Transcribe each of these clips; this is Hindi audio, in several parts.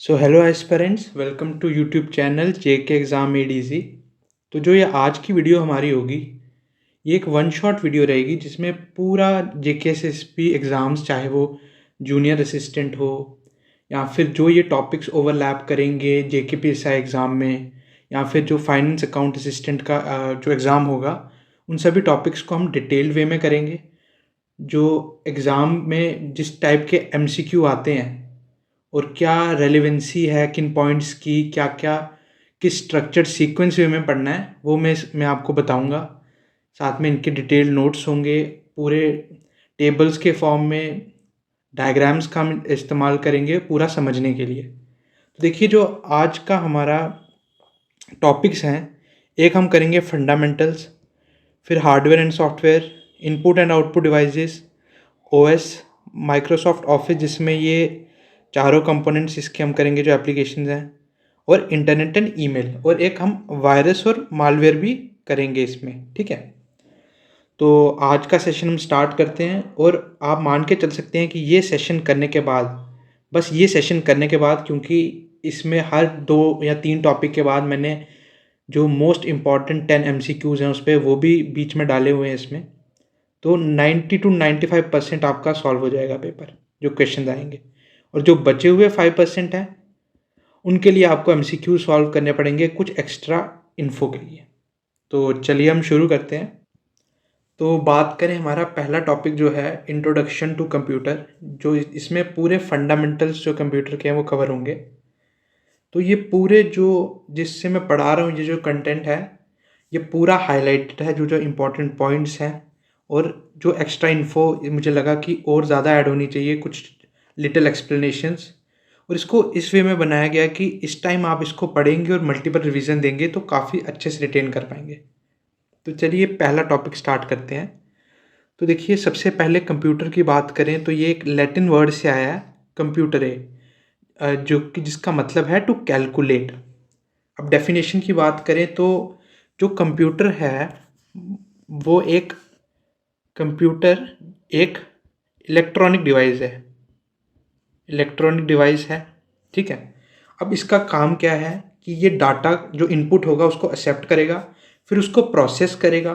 So hello aspirants, welcome to YouTube channel JK exam made easy. तो जो ये आज की वीडियो हमारी होगी, ये एक वन शॉट वीडियो रहेगी जिसमें पूरा जेके एसएसपी एग्ज़ाम्स, चाहे वो जूनियर असिस्टेंट हो या फिर जो ये टॉपिक्स ओवरलैप करेंगे जेके पीएसआई एग्ज़ाम में, या फिर जो फाइनेंस अकाउंट असिस्टेंट का जो एग्ज़ाम होगा, उन सभी टॉपिक्स को हम डिटेल वे में करेंगे। जो एग्ज़ाम में जिस टाइप के एमसीक्यू आते हैं और क्या रेलेवेंसी है किन पॉइंट्स की, क्या क्या किस स्ट्रक्चर्ड सीक्वेंस वे में पढ़ना है, वो मैं आपको बताऊंगा। साथ में इनके डिटेल नोट्स होंगे, पूरे टेबल्स के फॉर्म में डायग्राम्स का हम इस्तेमाल करेंगे पूरा समझने के लिए। तो देखिए, जो आज का हमारा टॉपिक्स हैं, एक हम करेंगे फंडामेंटल्स, फिर hardware and software, input and output devices, OS, Microsoft office जिसमें ये चारों कंपोनेंट्स इसके हम करेंगे जो एप्लीकेशंस हैं, और इंटरनेट एंड ईमेल, और एक हम वायरस और मालवेयर भी करेंगे इसमें। ठीक है, तो आज का सेशन हम स्टार्ट करते हैं। और आप मान के चल सकते हैं कि ये सेशन करने के बाद, बस ये सेशन करने के बाद, क्योंकि इसमें हर 2 या 3 टॉपिक के बाद मैंने जो मोस्ट इम्पॉर्टेंट 10 MCQs हैं उस पर वो भी बीच में डाले हुए हैं इसमें, तो 90 to 95% आपका सॉल्व हो जाएगा पेपर, जो क्वेश्चन आएंगे। और जो बचे हुए 5% हैं उनके लिए आपको MCQ सॉल्व करने पड़ेंगे कुछ एक्स्ट्रा इन्फो के लिए। तो चलिए हम शुरू करते हैं। तो बात करें, हमारा पहला टॉपिक जो है इंट्रोडक्शन टू कंप्यूटर, जो इसमें पूरे फंडामेंटल्स जो कंप्यूटर के हैं वो कवर होंगे। तो ये पूरे जो जिससे मैं पढ़ा रहा हूँ, ये जो कंटेंट है ये पूरा हाईलाइटेड है, जो जो इम्पोर्टेंट पॉइंट्स हैं, और जो एक्स्ट्रा इन्फो मुझे लगा कि और ज़्यादा ऐड होनी चाहिए, कुछ लिटिल एक्सप्लेनेशंस। और इसको इस वे में बनाया गया कि इस टाइम आप इसको पढ़ेंगे और मल्टीपल रिवीजन देंगे तो काफ़ी अच्छे से रिटेन कर पाएंगे। तो चलिए पहला टॉपिक स्टार्ट करते हैं। तो देखिए, सबसे पहले कंप्यूटर की बात करें तो ये एक लैटिन वर्ड से आया है, कंप्यूटरे, जो कि जिसका मतलब है टू कैलकुलेट। अब डेफिनेशन की बात करें तो जो कंप्यूटर है वो कंप्यूटर एक इलेक्ट्रॉनिक डिवाइस है, ठीक है। अब इसका काम क्या है कि ये डाटा जो इनपुट होगा उसको एक्सेप्ट करेगा, फिर उसको प्रोसेस करेगा,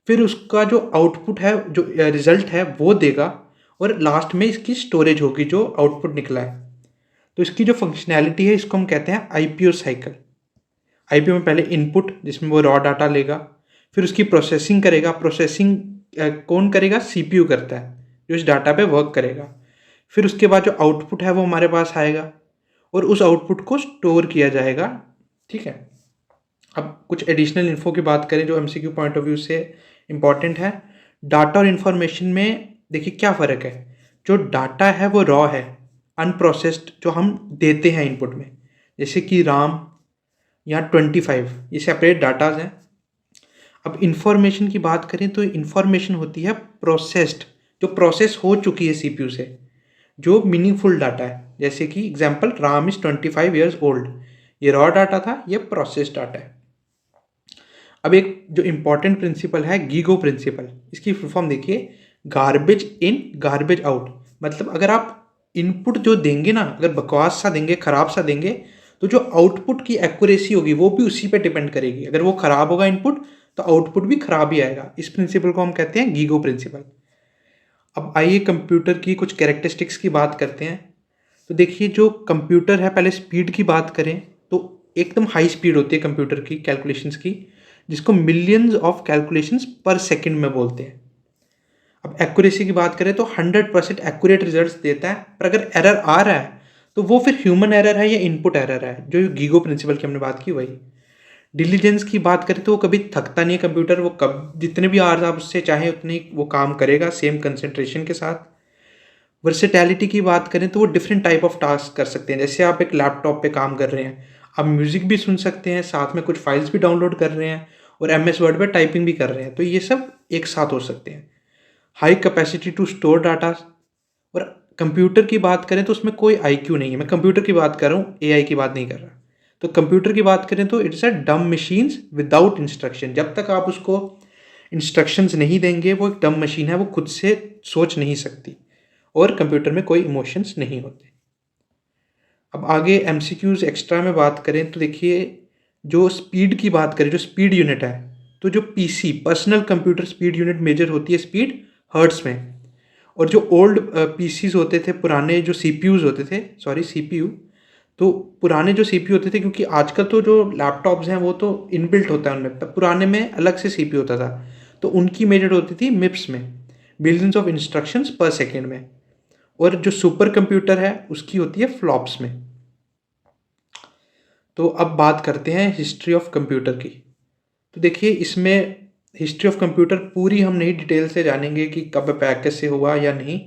फिर उसका जो आउटपुट है, जो रिजल्ट है वो देगा, और लास्ट में इसकी स्टोरेज होगी जो आउटपुट निकला है। तो इसकी जो फंक्शनैलिटी है इसको हम कहते हैं आईपीओ साइकिल। आईपीओ में पहले इनपुट जिसमें वो रॉ डाटा लेगा, फिर उसकी प्रोसेसिंग करेगा। प्रोसेसिंग कौन करेगा? सीपीयू करता है, जो इस डाटा पे वर्क करेगा। फिर उसके बाद जो आउटपुट है वो हमारे पास आएगा और उस आउटपुट को स्टोर किया जाएगा। ठीक है, अब कुछ एडिशनल इन्फो की बात करें जो एमसीक्यू पॉइंट ऑफ व्यू से इम्पॉर्टेंट है। डाटा और इन्फॉर्मेशन में देखिए क्या फ़र्क है। जो डाटा है वो रॉ है, अनप्रोसेस्ड, जो हम देते हैं इनपुट में, जैसे कि राम या 25, ये सेपरेट डाटाज हैं। अब इन्फॉर्मेशन की बात करें तो इन्फॉर्मेशन होती है प्रोसेस्ड, जो प्रोसेस हो चुकी है सीपीयू से, जो मीनिंगफुल डाटा है। जैसे कि example, Ram is 25 years old, ये रॉ डाटा था, ये प्रोसेस डाटा है। अब एक जो इम्पॉर्टेंट प्रिंसिपल है गीगो प्रिंसिपल, इसकी फुल फॉर्म देखिए, गार्बेज इन गार्बेज आउट। मतलब अगर आप इनपुट जो देंगे ना, अगर बकवास सा देंगे, ख़राब सा देंगे, तो जो आउटपुट की एक्यूरेसी होगी वो भी उसी पे डिपेंड करेगी। अगर वो ख़राब होगा इनपुट तो आउटपुट भी ख़राब ही आएगा। इस प्रिंसिपल को हम कहते हैं गीगो प्रिंसिपल। अब आइए कंप्यूटर की कुछ कैरेक्टरिस्टिक्स की बात करते हैं। तो देखिए, जो कंप्यूटर है, पहले स्पीड की बात करें तो एकदम हाई स्पीड होती है कंप्यूटर की कैलकुलेशंस की, जिसको मिलियंस ऑफ कैलकुलेशंस पर सेकंड में बोलते हैं। अब एक्यूरेसी की बात करें तो 100% एक्यूरेट रिजल्ट्स देता है, पर अगर एरर आ रहा है तो वो फिर ह्यूमन एरर है या इनपुट एरर है, जो गीगो प्रिंसिपल की हमने बात की वही। डिलीजेंस की बात करें तो वो कभी थकता नहीं है कंप्यूटर, वो कब जितने भी आवर्स आप उससे चाहें उतनी वो काम करेगा सेम कंसंट्रेशन के साथ। वर्सेटैलिटी की बात करें तो वो डिफरेंट टाइप ऑफ टास्क कर सकते हैं। जैसे आप एक लैपटॉप पे काम कर रहे हैं, आप म्यूज़िक भी सुन सकते हैं, साथ में कुछ फाइल्स भी डाउनलोड कर रहे हैं, और MS वर्ड पे टाइपिंग भी कर रहे हैं, तो ये सब एक साथ हो सकते हैं। High capacity to store data. और कंप्यूटर की बात करें तो उसमें कोई IQ नहीं है। मैं कंप्यूटर की बात कर रहा हूँ, AI की बात नहीं कर रहा। तो कंप्यूटर की बात करें तो इट्स अ डम मशीन्स विदाउट इंस्ट्रक्शन। जब तक आप उसको इंस्ट्रक्शंस नहीं देंगे वो एक डम मशीन है, वो खुद से सोच नहीं सकती, और कंप्यूटर में कोई इमोशंस नहीं होते। अब आगे एमसीक्यूज़ एक्स्ट्रा में बात करें तो देखिए, जो स्पीड की बात करें, जो स्पीड यूनिट है, तो जो PC personal computer speed unit measure होती है स्पीड हर्ट्ज़ में। और जो ओल्ड पीसीज़ होते थे, पुराने जो सीपीयूज़ होते थे, सॉरी सीपीयू, तो पुराने जो सीपीयू होते थे, क्योंकि आजकल तो जो लैपटॉप्स हैं वो तो इनबिल्ट होता है उनमें, तब पुराने में अलग से सीपीयू होता था, तो उनकी मेजर होती थी मिप्स में, बिलियंस ऑफ इंस्ट्रक्शंस पर सेकेंड में। और जो सुपर कंप्यूटर है उसकी होती है फ्लॉप्स में। तो अब बात करते हैं हिस्ट्री ऑफ कंप्यूटर की। तो देखिए, इसमें हिस्ट्री ऑफ कंप्यूटर पूरी हम नहीं डिटेल से जानेंगे कि कब पैकेज से हुआ या नहीं।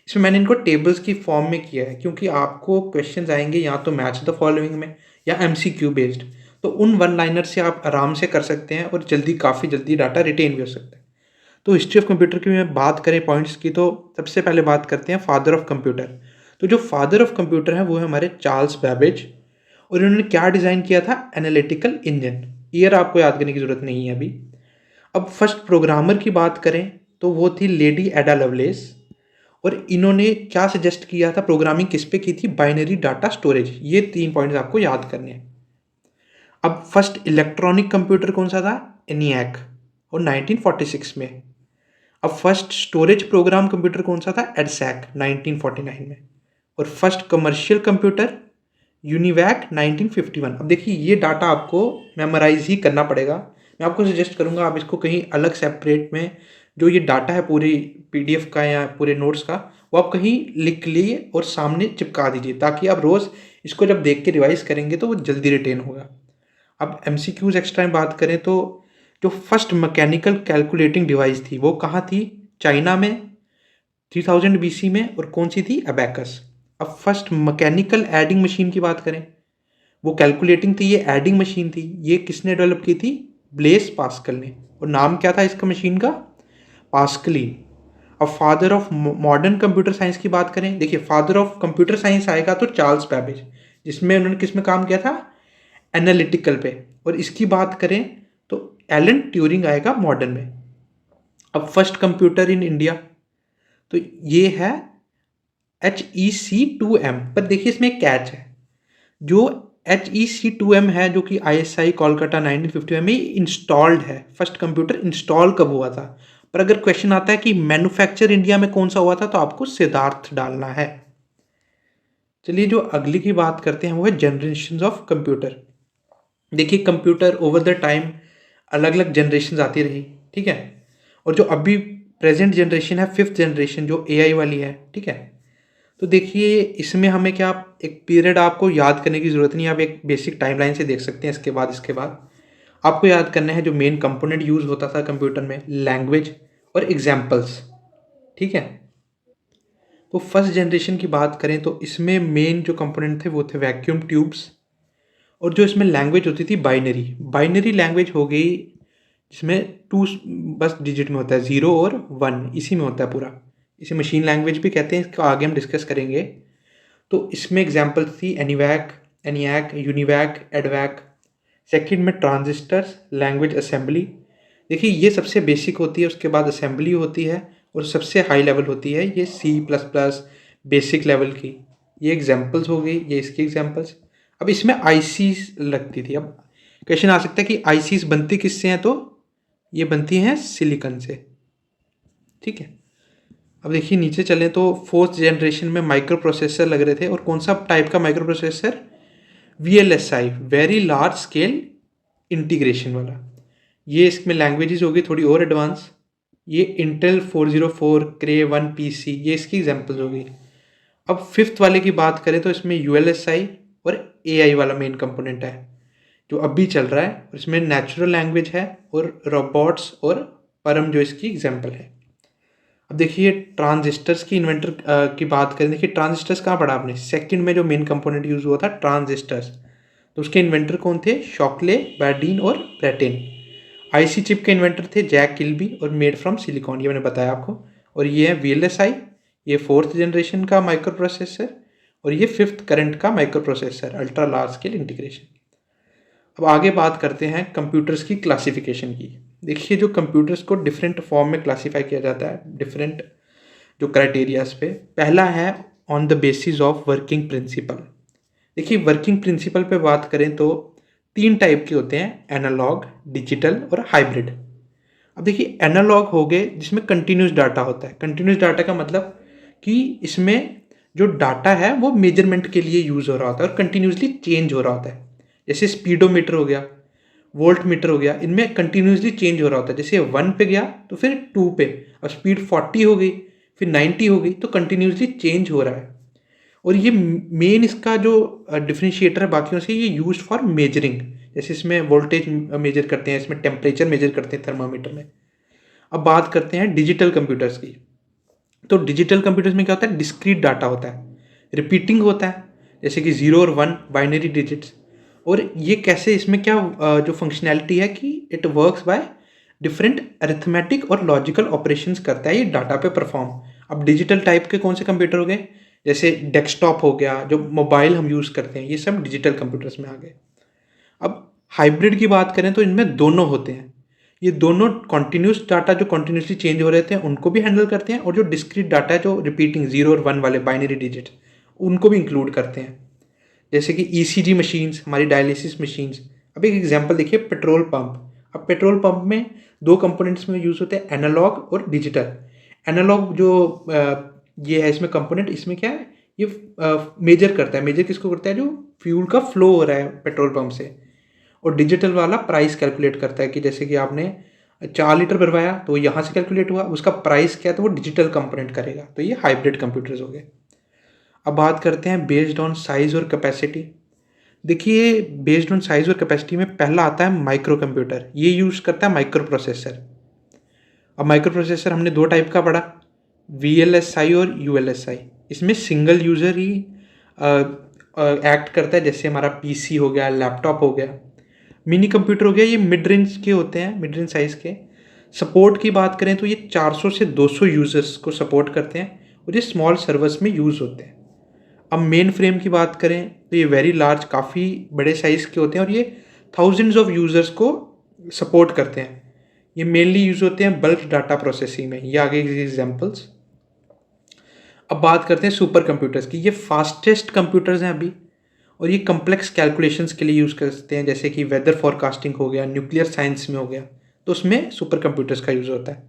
इसमें मैंने इनको टेबल्स की फॉर्म में किया है, क्योंकि आपको क्वेश्चंस आएंगे या तो मैच द फॉलोइंग में या एमसीक्यू बेस्ड, तो उन वन लाइनर से आप आराम से कर सकते हैं और काफ़ी जल्दी डाटा रिटेन भी हो सकता है। तो हिस्ट्री ऑफ कंप्यूटर की मैं बात करें पॉइंट्स की, तो सबसे पहले बात करते हैं फादर ऑफ कंप्यूटर। तो जो फादर ऑफ कंप्यूटर है वो है हमारे चार्ल्स बैबेज। और इन्होंने क्या डिज़ाइन किया था? Analytical engine. ईयर आपको याद करने की ज़रूरत नहीं है अभी। अब फर्स्ट प्रोग्रामर की बात करें तो वो थी लेडी एडा लवलेस। और इन्होंने क्या सजेस्ट किया था? प्रोग्रामिंग किस पे की थी? Binary data storage. ये 3 पॉइंट्स आपको याद करने हैं। अब फर्स्ट इलेक्ट्रॉनिक कंप्यूटर कौन सा था? एनियाक, और 1946 में। अब फर्स्ट स्टोरेज प्रोग्राम कंप्यूटर कौन सा था? एडसैक, 1949 में। और फर्स्ट कमर्शियल कंप्यूटर यूनिवैक, 1951। अब देखिए, ये डाटा आपको मेमोराइज ही करना पड़ेगा। मैं आपको सजेस्ट करूँगा आप इसको कहीं अलग सेपरेट में, जो ये डाटा है पूरी पीडीएफ का या पूरे नोट्स का, वो आप कहीं लिख लिए और सामने चिपका दीजिए, ताकि आप रोज़ इसको जब देख के रिवाइज करेंगे तो वो जल्दी रिटेन होगा। अब एमसीक्यूज़ एक्स्ट्रा में बात करें तो जो फर्स्ट मैकेनिकल कैलकुलेटिंग डिवाइस थी वो कहाँ थी? चाइना में, 3000 बीसी में। और कौन सी थी? अबैकस। अब फर्स्ट मैकेनिकल एडिंग मशीन की बात करें, वो कैलकुलेटिंग थी, ये एडिंग मशीन थी। ये किसने डेवलप की थी? ब्लेस पास्कल ने। और नाम क्या था इसका मशीन का? पास्कली। अब father of modern computer science की बात करें, देखिए फादर ऑफ कंप्यूटर साइंस आएगा तो चार्ल्स बैबेज, जिसमें उन्होंने किस में काम किया था? एनालिटिकल पे। और इसकी बात करें तो एलन ट्यूरिंग आएगा मॉडर्न में। अब फर्स्ट कंप्यूटर इन इंडिया, तो ये है HEC2M। पर देखिए इसमें एक कैच है, जो HEC2M है, जो कि ISI कोलकाता 1951 में इंस्टॉल्ड है। फर्स्ट कंप्यूटर इंस्टॉल कब हुआ था? पर अगर क्वेश्चन आता है कि मैन्युफैक्चर इंडिया में कौन सा हुआ था, तो आपको सिद्धार्थ डालना है। चलिए, जो अगली की बात करते हैं वो है जनरेशन ऑफ कंप्यूटर। देखिए, कंप्यूटर ओवर द टाइम अलग अलग जनरेशन आती रही, ठीक है। और जो अभी प्रेजेंट जनरेशन है, 5th जनरेशन, जो AI वाली है, ठीक है। तो देखिए, इसमें हमें क्या, एक पीरियड आपको याद करने की ज़रूरत नहीं है, आप एक बेसिक टाइमलाइन से देख सकते हैं। इसके बाद आपको याद करना है जो मेन कंपोनेंट यूज़ होता था कंप्यूटर में, लैंग्वेज और एग्जाम्पल्स, ठीक है। तो फर्स्ट जनरेशन की बात करें तो इसमें मेन जो कंपोनेंट थे वो थे वैक्यूम ट्यूब्स। और जो इसमें लैंग्वेज होती थी बाइनरी लैंग्वेज हो गई, जिसमें 2 बस डिजिट में होता है, 0 और 1, इसी में होता है पूरा। इसे मशीन लैंग्वेज भी कहते हैं, इसका आगे हम डिस्कस करेंगे। तो इसमें एग्जांपल थी एनीवैक, एनियाक, यूनिवैक, एडवैक। सेकंड में ट्रांजिस्टर्स, लैंग्वेज असेंबली। देखिए, ये सबसे बेसिक होती है, उसके बाद असेंबली होती है, और सबसे हाई लेवल होती है ये C++, बेसिक लेवल की। ये एग्जांपल्स हो गई, ये इसकी एग्जांपल्स। अब इसमें आईसीज लगती थी। अब क्वेश्चन आ सकता है कि आईसीज बनती किससे हैं? तो ये बनती हैं सिलिकॉन से, ठीक है। अब देखिए, नीचे चलें तो 4th जनरेशन में माइक्रो प्रोसेसर लग रहे थे। और कौन सा टाइप का micro processor? VLSI, very large scale integration वाला। ये इसमें लैंग्वेजेस होगी थोड़ी और एडवांस। ये इंटेल 404, क्रे 1PC, ये इसकी एग्जांपल्स होगी। अब 5th वाले की बात करें तो इसमें ULSI और AI वाला मेन कंपोनेंट है, जो अभी चल रहा है। और इसमें नेचुरल लैंग्वेज है और रोबोट्स और परम जो इसकी एग्जांपल है। अब देखिए, ट्रांजिस्टर्स की इन्वेंटर की बात करें। देखिए, ट्रांजिस्टर्स कहाँ पढ़ा आपने? सेकंड में जो मेन कंपोनेंट यूज हुआ था ट्रांजिस्टर्स, तो उसके इन्वेंटर कौन थे? शॉकले, बैर्डीन और ब्रेटिन। आईसी चिप के इन्वेंटर थे जैक किल्बी और मेड फ्रॉम सिलिकॉन, ये मैंने बताया आपको। और ये है VLSI, ये 4th जनरेशन का माइक्रो प्रोसेसर। और ये 5th करंट का micro processor, ultra large scale integration. अब आगे बात करते हैं कंप्यूटर्स की क्लासिफिकेशन की। देखिए, जो कंप्यूटर्स को डिफरेंट फॉर्म में क्लासीफाई किया जाता है, डिफरेंट जो क्राइटेरियाज पे। पहला है on the basis of working principle. देखिए वर्किंग प्रिंसिपल पे बात करें तो 3 टाइप के होते हैं, एनालॉग, डिजिटल और हाइब्रिड। अब देखिए एनालॉग हो गए जिसमें कंटिन्यूस डाटा होता है। कंटिन्यूस डाटा का मतलब कि इसमें जो डाटा है वो मेजरमेंट के लिए यूज़ हो रहा होता है और कंटिन्यूसली चेंज हो रहा होता है। जैसे स्पीडोमीटर हो गया, वोल्ट मीटर हो गया, इनमें कंटिन्यूसली चेंज हो रहा होता है। जैसे 1 पे गया तो फिर 2 पे, अब स्पीड 40 हो गई, फिर 90 हो गई, तो कंटिन्यूसली चेंज हो रहा है। और ये मेन इसका जो डिफरेंशिएटर है बाकियों से, ये यूज फॉर मेजरिंग। जैसे इसमें वोल्टेज मेजर करते हैं, इसमें टेम्परेचर मेजर करते हैं थर्मामीटर में। अब बात करते हैं डिजिटल कंप्यूटर्स की। तो डिजिटल कंप्यूटर्स में क्या होता है, डिस्क्रीट डाटा होता है, रिपीटिंग होता है, जैसे कि 0 और 1 बाइनरी डिजिट्स। और ये कैसे, इसमें क्या जो फंक्शनैलिटी है कि it works by different arithmetic और लॉजिकल ऑपरेशंस करता है ये डाटा पे परफॉर्म। अब डिजिटल टाइप के कौन से कंप्यूटर हो गए, जैसे डेस्कटॉप हो गया, जो मोबाइल हम यूज़ करते हैं, ये सब डिजिटल कंप्यूटर्स में आ गए। अब हाइब्रिड की बात करें तो इनमें दोनों होते हैं। ये दोनों कॉन्टिन्यूस डाटा जो कॉन्टिन्यूसली चेंज हो रहे थे उनको भी हैंडल करते हैं, और जो डिस्क्रीट डाटा है जो रिपीटिंग 0 और 1 वाले बाइनरी डिजिट, उनको भी इंक्लूड करते हैं। जैसे कि ईसीजी मशीन्स, हमारी डायलिसिस मशीन्स। अब एक एग्जांपल देखिए, पेट्रोल पंप। अब पेट्रोल पंप में 2 कंपोनेंट्स में यूज़ होते हैं, एनालॉग और डिजिटल। एनालॉग जो ये है इसमें कंपोनेंट, इसमें क्या है, ये मेजर करता है। मेजर किसको करता है, जो फ्यूल का फ्लो हो रहा है पेट्रोल पंप से। और डिजिटल वाला प्राइस कैलकुलेट करता है कि जैसे कि आपने 4 लीटर भरवाया तो यहाँ से कैलकुलेट हुआ, उसका प्राइस क्या है तो वो डिजिटल कंपोनेंट करेगा। तो ये हाइब्रिड कंप्यूटर्स हो गए। अब बात करते हैं बेस्ड ऑन साइज और कैपेसिटी। देखिए बेस्ड ऑन साइज और कैपेसिटी में पहला आता है माइक्रो कंप्यूटर। ये यूज़ करता है माइक्रो प्रोसेसर। अब माइक्रो प्रोसेसर हमने 2 टाइप का पढ़ा, VLSI और ULSI। इसमें सिंगल यूज़र ही एक्ट करता है, जैसे हमारा पीसी हो गया, लैपटॉप हो गया। मिनी कंप्यूटर हो गया, ये मिड रेंज के होते हैं, मिड रेंज साइज़ के। सपोर्ट की बात करें तो ये 400 से 200 यूज़र्स को सपोर्ट करते हैं, और ये स्मॉल सर्वर्स में यूज़ होते हैं। अब मेन फ्रेम की बात करें तो ये वेरी लार्ज, काफ़ी बड़े साइज़ के होते हैं, और ये थाउजेंड्स ऑफ यूज़र्स को सपोर्ट करते हैं। ये मेनली यूज़ होते हैं बल्क डाटा प्रोसेसिंग में। ये आगे एग्जाम्पल्स। अब बात करते हैं सुपर कंप्यूटर्स की। ये फास्टेस्ट कंप्यूटर्स हैं अभी, और ये कम्प्लेक्स कैलकुलेशंस के लिए यूज़ करते हैं, जैसे कि वेदर फोरकास्टिंग हो गया, न्यूक्लियर साइंस में हो गया, तो उसमें सुपर कंप्यूटर्स का यूज़ होता है।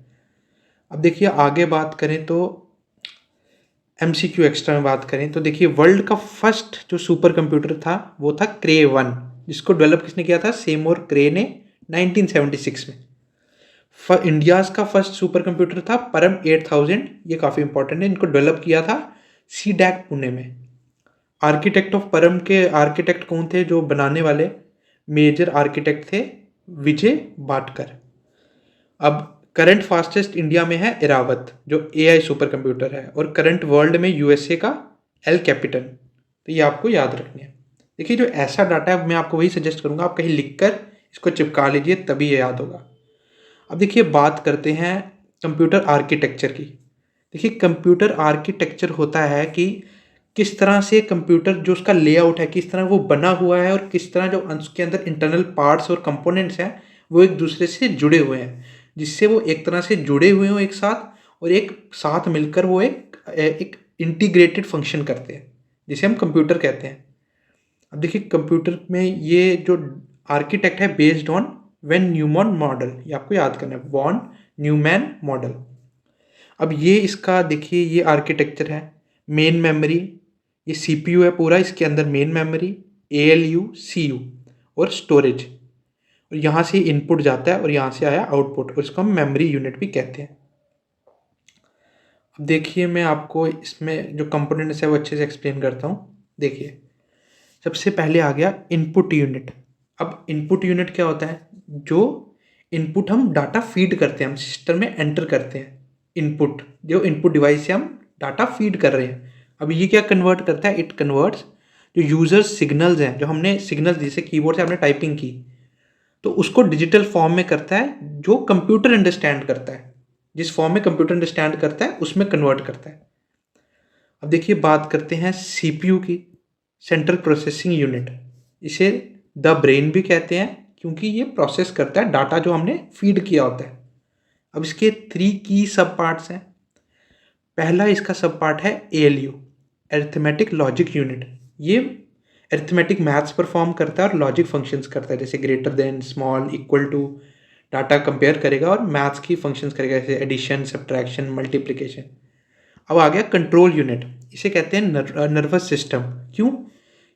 अब देखिए आगे बात करें तो MCQ एक्स्ट्रा में बात करें तो देखिए वर्ल्ड का फर्स्ट जो सुपर कंप्यूटर था वो था क्रे 1, जिसको डेवलप किसने किया था, सेमोर क्रे ने 1976 में। इंडियाज़ का फर्स्ट सुपर कंप्यूटर था परम 8000। ये काफ़ी इंपॉर्टेंट है, इनको डेवलप किया था CDAC पुणे में। आर्किटेक्ट ऑफ परम के आर्किटेक्ट कौन थे, जो बनाने वाले मेजर आर्किटेक्ट थे, विजय बाटकर। अब करंट फास्टेस्ट इंडिया में है इरावत, जो AI सुपर कंप्यूटर है, और करंट वर्ल्ड में USA का एल कैपिटन। तो ये आपको याद रखनी है। देखिए जो ऐसा डाटा है मैं आपको वही सजेस्ट करूँगा, आप कहीं लिख कर इसको चिपका लीजिए, तभी ये याद होगा। अब देखिए बात करते हैं कंप्यूटर आर्किटेक्चर की। देखिए कंप्यूटर आर्किटेक्चर होता है कि किस तरह से कंप्यूटर जो उसका लेआउट है, किस तरह वो बना हुआ है, और किस तरह जो उसके अंदर इंटरनल पार्ट्स और कंपोनेंट्स हैं वो एक दूसरे से जुड़े हुए हैं, जिससे वो एक तरह से जुड़े हुए हों एक साथ, और एक साथ मिलकर वो एक इंटीग्रेटेड फंक्शन करते हैं, जिसे हम कंप्यूटर कहते हैं। अब देखिए कंप्यूटर में ये जो आर्किटेक्ट है based on von Neumann model, ये आपको याद करना है, वॉन न्यूमैन मॉडल। अब ये इसका देखिए ये आर्किटेक्चर है। मेन मेमोरी, ये CPU है पूरा, इसके अंदर मेन मेमोरी, ALU, CU और स्टोरेज, और यहाँ से इनपुट जाता है और यहाँ से आया आउटपुट, और इसको हम मेमोरी यूनिट भी कहते हैं। अब देखिए मैं आपको इसमें जो कंपोनेंट्स है वो अच्छे से एक्सप्लेन करता हूँ। देखिए सबसे पहले आ गया इनपुट यूनिट। अब इनपुट यूनिट क्या होता है, जो इनपुट हम डाटा फीड करते हैं, हम सिस्टम में एंटर करते हैं। इनपुट, जो इनपुट डिवाइस से हम डाटा फीड कर रहे हैं। अब ये क्या कन्वर्ट करता है, इट कन्वर्ट्स जो यूजर सिग्नल्स हैं, जो हमने सिग्नल्स जैसे कीबोर्ड से आपने टाइपिंग की, तो उसको डिजिटल फॉर्म में करता है, जो कंप्यूटर अंडरस्टैंड करता है। जिस फॉर्म में कंप्यूटर अंडरस्टैंड करता है उसमें कन्वर्ट करता है। अब देखिए बात करते हैं CPU की, सेंट्रल प्रोसेसिंग यूनिट। इसे द ब्रेन भी कहते हैं, क्योंकि ये प्रोसेस करता है डाटा जो हमने फीड किया होता है। अब इसके 3 की सब पार्ट्स हैं। पहला इसका सब पार्ट है ALU, अरिथमेटिक लॉजिक यूनिट। ये अरिथमेटिक मैथ्स परफॉर्म करता है और लॉजिक फंक्शंस करता है, जैसे greater than, small, equal to, data compare करेगा और मैथ्स की फंक्शंस करेगा, जैसे एडिशन, सब्ट्रैक्शन, मल्टीप्लिकेशन। अब आ गया कंट्रोल यूनिट, इसे कहते हैं नर्वस सिस्टम। क्यों?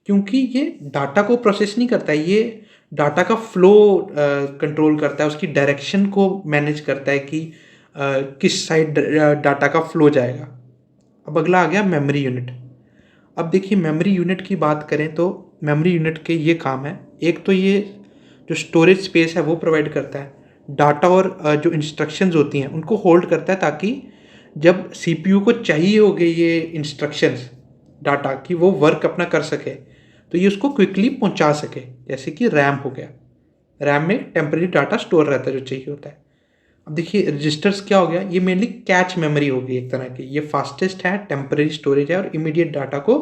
क्योंकि ये डाटा को प्रोसेस नहीं करता है, ये डाटा का फ्लो कंट्रोल करता है, उसकी डायरेक्शन को मैनेज करता है कि किस साइड डाटा का फ्लो जाएगा। अब अगला आ गया मेमोरी यूनिट। अब देखिए मेमोरी यूनिट की बात करें तो मेमोरी यूनिट के ये काम है, एक तो ये जो स्टोरेज स्पेस है वो प्रोवाइड करता है, डाटा और जो इंस्ट्रक्शंस होती हैं उनको होल्ड करता है, ताकि जब सीपीयू को चाहिए होगे ये इंस्ट्रक्शंस डाटा की वो वर्क अपना कर सके, तो ये उसको क्विकली पहुंचा सके। जैसे कि रैम हो गया, रैम में टेम्परेरी डाटा स्टोर रहता है जो चाहिए होता है। अब देखिए रजिस्टर्स क्या हो गया, ये मेनली कैच मेमोरी होगी एक तरह की, ये फास्टेस्ट है, टेम्परेरी स्टोरेज है और इमीडिएट डाटा को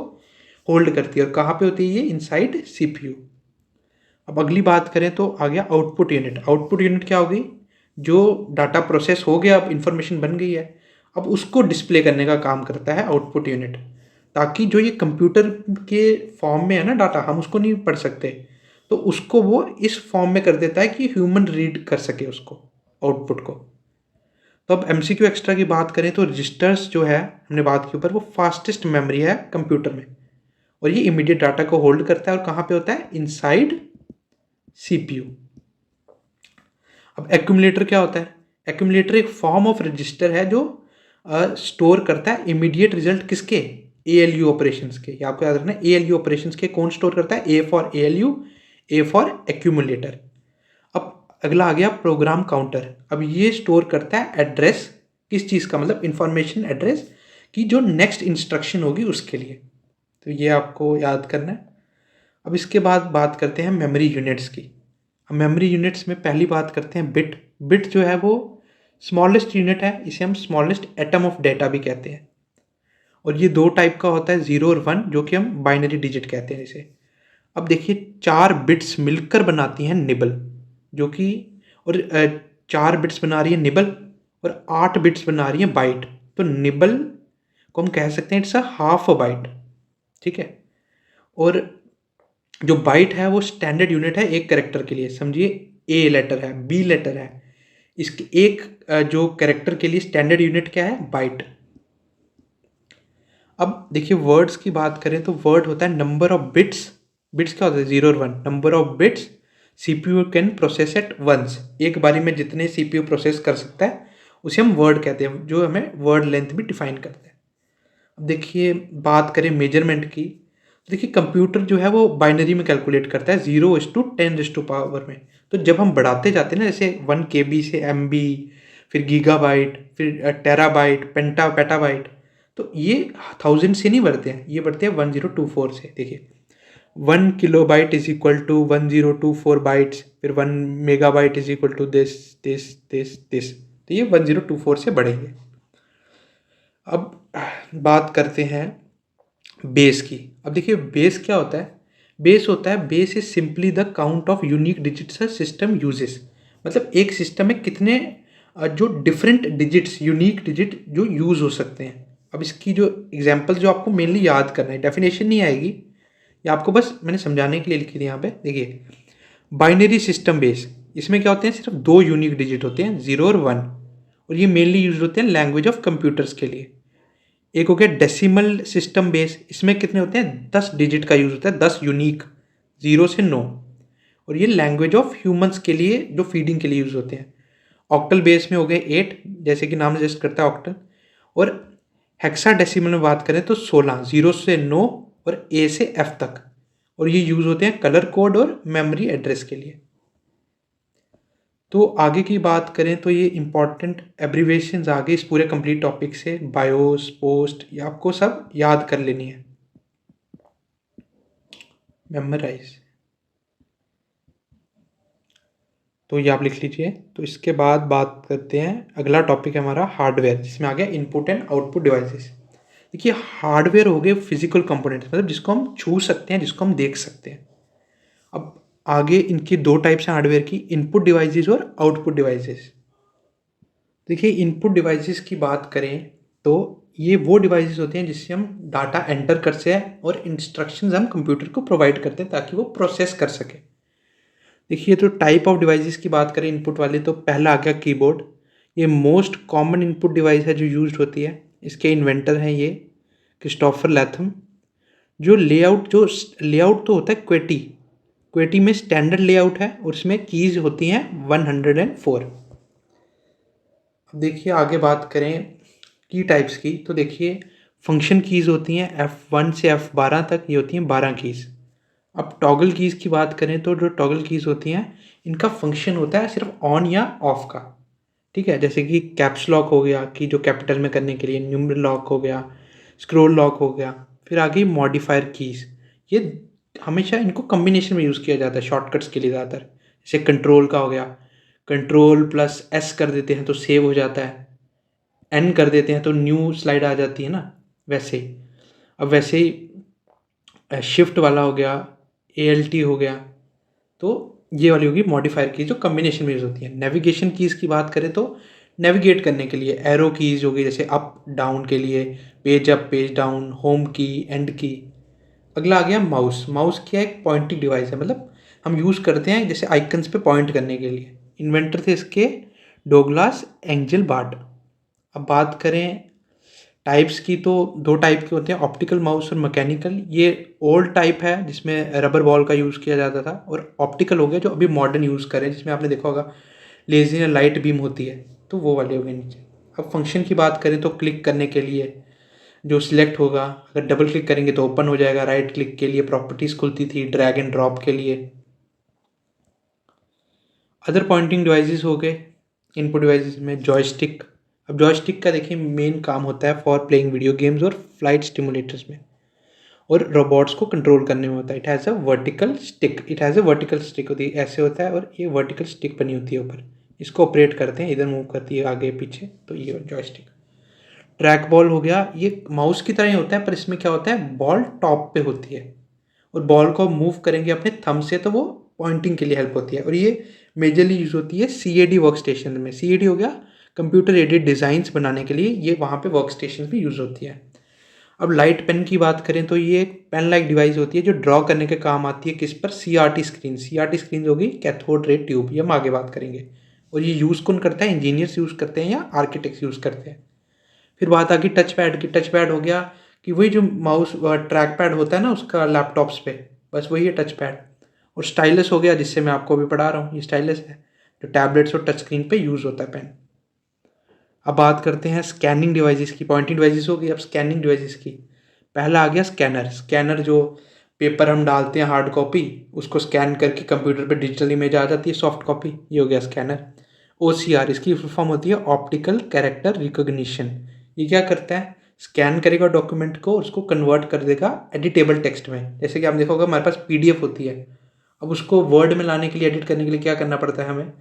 होल्ड करती है। और कहाँ पे होती है ये? Inside CPU. अब अगली बात करें तो आ गया आउटपुट यूनिट। आउटपुट यूनिट क्या होगी? जो डाटा प्रोसेस हो गया, अब इंफॉर्मेशन बन गई है, अब उसको डिस्प्ले करने का काम करता है आउटपुट यूनिट, ताकि जो ये कंप्यूटर के फॉर्म में है ना डाटा, हम उसको नहीं पढ़ सकते, तो उसको वो इस फॉर्म में कर देता है कि ह्यूमन रीड कर सके उसको, आउटपुट को। तो अब एमसीक्यू एक्स्ट्रा की बात करें तो रजिस्टर्स जो है हमने बात की ऊपर, वो फास्टेस्ट मेमोरी है कंप्यूटर में, और ये इमीडिएट डाटा को होल्ड करता है। और कहाँ पे होता है? Inside CPU. अब एक्यूमुलेटर क्या होता है? एक्यूमुलेटर एक फॉर्म ऑफ रजिस्टर है जो स्टोर करता है इमीडिएट रिजल्ट किसके? एएलयू ऑपरेशंस के। ये आपको याद रखना है, एएलयू ऑपरेशंस के कौन स्टोर करता है? A for ALU, A for accumulator. अब अगला आ गया प्रोग्राम काउंटर। अब ये स्टोर करता है एड्रेस, किस चीज़ का? मतलब इंफॉर्मेशन एड्रेस की जो नेक्स्ट इंस्ट्रक्शन होगी उसके लिए। तो ये आपको याद करना है। अब इसके बाद बात करते हैं मेमोरी यूनिट्स की। अब मेमोरी यूनिट्स में पहली बात करते हैं बिट। बिट जो है वो स्मॉलेस्ट यूनिट है, इसे हम स्मॉलेस्ट एटम ऑफ डेटा भी कहते हैं। और ये दो टाइप का होता है, 0 और 1, जो कि हम बाइनरी डिजिट कहते हैं इसे। अब देखिए 4 बिट्स मिलकर बनाती हैं निबल, जो कि और 4 बिट्स बना रही है निबल और 8 बिट्स बना रही है बाइट। तो निबल को हम कह सकते हैं it's a half a byte, ठीक है। और जो बाइट है वो स्टैंडर्ड यूनिट है एक कैरेक्टर के लिए। समझिए ए लेटर है, बी लेटर है, इसके एक जो कैरेक्टर के लिए स्टैंडर्ड यूनिट क्या है? बाइट। अब देखिए वर्ड्स की बात करें तो वर्ड होता है नंबर ऑफ बिट्स। बिट्स क्या होता है? 0 और 1। Number of bits CPU can process at once. एक बारी में जितने सीपीयू प्रोसेस कर सकता है उसे हम वर्ड कहते हैं, जो हमें वर्ड लेंथ भी डिफाइन करता है। अब देखिए बात करें मेजरमेंट की, तो देखिए कंप्यूटर जो है वो बाइनरी में कैलकुलेट करता है, 0:10 में। तो जब हम बढ़ाते जाते हैं ना, जैसे 1 KB से MB, फिर गीगाबाइट, फिर टेराबाइट, पेटाबाइट, तो ये 1000 से नहीं बढ़ते हैं, ये बढ़ते हैं 1024 से। देखिए 1 kilobyte is equal to 1024 bytes, फिर 1 megabyte is equal to this this this this, तो ये 1024 से बढ़ेंगे। अब बात करते हैं बेस की। अब देखिए बेस क्या होता है? बेस होता है, base is simply the count of unique digits a system uses. मतलब एक सिस्टम में कितने जो डिफरेंट डिजिट्स, यूनिक डिजिट जो यूज़ हो सकते हैं। अब इसकी जो एग्जांपल जो आपको मेनली याद करना है, डेफिनेशन नहीं आएगी, ये आपको बस मैंने समझाने के लिए लिखी थी यहाँ पे। देखिए बाइनरी सिस्टम बेस, इसमें क्या होते हैं? सिर्फ 2 यूनिक डिजिट होते हैं, 0 और 1, और ये मेनली यूज होते हैं लैंग्वेज ऑफ कंप्यूटर्स के लिए। एक हो गया डेसिमल सिस्टम बेस, इसमें कितने होते हैं? 10 डिजिट का यूज़ होता है, 10 यूनिक, 0 से 9, और ये लैंग्वेज ऑफ ह्यूमंस के लिए जो फीडिंग के लिए यूज़ होते हैं। ऑक्टल बेस में हो गए 8, जैसे कि नाम सजेस्ट करता है ऑक्टल। और हेक्साडेसिमल में बात करें तो 16, 0 से 9 और A से F तक, और ये यूज़ होते हैं कलर कोड और मेमोरी एड्रेस के लिए। तो आगे की बात करें तो ये इंपॉर्टेंट एब्रीवेशंस आगे इस पूरे कंप्लीट टॉपिक से, बायोस, पोस्ट, ये आपको सब याद कर लेनी है, मेमोराइज। तो ये आप लिख लीजिए। तो इसके बाद बात करते हैं, अगला टॉपिक है हमारा हार्डवेयर, जिसमें आ गया इनपुट एंड आउटपुट डिवाइसेस। देखिए हार्डवेयर हो गए फिजिकल कंपोनेंट्स, मतलब जिसको हम छू सकते हैं, जिसको हम देख सकते हैं। अब आगे इनकी 2 टाइप्स हैं हार्डवेयर की, इनपुट डिवाइसेस और आउटपुट डिवाइसेस। देखिए इनपुट डिवाइसेस की बात करें तो ये वो डिवाइसेस होते हैं जिससे हम डाटा एंटर करते हैं और इंस्ट्रक्शंस हम कंप्यूटर को प्रोवाइड करते हैं ताकि वो प्रोसेस कर सके। देखिए, तो टाइप ऑफ डिवाइसेस की बात करें इनपुट वाले, तो पहला आ गया कीबोर्ड। ये मोस्ट कॉमन इनपुट डिवाइस है जो यूज्ड होती है। इसके इन्वेंटर हैं ये क्रिस्टोफर लैथम। जो लेआउट तो होता है क्वेटी। क्वेटी में स्टैंडर्ड लेआउट है और उसमें कीज़ होती हैं 104। अब देखिए आगे बात करें की टाइप्स की, तो देखिए फंक्शन कीज़ होती हैं F1 से F12 तक, ये होती हैं 12 कीज़। अब टॉगल कीज़ की बात करें तो जो टॉगल कीज़ होती हैं इनका फंक्शन होता है सिर्फ ऑन या ऑफ का। ठीक है, जैसे कि कैप्स लॉक हो गया कि जो कैपिटल में करने के लिए, न्यूमरल लॉक हो गया, स्क्रॉल लॉक हो गया। फिर आ गई मॉडिफायर कीज़। ये हमेशा इनको कॉम्बिनेशन में यूज़ किया जाता है शॉर्टकट्स के लिए ज़्यादातर। जैसे कंट्रोल का हो गया, कंट्रोल प्लस एस कर देते हैं तो सेव हो जाता है, एन कर देते हैं तो न्यू स्लाइड आ जाती है ना, वैसे ही। अब वैसे ही शिफ्ट वाला हो गया, ALT हो गया, तो ये वाली होगी मॉडिफायर की जो कम्बिनेशन में यूज़ होती है। नेविगेशन कीज़ की बात करें तो नेविगेट करने के लिए एरो कीज़ होगी, जैसे अप डाउन के लिए page up, page down, home की, एंड की। अगला आ गया माउस। माउस क्या एक पॉइंटिंग डिवाइस है, मतलब हम यूज़ करते हैं जैसे आइकन्स पे पॉइंट करने के लिए। इन्वेंटर थे इसके डोगलास एंजेलबार्ट। अब बात करें टाइप्स की, तो दो टाइप के होते हैं, ऑप्टिकल माउस और मैकेनिकल। ये ओल्ड टाइप है जिसमें रबर बॉल का यूज़ किया जाता था, और ऑप्टिकल हो गया जो अभी मॉडर्न यूज़ करें, जिसमें आपने देखा होगा लेज़र लाइट बीम होती है, तो वो वाले हो गए नीचे। अब फंक्शन की बात करें तो क्लिक करने के लिए जो सिलेक्ट होगा, अगर डबल क्लिक करेंगे तो ओपन हो जाएगा। राइट क्लिक के लिए प्रॉपर्टीज़ खुलती थी, ड्रैग एंड ड्रॉप के लिए। अदर पॉइंटिंग डिवाइसेस हो गए इनपुट डिवाइसेस में जॉयस्टिक। अब जॉयस्टिक का देखिए मेन काम होता है फॉर प्लेइंग वीडियो गेम्स और फ्लाइट स्टिमुलेटर्स में, और रोबोट्स को कंट्रोल करने में होता है। It has a vertical stick होती है, ऐसे होता है, और ये वर्टिकल स्टिक बनी होती है ऊपर। इसको ऑपरेट करते हैं, इधर मूव करती है आगे पीछे, तो ये जॉयस्टिक। ट्रैक बॉल हो गया, ये माउस की तरह ही होता है, पर इसमें क्या होता है बॉल टॉप पे होती है, और बॉल को मूव करेंगे अपने थंब से तो वो पॉइंटिंग के लिए हेल्प होती है। और ये मेजरली यूज़ होती है CAD वर्क स्टेशन में। CAD हो गया कंप्यूटर एडेड डिज़ाइंस बनाने के लिए, ये वहाँ पे वर्क स्टेशन भी यूज़ होती है। अब लाइट पेन की बात करें तो ये एक पेन लाइक डिवाइस होती है जो ड्रॉ करने के काम आती है, किस पर, CRT स्क्रीन। CRT स्क्रीन होगी कैथोड रे ट्यूब, ये हम आगे बात करेंगे। और ये यूज़ कौन करता है, इंजीनियर्स यूज़ करते हैं या आर्किटेक्ट्स यूज़ करते हैं। फिर बात आ गई टच पैड की। टच पैड हो गया कि वही जो माउस ट्रैक पैड होता है ना उसका लैपटॉप्स पे, बस वही है टच पैड। और स्टाइलस हो गया, जिससे मैं आपको अभी पढ़ा रहा हूँ, ये स्टाइलस है जो टैबलेट्स और टच स्क्रीन पे यूज़ होता है, पेन। अब बात करते हैं स्कैनिंग डिवाइसेस की। पॉइंटिंग डिवाइसेस हो गई, अब स्कैनिंग डिवाइसेस की। पहला आ गया स्कैनर। स्कैनर जो पेपर हम डालते हैं हार्ड कॉपी, उसको स्कैन करके कंप्यूटर पे डिजिटल इमेज आ जाती है, सॉफ्ट कॉपी, ये हो गया स्कैनर। OCR इसकी फुल फॉर्म होती है ऑप्टिकल कैरेक्टर रिकॉग्निशन। ये क्या करता है, स्कैन करेगा डॉक्यूमेंट को, उसको कन्वर्ट कर देगा एडिटेबल टेक्स्ट में। जैसे कि आप देखोगे हमारे पास PDF होती है, अब उसको वर्ड में लाने के लिए, एडिट करने के लिए क्या करना पड़ता है हमें,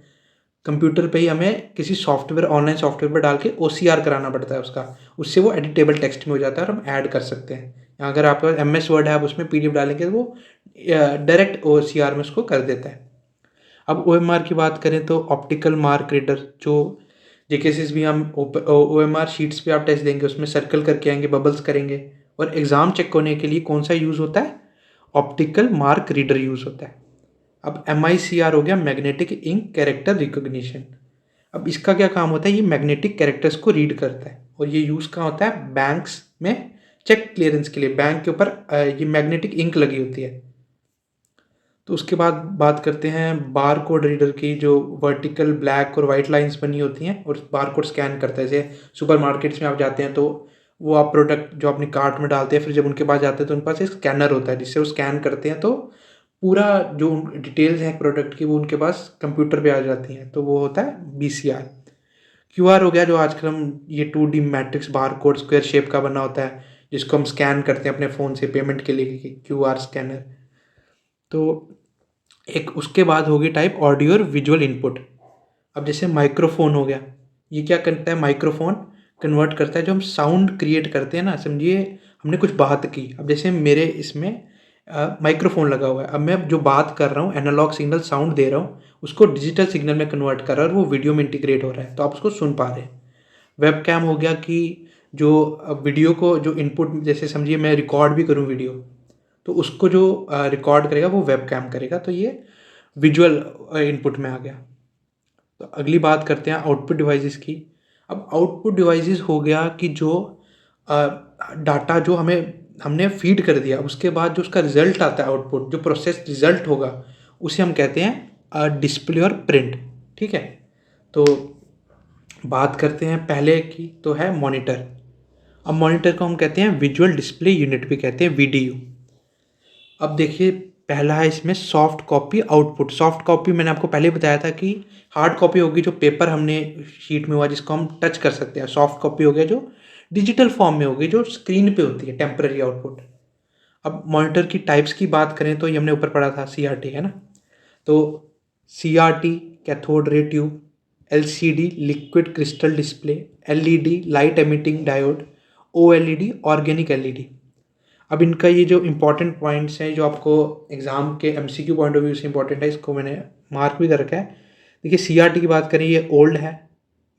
कंप्यूटर पे ही हमें किसी सॉफ्टवेयर, ऑनलाइन सॉफ्टवेयर पर डाल के OCR कराना पड़ता है उसका, उससे वो एडिटेबल टेक्स्ट में हो जाता है और हम ऐड कर सकते हैं। अगर आपके पास MS वर्ड है, आप उसमें PDF डालेंगे तो वो डायरेक्ट OCR में उसको कर देता है। अब OMR की बात करें तो ऑप्टिकल मार्क रीडर, जो JKCs भी हम OMR शीट्स पे आप टेस्ट देंगे, उसमें सर्कल करके आएंगे, बबल्स करेंगे। और एग्ज़ाम चेक होने के लिए कौन सा यूज़ होता है, ऑप्टिकल मार्क रीडर यूज़ होता है। अब MICR हो गया मैग्नेटिक इंक कैरेक्टर रिकॉग्निशन। अब इसका क्या काम होता है, ये मैग्नेटिक कैरेक्टर्स को रीड करता है, और ये यूज़ कहाँ होता है, बैंक्स में चेक क्लियरेंस के लिए। बैंक के ऊपर ये मैग्नेटिक इंक लगी होती है। तो उसके बाद बात करते हैं बार कोड रीडर की, जो वर्टिकल ब्लैक और वाइट लाइंस बनी होती हैं और बार कोड स्कैन करता है। जैसे सुपर मार्केट्स में आप जाते हैं तो वो आप प्रोडक्ट जो अपने कार्ट में डालते हैं, फिर जब उनके पास जाते हैं तो उनके पास एक स्कैनर होता है जिससे वो स्कैन करते हैं, तो पूरा जो डिटेल्स हैं प्रोडक्ट की वो उनके पास कंप्यूटर पे आ जाती हैं, तो वो होता है BCR। QR हो गया, जो आजकल हम ये 2D matrix bar code square shape का बना होता है, जिसको हम स्कैन करते हैं अपने फ़ोन से पेमेंट के लिए, QR स्कैनर। तो एक उसके बाद होगी टाइप ऑडियो और विजुअल इनपुट। अब जैसे माइक्रोफोन हो गया, ये क्या करता है, माइक्रोफोन कन्वर्ट करता है जो हम साउंड क्रिएट करते हैं ना, समझिए हमने कुछ बात की, अब जैसे मेरे इसमें माइक्रोफोन लगा हुआ है, अब मैं जो बात कर रहा हूँ, एनालॉग सिग्नल साउंड दे रहा हूँ, उसको डिजिटल सिग्नल में कन्वर्ट कर रहा है और वो वीडियो में इंटीग्रेट हो रहा है, तो आप उसको सुन पा रहे हैं। वेब कैम हो गया कि जो वीडियो को जो इनपुट, जैसे समझिए मैं रिकॉर्ड भी करूँ वीडियो, तो उसको जो रिकॉर्ड करेगा वो वेब कैम करेगा, तो ये विजुअल इनपुट में आ गया। तो अगली बात करते हैं आउटपुट डिवाइसेस की। अब आउटपुट डिवाइसेस हो गया कि जो डाटा जो हमने फीड कर दिया, उसके बाद जो उसका रिजल्ट आता है, आउटपुट जो प्रोसेस रिजल्ट होगा, उसे हम कहते हैं डिस्प्ले और प्रिंट। ठीक है, तो बात करते हैं पहले की, तो है मॉनिटर। अब मॉनिटर को हम कहते हैं विजुअल डिस्प्ले यूनिट भी कहते हैं, वीडीयू। अब देखिए पहला है इसमें soft copy output. Soft copy मैंने आपको पहले बताया था कि हार्ड कॉपी होगी जो पेपर हमने शीट में हुआ जिसको हम टच कर सकते हैं। सॉफ्ट कॉपी हो गया जो डिजिटल फॉर्म में होगी, जो स्क्रीन पे होती है, टेम्पररी आउटपुट। अब मॉनिटर की टाइप्स की बात करें तो ये हमने ऊपर पढ़ा था, सीआरटी है ना। तो CRT cathode ray tube, LCD liquid crystal display, LED light emitting diode, OLED organic LED. अब इनका ये जो इंपॉर्टेंट पॉइंट्स हैं जो आपको एग्जाम के एमसीक्यू पॉइंट ऑफ व्यू से इंपॉर्टेंट है, इसको मैंने मार्क भी कर रखा है। देखिए सीआरटी की बात करें, ये ओल्ड है,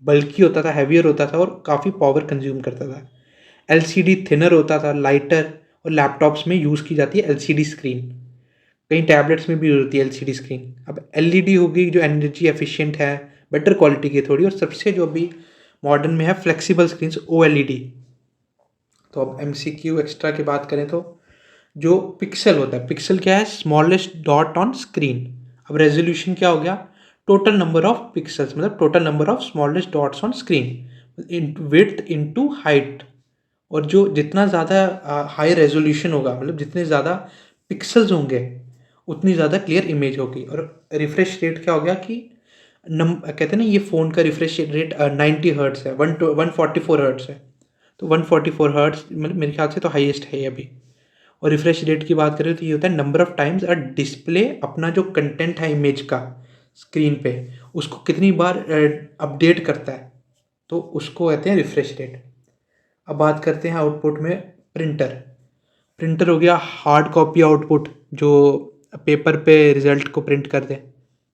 बल्की होता था, हैवियर होता था और काफ़ी पावर कंज्यूम करता था। एलसीडी थिनर होता था, लाइटर, और लैपटॉप्स में यूज़ की जाती है एलसीडी स्क्रीन, कई टैबलेट्स में भी यूज होती है एलसीडी स्क्रीन। अब एलईडी होगी जो एनर्जी एफिशिएंट है, बेटर क्वालिटी की थोड़ी, और सबसे जो अभी मॉडर्न में है फ्लेक्सिबल स्क्रीन, ओएलईडी। तो अब एमसीक्यू एक्स्ट्रा की बात करें तो जो पिक्सल होता है, पिक्सल क्या है, स्मॉलेस्ट डॉट ऑन स्क्रीन। अब रेजोल्यूशन क्या हो गया, टोटल नंबर ऑफ पिक्सल्स, मतलब total number of smallest dots on screen, width into height. और जो जितना ज़्यादा हाई रेजोल्यूशन होगा, मतलब जितने ज़्यादा पिक्सल्स होंगे उतनी ज़्यादा क्लियर इमेज होगी। और रिफ्रेश रेट क्या हो गया कि कहते हैं ना, ये फ़ोन का रिफ्रेश रेट 90 हर्ट्स है, 144 हर्ट्स है। तो 144 हर्ट्स मतलब मेरे ख्याल से तो हाईएस्ट है ये अभी। और रिफ्रेश रेट की बात करें तो ये होता है number of times a display अपना जो कंटेंट है इमेज का स्क्रीन पे, उसको कितनी बार अपडेट करता है, तो उसको कहते हैं रिफ्रेश रेट। अब बात करते हैं आउटपुट में प्रिंटर। प्रिंटर हो गया हार्ड कॉपी आउटपुट, जो पेपर पे रिजल्ट को प्रिंट कर दे।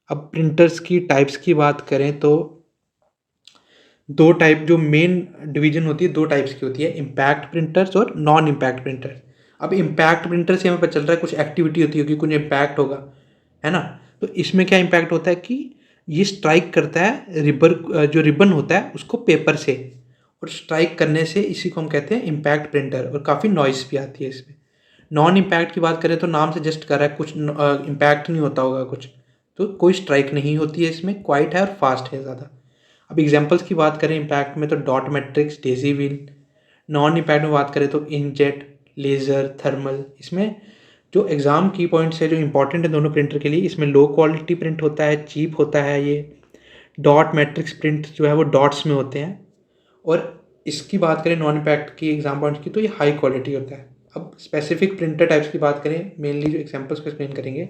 अब प्रिंटर्स की टाइप्स की बात करें तो दो टाइप, जो मेन डिवीजन होती है दो टाइप्स की होती है, इम्पैक्ट प्रिंटर्स और नॉन इम्पैक्ट प्रिंटर्स। अब इम्पैक्ट प्रिंटर से हमें पता चल रहा है कुछ एक्टिविटी होती होगी, कुछ इम्पैक्ट होगा, है ना। तो इसमें क्या इम्पैक्ट होता है कि ये स्ट्राइक करता है जो रिबन होता है उसको पेपर से, और स्ट्राइक करने से इसी को हम कहते हैं इम्पैक्ट प्रिंटर, और काफ़ी नॉइस भी आती है इसमें। नॉन इम्पैक्ट की बात करें तो नाम से जस्ट कर रहा है, कुछ इम्पैक्ट नहीं होता होगा कुछ, तो कोई स्ट्राइक नहीं होती है इसमें, क्वाइट है और फास्ट है ज़्यादा। अब एग्जांपल्स की बात करें इम्पैक्ट में तो dot matrix, Daisy wheel. Non impact में बात करें तो इंकजेट, लेज़र, थर्मल। इसमें जो एग्ज़ाम की पॉइंट्स है जो इंपॉर्टेंट है दोनों प्रिंटर के लिए, इसमें लो क्वालिटी प्रिंट होता है, चीप होता है ये। डॉट मैट्रिक्स प्रिंट जो है वो डॉट्स में होते हैं। और इसकी बात करें नॉन इम्पैक्ट की एग्जाम पॉइंट्स की, तो ये हाई क्वालिटी होता है। अब स्पेसिफिक प्रिंटर टाइप्स की बात करें, मेनली जो एग्जांपल्स को एक्सप्लेन करेंगे।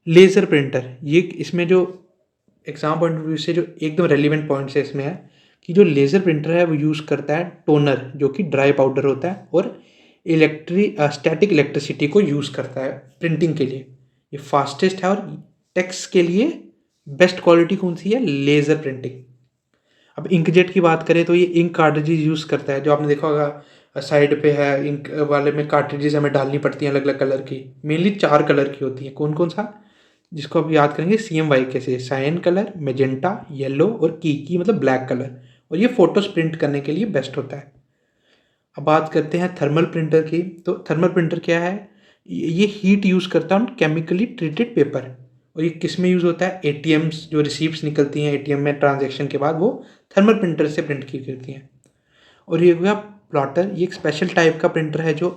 लेज़र प्रिंटर, ये इसमें जो एग्जाम पॉइंट ऑफ व्यू से जो एकदम रेलिवेंट पॉइंट्स है इसमें है कि जो लेज़र प्रिंटर है वो यूज़ करता है टोनर, जो कि ड्राई पाउडर होता है, और स्टैटिक इलेक्ट्रिसिटी को यूज़ करता है प्रिंटिंग के लिए। ये फास्टेस्ट है, और टेक्स्ट के लिए बेस्ट क्वालिटी कौन सी है, लेज़र प्रिंटिंग। अब इंकजेट की बात करें तो ये इंक कार्ट्रिजेज यूज़ करता है, जो आपने देखा होगा साइड पे है इंक वाले में कार्ट्रिजेज हमें डालनी पड़ती हैं अलग अलग कलर की, मेनली 4 कलर की होती हैं। कौन कौन सा, जिसको आप याद करेंगे CMYK से, साइन कलर, मेजेंटा, येलो, और की मतलब ब्लैक कलर। और ये फोटोज प्रिंट करने के लिए बेस्ट होता है। अब बात करते हैं थर्मल प्रिंटर की। तो थर्मल प्रिंटर क्या है, ये हीट यूज़ करता है केमिकली ट्रीटेड पेपर। और ये किस में यूज़ होता है, ATMs जो रिसीप्ट निकलती हैं ATM में ट्रांजेक्शन के बाद, वो थर्मल प्रिंटर से प्रिंट की जाती हैं। और ये हो गया प्लॉटर, ये एक स्पेशल टाइप का प्रिंटर है जो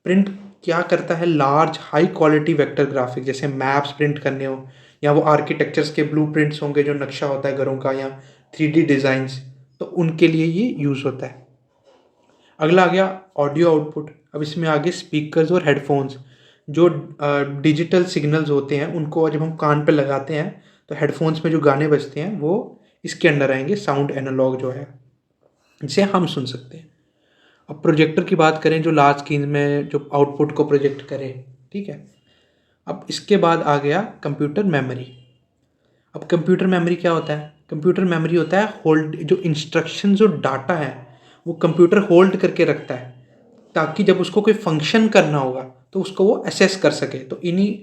प्रिंट क्या करता है, large high quality vector graphic, जैसे मैप्स प्रिंट करने हो, या वो आर्किटेक्चर्स के ब्लूप्रिंट्स होंगे जो नक्शा होता है घरों का, या 3D डिज़ाइंस, तो उनके लिए ये यूज़ होता है। अगला आ गया ऑडियो आउटपुट। अब इसमें आगे स्पीकर्स और हेडफोन्स, जो डिजिटल सिग्नल्स होते हैं उनको जब हम कान पे लगाते हैं तो हेडफोन्स में जो गाने बजते हैं वो इसके अंडर आएंगे, साउंड एनालॉग जो है, जिसे हम सुन सकते हैं। अब प्रोजेक्टर की बात करें, जो लार्ज स्क्रीन में जो आउटपुट को प्रोजेक्ट करे, ठीक है। अब इसके बाद आ गया कंप्यूटर मेमोरी। अब कंप्यूटर मेमोरी क्या होता है, कंप्यूटर मेमोरी होता है होल्ड, जो इंस्ट्रक्शन जो डाटा है वो कंप्यूटर होल्ड करके रखता है ताकि जब उसको कोई फंक्शन करना होगा तो उसको वो असेस कर सके। तो इन्हीं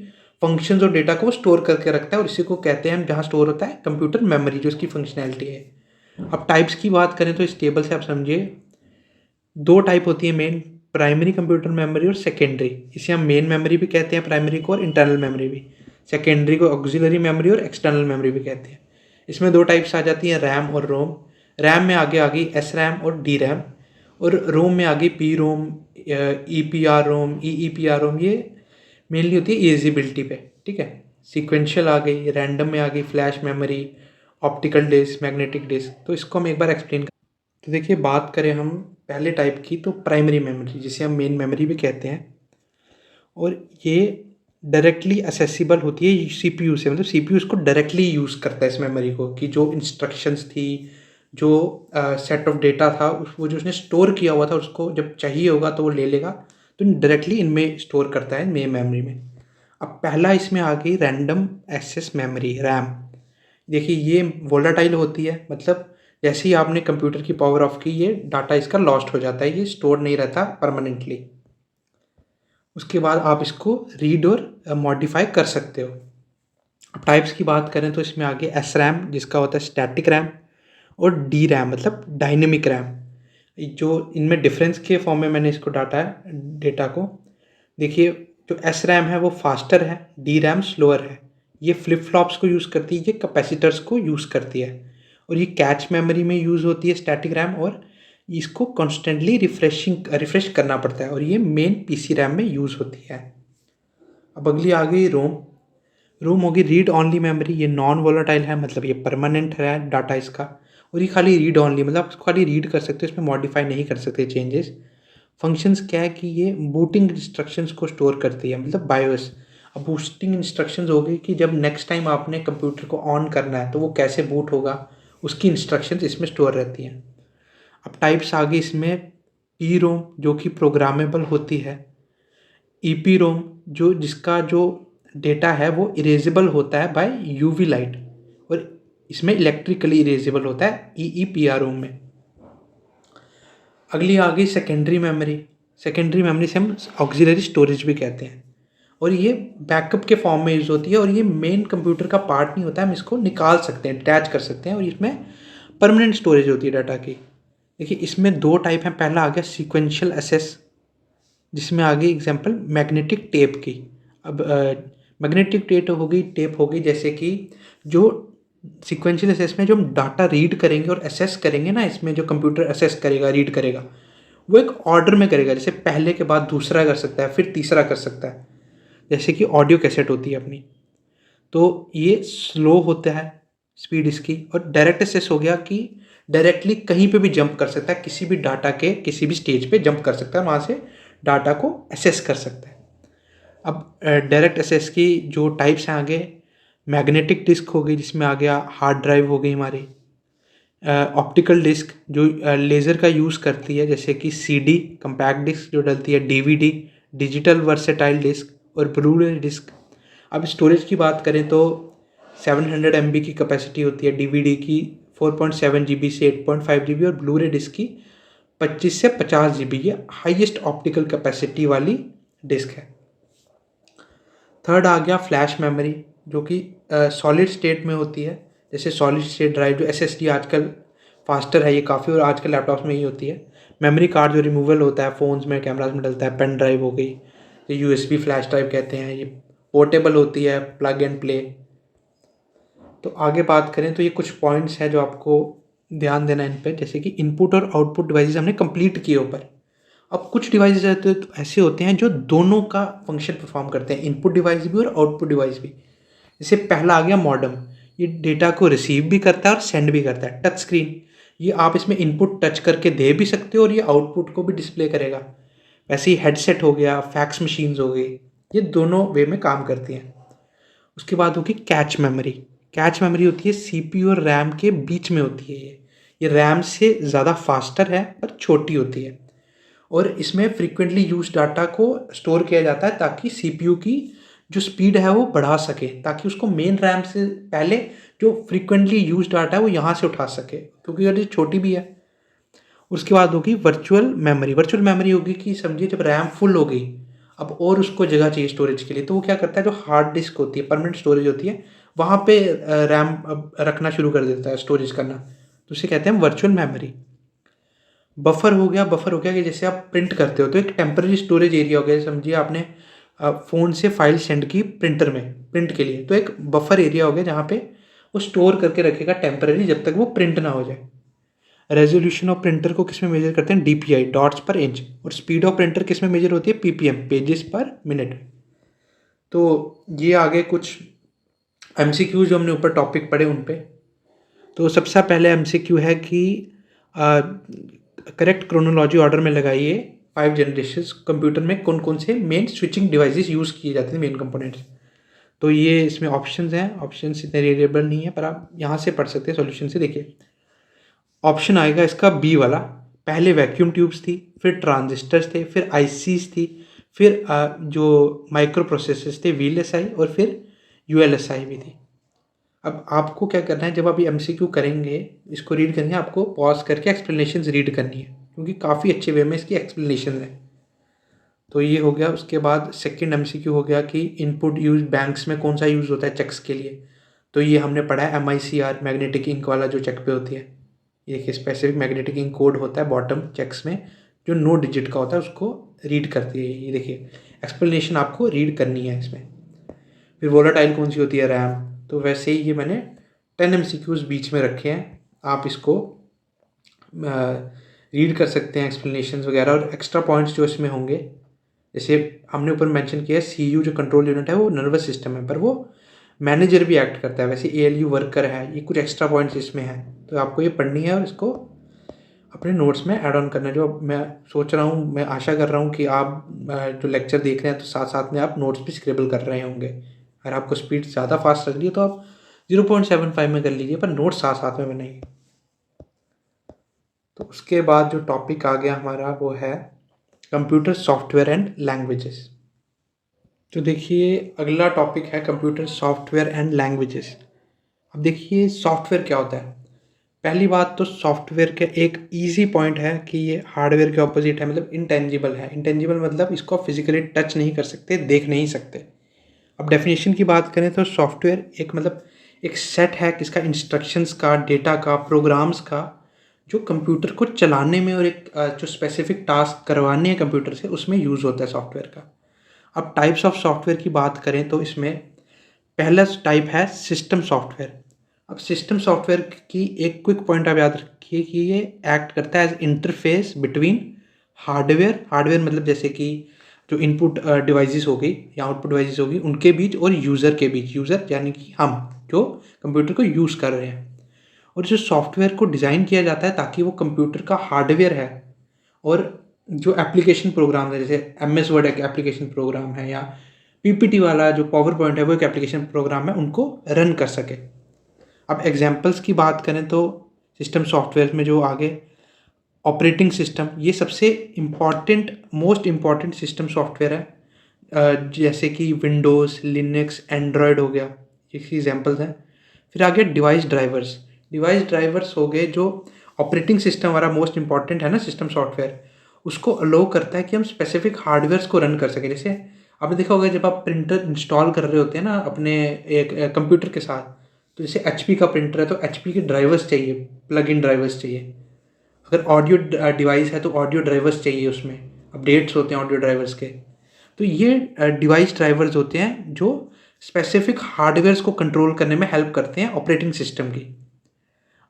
फंक्शंस और डेटा को वो स्टोर करके रखता है और इसी को कहते हैं हम, जहाँ स्टोर होता है कंप्यूटर मेमोरी, जो इसकी फंक्शनैलिटी है। अब टाइप्स की बात करें तो इस टेबल से आप समझिए दो टाइप होती है मेन, प्राइमरी कंप्यूटर मेमोरी और सेकेंडरी। इसे हम मेन मेमोरी भी कहते हैं प्राइमरी को, और इंटरनल मेमोरी भी। सेकेंडरी को ऑक्सिलरी मेमोरी और एक्सटर्नल मेमोरी भी कहते हैं। इसमें दो टाइप्स आ जाती हैं, रैम और रोम। रैम में आगे आ गई एस रैम और डी रैम, और रोम में आ गई P ROM, E P R ROM, E P R ROM. ये मेनली होती है यूजेबिलिटी पे, ठीक है। सीक्वेंशियल आ गई, रैंडम में आ गई flash memory, optical disk, magnetic disk. तो इसको हम एक बार एक्सप्लेन कर। तो देखिए, बात करें हम पहले टाइप की, तो प्राइमरी मेमोरी जिसे हम मेन मेमोरी भी कहते हैं, और ये डायरेक्टली असेसिबल होती है सीपीयू से। मतलब सीपीयू इसको डायरेक्टली यूज़ करता है इस मेमोरी को, कि जो इंस्ट्रक्शंस थी, जो सेट ऑफ डेटा था, वो जो उसने स्टोर किया हुआ था, उसको जब चाहिए होगा तो वो ले लेगा। तो डायरेक्टली इनमें स्टोर करता है, मेन मेमोरी में। अब पहला इसमें आ गई रैंडम एक्सेस मेमोरी, रैम। देखिए, ये वोलाटाइल होती है, मतलब जैसे ही आपने कंप्यूटर की पावर ऑफ की, ये डाटा इसका लॉस्ट हो जाता है, ये स्टोर नहीं रहता परमानेंटली। उसके बाद आप इसको रीड और मॉडिफाई कर सकते हो। अब टाइप्स की बात करें तो इसमें आगे एस रैम, जिसका होता है स्टैटिक रैम, और डी रैम मतलब डायनेमिक रैम। जो इनमें डिफरेंस के फॉर्म में मैंने इसको डाटा है, डेटा को। देखिए, जो एस रैम है वो फास्टर है, डी रैम स्लोअर है। ये फ्लिप फ्लॉप्स को यूज़ करती है, ये कैपेसिटर्स को यूज़ करती है, और ये कैच मेमोरी में यूज़ होती है स्टैटिक रैम, और इसको कॉन्स्टेंटली रिफ्रेश करना पड़ता है, और ये मेन पीसी रैम में यूज़ होती है। अब अगली आ गई रोम। रोम होगी रीड ऑनली मेमोरी। ये नॉन वोलाटाइल है, मतलब ये परमानेंट है डाटा इसका, और ये खाली रीड ऑनली, मतलब आप इसको खाली रीड कर सकते हो, इसमें मॉडिफाई नहीं कर सकते चेंजेस। फंक्शंस क्या है कि ये बूटिंग इंस्ट्रक्शंस को स्टोर करती है, मतलब बायोस। अब बूटिंग इंस्ट्रक्शंस हो गई कि जब नेक्स्ट टाइम आपने कंप्यूटर को ऑन करना है तो वो कैसे बूट होगा, उसकी इंस्ट्रक्शंस इसमें स्टोर रहती हैं। अब टाइप्स आ गई इसमें ई रोम, जो कि प्रोग्रामेबल होती है। ई पी रोम, जिसका जो डेटा है वो इरेजेबल होता है बाय यूवी लाइट, और इसमें इलेक्ट्रिकली इरेजेबल होता है ई पी आर रोम में। अगली आ गई सेकेंडरी मेमोरी। सेकेंडरी मेमोरी से हम ऑक्सिलरी स्टोरेज भी कहते हैं, और ये बैकअप के फॉर्म में यूज़ होती है, और ये मेन कंप्यूटर का पार्ट नहीं होता है, हम इसको निकाल सकते हैं, अटैच कर सकते हैं, और इसमें परमानेंट स्टोरेज होती है डाटा की। देखिए, इसमें दो टाइप हैं। पहला आ गया सीक्वेंशियल एसेस, जिसमें आ गई एग्जांपल मैग्नेटिक टेप की। अब मैग्नेटिक टेप हो गई जैसे कि जो सीक्वेंशियल एसेस में जो हम डाटा रीड करेंगे और एसेस करेंगे ना, इसमें जो कंप्यूटर एसेस करेगा, रीड करेगा, वो एक ऑर्डर में करेगा। जैसे पहले के बाद दूसरा कर सकता है, फिर तीसरा कर सकता है, जैसे कि ऑडियो कैसेट होती है अपनी। तो ये स्लो होता है स्पीड इसकी। और डायरेक्ट एसेस हो गया कि डायरेक्टली कहीं पे भी जंप कर सकता है, किसी भी डाटा के किसी भी स्टेज पे जंप कर सकता है, वहाँ से डाटा को एसेस कर सकता है। अब डायरेक्ट एसेस की जो टाइप्स हैं आगे, मैग्नेटिक डिस्क हो गई, जिसमें आ गया हार्ड ड्राइव हो गई हमारी। ऑप्टिकल डिस्क जो लेज़र का यूज़ करती है, जैसे कि सीडी, कंपैक्ट डिस्क जो डलती है, डीवीडी, डिजिटल वर्सेटाइल डिस्क, और ब्लू रे डिस्क। अब स्टोरेज की बात करें तो 700 MB की कैपेसिटी होती है डीवीडी की, 4.7 GB से 8.5 GB, और ब्लू रे डिस्क की 25 से 50 GB। ये हाईएस्ट ऑप्टिकल कैपेसिटी वाली डिस्क है। थर्ड आ गया फ्लैश मेमोरी, जो कि सॉलिड स्टेट में होती है, जैसे सॉलिड स्टेट ड्राइव। जो एसएसडी आजकल फास्टर है ये काफ़ी, और आजकल लैपटॉप्स में ही होती है। मेमोरी कार्ड जो रिमूवल होता है, फ़ोन्स में, कैमराज में डलता है। पेन ड्राइव हो गई, ये यूएसबी फ्लैश ड्राइव कहते हैं। ये पोर्टेबल होती है, प्लग एंड प्ले। तो आगे बात करें तो ये कुछ पॉइंट्स हैं जो आपको ध्यान देना है इन पर, जैसे कि इनपुट और आउटपुट डिवाइसेस हमने कंप्लीट किए ऊपर। अब कुछ डिवाइसेस ऐसे होते हैं जो दोनों का फंक्शन परफॉर्म करते हैं, इनपुट डिवाइस भी और आउटपुट डिवाइस भी। जैसे पहला आ गया मॉडेम, ये डेटा को रिसीव भी करता है और सेंड भी करता है। टच स्क्रीन, ये आप इसमें इनपुट टच करके दे भी सकते हो, और ये आउटपुट को भी डिस्प्ले करेगा। वैसे ही हेडसेट हो गया, फैक्स मशीन्स हो गई, ये दोनों वे में काम करती हैं। उसके बाद होगी कैच मेमोरी। कैच मेमोरी होती है सीपीयू और रैम के बीच में होती है। ये रैम से ज़्यादा फास्टर है पर छोटी होती है, और इसमें फ्रीक्वेंटली यूज डाटा को स्टोर किया जाता है ताकि सीपीयू की जो स्पीड है वो बढ़ा सके, ताकि उसको मेन रैम से पहले जो फ्रीक्वेंटली यूज डाटा है वो यहाँ से उठा सके, क्योंकि अगर ये छोटी भी है। उसके बाद होगी वर्चुअल मेमोरी। वर्चुअल मेमोरी होगी कि समझिए जब रैम फुल हो गई, अब और उसको जगह चाहिए स्टोरेज के लिए, तो वो क्या करता है, जो हार्ड डिस्क होती है, परमानेंट स्टोरेज होती है, वहाँ पे रैम अब रखना शुरू कर देता है, स्टोरेज करना। तो उसे कहते हैं वर्चुअल मेमोरी। बफर हो गया, बफर हो गया कि जैसे आप प्रिंट करते हो तो एक टेम्पररी स्टोरेज एरिया हो गया। समझिए आपने फ़ोन से फाइल सेंड की प्रिंटर में प्रिंट के लिए, तो एक बफर एरिया हो गया जहाँ पे वो स्टोर करके रखेगा टेम्पररी, जब तक वो प्रिंट ना हो जाए। रेजोल्यूशन ऑफ प्रिंटर को किस में मेजर करते हैं, डीपीआई, डॉट्स पर इंच। और स्पीड ऑफ प्रिंटर किस में मेजर होती है, पीपीएम, पेजेस पर मिनट। तो ये आगे कुछ एमसीक्यू जो हमने ऊपर टॉपिक पढ़े उन पे। तो सबसे पहले एमसीक्यू है कि करेक्ट क्रोनोलॉजी ऑर्डर में लगाइए 5 जनरेशंस कंप्यूटर में कौन कौन से मेन स्विचिंग डिवाइसेस यूज़ किए जाते हैं, मेन कंपोनेंट्स। तो ये इसमें ऑप्शंस हैं, ऑप्शंस इतने रीडेबल नहीं है पर आप यहाँ से पढ़ सकते हैं, सॉल्यूशन से। देखिए ऑप्शन आएगा इसका बी वाला। पहले वैक्यूम ट्यूब्स थी, फिर ट्रांजिस्टर्स थे, फिर आईसीज थी, फिर जो माइक्रो प्रोसेसर्स थे वीएलएसआई, और फिर यूएलएसआई भी थी। अब आपको क्या करना है, जब आप ये एमसीक्यू करेंगे, इसको रीड करेंगे, आपको पॉज करके एक्सप्लेनेशंस रीड करनी है, क्योंकि काफ़ी अच्छे वे में इसकी एक्सप्लेनेशन है। तो ये हो गया। उसके बाद सेकंड एमसीक्यू हो गया कि इनपुट यूज बैंक्स में कौन सा यूज़ होता है चेक्स के लिए। तो ये हमने पढ़ा है MICR, मैग्नेटिक इंक वाला जो चेक पे होती है। ये देखिए स्पेसिफिक मैग्नेटिक इंक कोड होता है बॉटम चेक्स में, जो 9 डिजिट का होता है, उसको रीड करती है। ये देखिए एक्सप्लेनेशन आपको रीड करनी है इसमें। फिर वोलाटाइल कौन सी होती है, रैम। तो वैसे ही ये मैंने 10 एमसीक्यूज बीच में रखे हैं, आप इसको रीड कर सकते हैं एक्सप्लेनेशन वगैरह। और एक्स्ट्रा पॉइंट्स जो इसमें होंगे, जैसे हमने ऊपर मेंशन किया सीयू जो कंट्रोल यूनिट है वो नर्वस सिस्टम है, पर वो मैनेजर भी एक्ट करता है, वैसे ALU वर्कर है। ये कुछ एक्स्ट्रा पॉइंट्स इसमें हैं, तो आपको ये पढ़नी है और इसको अपने नोट्स में ऐड ऑन करना है। जो मैं सोच रहा हूँ, मैं आशा कर रहा हूँ कि आप जो लेक्चर देख रहे हैं तो साथ साथ में आप नोट्स भी स्क्रिबल कर रहे होंगे। अगर आपको स्पीड ज़्यादा फास्ट लग रही है तो आप 0.75 में कर लीजिए, पर नोट साथ साथ में बनाइए। तो उसके बाद जो टॉपिक आ गया हमारा वो है कंप्यूटर सॉफ्टवेयर एंड लैंग्वेजेस। तो देखिए अगला टॉपिक है कंप्यूटर सॉफ्टवेयर एंड लैंग्वेजेस। अब देखिए सॉफ्टवेयर क्या होता है। पहली बात तो सॉफ्टवेयर का एक इजी पॉइंट है कि ये हार्डवेयर के ऑपोजिट है, मतलब इंटेंजिबल है। इंटेंजिबल मतलब इसको आप फिजिकली टच नहीं कर सकते, देख नहीं सकते। अब डेफिनेशन की बात करें तो सॉफ्टवेयर एक मतलब एक सेट है किसका, इंस्ट्रक्शंस का, डेटा का, प्रोग्राम्स का, जो कंप्यूटर को चलाने में और एक जो स्पेसिफिक टास्क करवाने हैं कंप्यूटर से, उसमें यूज़ होता है सॉफ्टवेयर का। अब टाइप्स ऑफ सॉफ्टवेयर की बात करें तो इसमें पहला टाइप है सिस्टम सॉफ्टवेयर। अब सिस्टम सॉफ्टवेयर की एक क्विक पॉइंट आप याद रखिए कि ये एक्ट करता है as interface between hardware, hardware मतलब जैसे कि जो इनपुट डिवाइसेस हो गई या आउटपुट डिवाइसेस होगी उनके बीच, और यूज़र के बीच। यूज़र यानी कि हम जो कंप्यूटर को यूज़ कर रहे हैं। और जो सॉफ्टवेयर को डिज़ाइन किया जाता है ताकि वो कंप्यूटर का हार्डवेयर है, और जो एप्लीकेशन प्रोग्राम है, जैसे MS वर्ड एक एप्लीकेशन प्रोग्राम है, या PPT वाला जो पावर पॉइंट है वो एक एप्लीकेशन प्रोग्राम है, उनको रन कर सके। अब एग्जांपल्स की बात करें तो सिस्टम सॉफ्टवेयर में जो आगे ऑपरेटिंग सिस्टम, ये सबसे important, most important system software है। जैसे कि विंडोज़, लिनक्स, एंड्रॉयड हो गया, ये एग्जांपल्स हैं। फिर आगे डिवाइस ड्राइवर्स। डिवाइस ड्राइवर्स हो गए जो ऑपरेटिंग सिस्टम हमारा मोस्ट इंपॉर्टेंट है ना सिस्टम सॉफ्टवेयर, उसको अलो करता है कि हम स्पेसिफिक हार्डवेयर्स को रन कर सकें। जैसे आपने देखा होगा जब आप प्रिंटर इंस्टॉल कर रहे होते हैं ना अपने एक कंप्यूटर के साथ, तो जैसे HP का प्रिंटर है तो HP के ड्राइवर्स चाहिए, प्लग इन ड्राइवर्स चाहिए। अगर ऑडियो डिवाइस है तो ऑडियो ड्राइवर्स चाहिए, उसमें अपडेट्स होते हैं ऑडियो ड्राइवर्स के। तो ये डिवाइस ड्राइवर्स होते हैं जो स्पेसिफिक हार्डवेयर्स को कंट्रोल करने में हेल्प करते हैं ऑपरेटिंग सिस्टम की।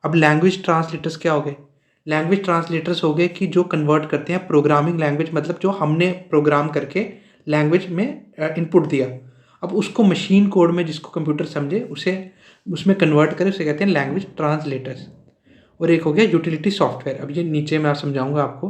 अब लैंग्वेज ट्रांसलेटर्स क्या हो गए। लैंग्वेज ट्रांसलेटर्स हो गए कि जो कन्वर्ट करते हैं प्रोग्रामिंग लैंग्वेज, मतलब जो हमने प्रोग्राम करके लैंग्वेज में इनपुट दिया, अब उसको मशीन कोड में जिसको कंप्यूटर समझे उसे उसमें कन्वर्ट करे, उसे कहते हैं लैंग्वेज ट्रांसलेटर्स। और एक हो गया यूटिलिटी सॉफ्टवेयर। अब ये नीचे मैं समझाऊंगा आपको।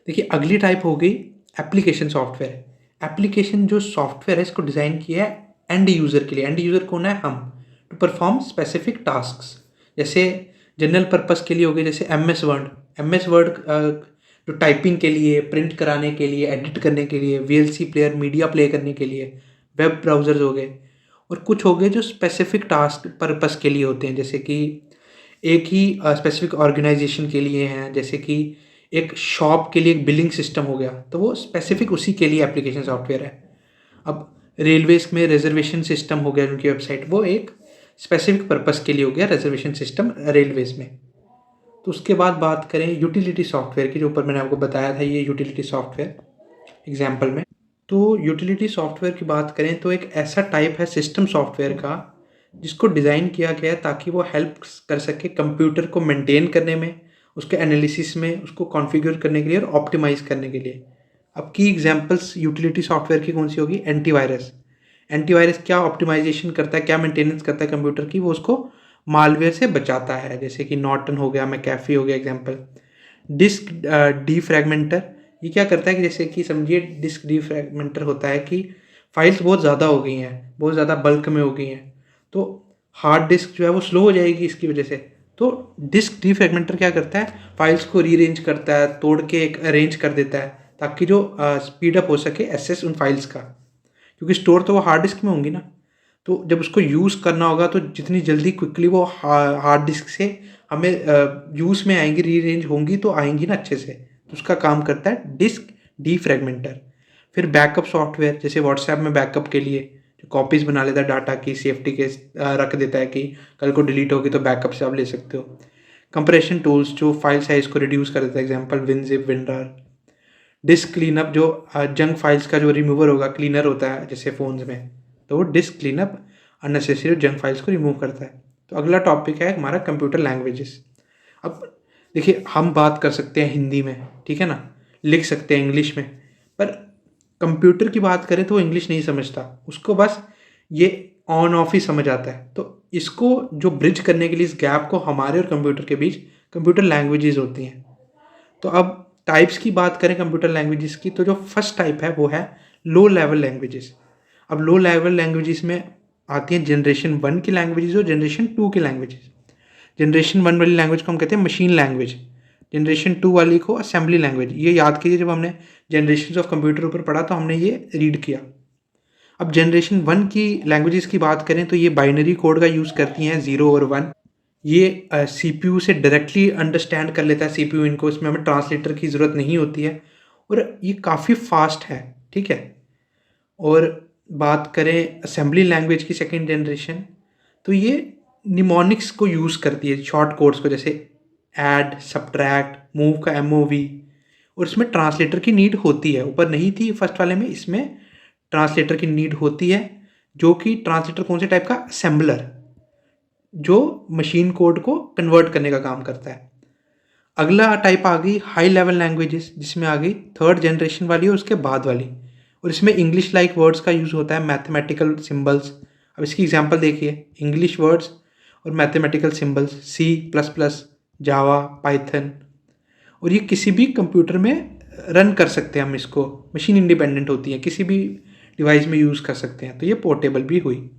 देखिए अगली टाइप हो गई एप्लीकेशन सॉफ्टवेयर। एप्लीकेशन जो सॉफ्टवेयर है इसको डिज़ाइन किया है एंड यूज़र के लिए। एंड यूज़र कौन है, हम, टू परफॉर्म स्पेसिफिक टास्क्स। जैसे जनरल पर्पस के लिए हो गए, जैसे MS वर्ड जो टाइपिंग के लिए, प्रिंट कराने के लिए, एडिट करने के लिए, VLC प्लेयर मीडिया प्ले करने के लिए, वेब ब्राउज़र्स हो गए। और कुछ हो गए जो स्पेसिफिक टास्क पर्पस के लिए होते हैं, जैसे कि एक ही स्पेसिफिक ऑर्गेनाइजेशन के लिए हैं, जैसे कि एक शॉप के लिए एक बिलिंग सिस्टम हो गया, तो वो स्पेसिफिक उसी के लिए एप्लीकेशन सॉफ्टवेयर है। अब रेलवेज़ में रिजर्वेशन सिस्टम हो गया उनकी वेबसाइट, वो एक स्पेसिफिक पर्पस के लिए हो गया रिजर्वेशन सिस्टम रेलवेज़ में। तो उसके बाद बात करें यूटिलिटी सॉफ्टवेयर की, जो ऊपर मैंने आपको बताया था ये यूटिलिटी सॉफ्टवेयर एग्जाम्पल में। तो यूटिलिटी सॉफ्टवेयर की बात करें तो एक ऐसा टाइप है सिस्टम सॉफ्टवेयर का जिसको डिज़ाइन किया गया है ताकि वो हेल्प कर सके कंप्यूटर को मेंटेन करने में, उसके एनालिसिस में, उसको कॉन्फ़िगर करने के लिए और ऑप्टिमाइज़ करने के लिए। अब की एग्जांपल्स यूटिलिटी सॉफ्टवेयर की कौन सी होगी? एंटीवायरस। एंटीवायरस क्या ऑप्टिमाइजेशन करता है, क्या मेंटेनेंस करता है कंप्यूटर की? वो उसको मालवेयर से बचाता है, जैसे कि नॉर्टन हो गया, मैकेफी हो गया एग्जाम्पल। डिस्क डीफ्रैगमेंटर, ये क्या करता है कि जैसे कि समझिए डिस्क डीफ्रैगमेंटर होता है कि फाइल्स बहुत ज़्यादा हो गई हैं, बहुत ज़्यादा बल्क में हो गई हैं, तो हार्ड डिस्क जो है वो स्लो हो जाएगी इसकी वजह से। तो डिस्क डीफ्रैगमेंटर क्या करता है, फाइल्स को रीअरेंज करता है, तोड़ के एक अरेंज कर देता है ताकि जो स्पीड अप हो सके एक्सेस उन फाइल्स का, क्योंकि स्टोर तो वो हार्ड डिस्क में होंगी ना। तो जब उसको यूज़ करना होगा तो जितनी जल्दी क्विकली वो हार्ड डिस्क से हमें यूज़ में आएंगी, रीअरेंज होंगी तो आएंगी ना अच्छे से, तो उसका काम करता है डिस्क डीफ्रैगमेंटर। फिर बैकअप सॉफ्टवेयर, जैसे व्हाट्सएप में बैकअप के लिए जो कॉपीज़ बना लेता है डाटा की, सेफ्टी के रख देता है कि कल को डिलीट होगी तो बैकअप से आप ले सकते हो। कंप्रेशन टूल्स जो फाइल साइज़ को रिड्यूस कर देता है, example WinZip, WinRAR. Disc cleanup, जो जंक फाइल्स का जो रिमूवर होगा, क्लीनर होता है जैसे फ़ोन्स में, तो वो disc cleanup unnecessary junk files को रिमूव करता है। तो अगला टॉपिक है हमारा कंप्यूटर लैंग्वेजेस। अब देखिए हम बात कर सकते हैं हिंदी में, ठीक है ना, लिख सकते हैं इंग्लिश में, पर कंप्यूटर की बात करें तो वो इंग्लिश नहीं समझता, उसको बस ये ऑन ऑफ ही समझ आता है। तो इसको जो ब्रिज करने के लिए, इस गैप को हमारे और कंप्यूटर के बीच कंप्यूटर लैंग्वेजेस होती हैं। तो अब टाइप्स की बात करें कंप्यूटर लैंग्वेजेस की, तो जो फर्स्ट टाइप है वो है लो लेवल लैंग्वेजेस। अब लो लेवल लैंग्वेजेस में आती हैं जनरेशन 1 की लैंग्वेजेस और जनरेशन 2 की लैंग्वेजेस। जनरेशन 1 वाली लैंग्वेज को हम कहते हैं मशीन लैंग्वेज, जनरेशन 2 वाली को असेंबली लैंग्वेज। ये याद कीजिए, जब हमने जनरेशन ऑफ कंप्यूटर ऊपर पढ़ा तो हमने ये रीड किया। अब जनरेशन 1 की लैंग्वेजेस की बात करें तो ये बाइनरी कोड का यूज़ करती हैं, 0 और 1। ये सीपीयू से डायरेक्टली अंडरस्टैंड कर लेता है सीपीयू इनको, इसमें हमें ट्रांसलेटर की ज़रूरत नहीं होती है और ये काफ़ी फास्ट है, ठीक है। और बात करें असेंबली लैंग्वेज की सेकंड जनरेशन, तो ये निमोनिक्स को यूज़ करती है, शॉर्ट कोड्स को, जैसे ऐड, सब्ट्रैक्ट, मूव का MOV। और इसमें ट्रांसलेटर की नीड होती है, ऊपर नहीं थी फर्स्ट वाले में, इसमें ट्रांसलेटर की नीड होती है, जो कि ट्रांसलेटर कौन से टाइप का? असेंबलर, जो मशीन कोड को कन्वर्ट करने का काम करता है। अगला टाइप आ गई हाई लेवल लैंग्वेजेस, जिसमें आ गई थर्ड जनरेशन वाली और उसके बाद वाली, और इसमें इंग्लिश लाइक वर्ड्स का यूज़ होता है, मैथमेटिकल सिंबल्स। अब इसकी एग्जांपल देखिए, इंग्लिश वर्ड्स और मैथमेटिकल सिंबल्स, C++, जावा, पाइथन। और ये किसी भी कंप्यूटर में रन कर सकते हैं हम इसको, मशीन इंडिपेंडेंट होती है, किसी भी डिवाइस में यूज़ कर सकते हैं, तो ये पोर्टेबल भी हुई।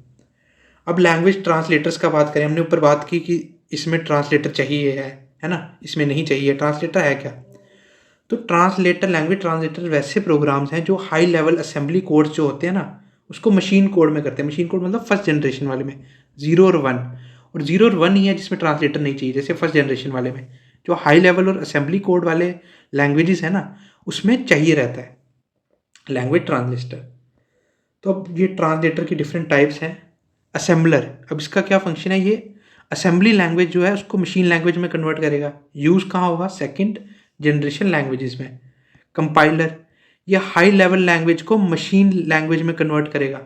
अब लैंग्वेज ट्रांसलेटर्स का बात करें, हमने ऊपर बात की कि इसमें ट्रांसलेटर चाहिए है ना, इसमें नहीं चाहिए। ट्रांसलेटर है क्या? तो ट्रांसलेटर, लैंग्वेज ट्रांसलेटर वैसे प्रोग्राम्स हैं जो हाई लेवल असेंबली कोड्स जो होते हैं ना, उसको मशीन कोड में करते हैं। मशीन कोड मतलब फर्स्ट जनरेशन वाले में 0 और 1, और 0 और 1 ही है जिसमें ट्रांसलेटर नहीं चाहिए, जैसे फर्स्ट जनरेशन वाले में। जो हाई लेवल और असेंबली कोड वाले लैंग्वेजेस है ना, उसमें चाहिए रहता है लैंग्वेज ट्रांसलेटर। तो अब ये ट्रांसलेटर की डिफरेंट टाइप्स हैं। असेंबलर, अब इसका क्या फंक्शन है? ये असेंबली लैंग्वेज जो है उसको मशीन लैंग्वेज में कन्वर्ट करेगा। यूज़ कहाँ होगा? सेकंड जनरेशन लैंग्वेजेस में। कंपाइलर, ये हाई लेवल लैंग्वेज को मशीन लैंग्वेज में कन्वर्ट करेगा।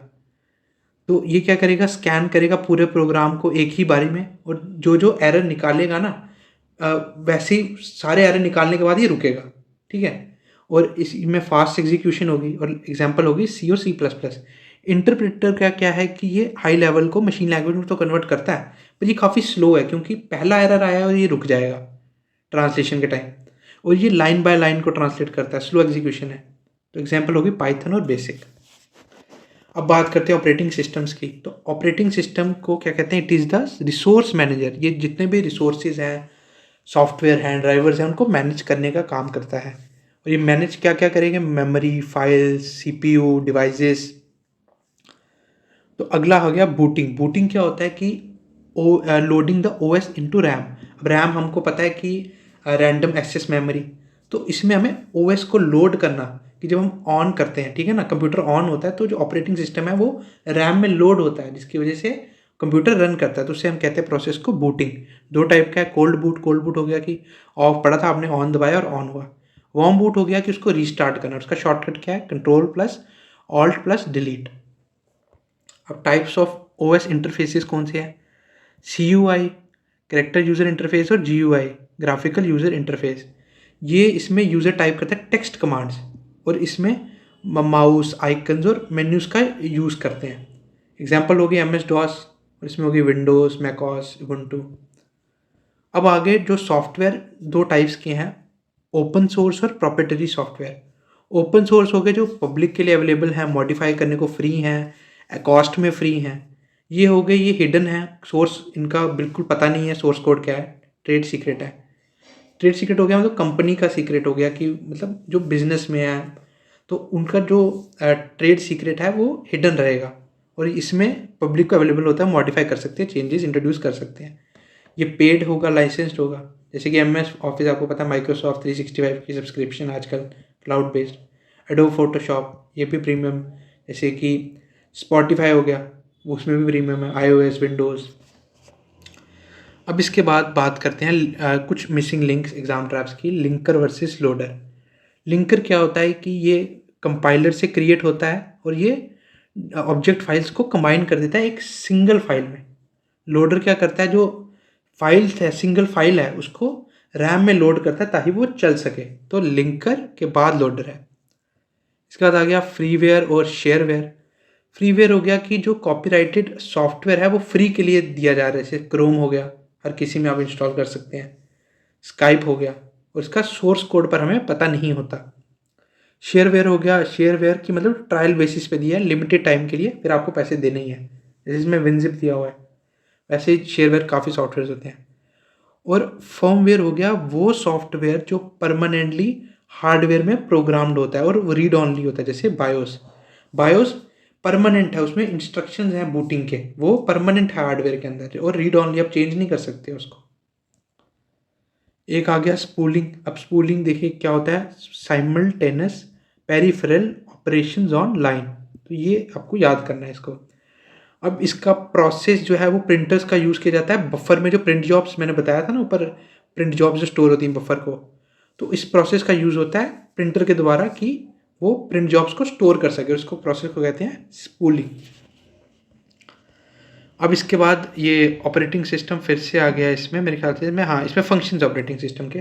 तो ये क्या करेगा? स्कैन करेगा पूरे प्रोग्राम को एक ही बारी में, और जो जो एरर निकालेगा ना, वैसे ही सारे एरर निकालने के बाद ये रुकेगा, ठीक है। और इसमें फास्ट एग्जीक्यूशन होगी, और एग्जांपल होगी C और C++। इंटरप्रेटर का क्या है कि ये हाई लेवल को मशीन लैंग्वेज में तो कन्वर्ट करता है, पर ये काफ़ी स्लो है, क्योंकि पहला एरर आया और ये रुक जाएगा ट्रांसलेशन के टाइम, और ये लाइन बाय लाइन को ट्रांसलेट करता है, स्लो एग्जीक्यूशन है। तो एग्जांपल होगी पाइथन और बेसिक। अब बात करते हैं ऑपरेटिंग सिस्टम्स की। तो ऑपरेटिंग सिस्टम को क्या कहते हैं? It is the resource manager. ये जितने भी रिसोर्सेज हैं, सॉफ्टवेयर हैं, ड्राइवर्स हैं, उनको मैनेज करने का काम करता है। और ये मैनेज क्या क्या करेंगे? Memory, files, CPU, devices. तो अगला हो गया बूटिंग। बूटिंग क्या होता है कि loading the OS into RAM. अब रैम हमको पता है कि रैंडम एक्सेस मेमोरी, तो इसमें हमें ओएस को लोड करना कि जब हम ऑन करते हैं, ठीक है ना, कंप्यूटर ऑन होता है तो जो ऑपरेटिंग सिस्टम है वो रैम में लोड होता है, जिसकी वजह से कंप्यूटर रन करता है, तो उससे हम कहते हैं प्रोसेस को बूटिंग। दो टाइप का है, कोल्ड बूट हो गया कि ऑफ पड़ा था, आपने ऑन दबाया और ऑन हुआ। वार्म बूट हो गया कि उसको रीस्टार्ट करना, उसका शॉर्टकट क्या है, control plus alt plus delete. अब टाइप्स ऑफ ओएस इंटरफेसेस कौन से हैं, CUI कैरेक्टर यूज़र इंटरफेस और GUI ग्राफिकल यूज़र इंटरफेस। ये इसमें यूज़र टाइप करता है टेक्स्ट कमांड्स, और इसमें माउस आइकन्स और मेन्यूज़ का यूज़ करते हैं। एग्जांपल हो गई MS DOS, और इसमें होगी विंडोज़, मैकओएस, उबुंटू। अब आगे जो सॉफ्टवेयर दो टाइप्स के हैं, ओपन सोर्स और प्रोप्राइटरी सॉफ्टवेयर। ओपन सोर्स हो गए जो पब्लिक के लिए अवेलेबल हैं, मॉडिफाई करने को फ्री हैं, कॉस्ट में फ्री हैं। ये हो गए, ये हिडन है, सोर्स इनका बिल्कुल पता नहीं है सोर्स कोड क्या है, ट्रेड सीक्रेट है। ट्रेड सीक्रेट हो गया मतलब कंपनी का सीक्रेट हो गया, कि मतलब जो बिजनेस में है तो उनका जो ट्रेड सीक्रेट है वो हिडन रहेगा, और इसमें पब्लिक को अवेलेबल होता है, मॉडिफाई कर सकते हैं, चेंजेस इंट्रोड्यूस कर सकते हैं। ये पेड होगा, लाइसेंस्ड होगा, जैसे कि MS ऑफिस आपको पता है, माइक्रोसॉफ्ट 365 की सब्सक्रिप्शन आजकल क्लाउड बेस्ड। एडोब फोटोशॉप ये भी प्रीमियम, जैसे कि स्पॉटिफाई हो गया, उसमें भी प्रीमियम है, iOS, विंडोज़। अब इसके बाद बात करते हैं कुछ मिसिंग लिंक्स एग्जाम ट्रैप्स की, लिंकर वर्सेस लोडर। लिंकर क्या होता है कि ये कंपाइलर से क्रिएट होता है और ये ऑब्जेक्ट फाइल्स को कंबाइन कर देता है एक सिंगल फाइल में। लोडर क्या करता है, जो फाइल्स है, सिंगल फाइल है, उसको रैम में लोड करता है ताकि वो चल सके। तो लिंकर के बाद लोडर है। इसके बाद आ गया फ्रीवेयर और शेयरवेयर। फ्रीवेयर हो गया कि जो कॉपीराइटेड सॉफ्टवेयर है वो फ्री के लिए दिया जा रहा है, जैसे क्रोम हो गया, हर किसी में आप इंस्टॉल कर सकते हैं। स्काइप हो गया, और इसका सोर्स कोड पर हमें पता नहीं होता। शेयरवेयर हो गया, शेयरवेयर की मतलब ट्रायल बेसिस पे दिया है, लिमिटेड टाइम के लिए, फिर आपको पैसे देने ही है, जैसे इसमें विनजिप दिया हुआ है, वैसे ही शेयरवेयर काफ़ी सॉफ्टवेयर होते हैं। और फर्मवेयर हो गया वो सॉफ्टवेयर जो परमानेंटली हार्डवेयर में प्रोग्राम्ड होता है और वो रीड ऑनली होता है, जैसे बायोस। बायोस परमानेंट है, उसमें इंस्ट्रक्शंस हैं बूटिंग के, वो परमानेंट है हार्डवेयर के अंदर, और रीड ऑनली आप चेंज नहीं कर सकते उसको। एक आ गया स्पूलिंग। अब स्पूलिंग देखिए क्या होता है, simultaneous peripheral operations on line, तो ये आपको याद करना है इसको। अब इसका प्रोसेस जो है वो प्रिंटर्स का यूज़ किया जाता है बफर में, जो प्रिंट जॉब्स मैंने बताया था ना ऊपर, प्रिंट जॉब्स जो स्टोर होती हैं बफर को, तो इस प्रोसेस का यूज़ होता है प्रिंटर के द्वारा कि वो प्रिंट जॉब्स को स्टोर कर सके, उसको प्रोसेस को कहते हैं स्पूलिंग। अब इसके बाद ये ऑपरेटिंग सिस्टम फिर से आ गया इसमें मेरे ख्याल से, हाँ इसमें फंक्शंस ऑपरेटिंग सिस्टम के।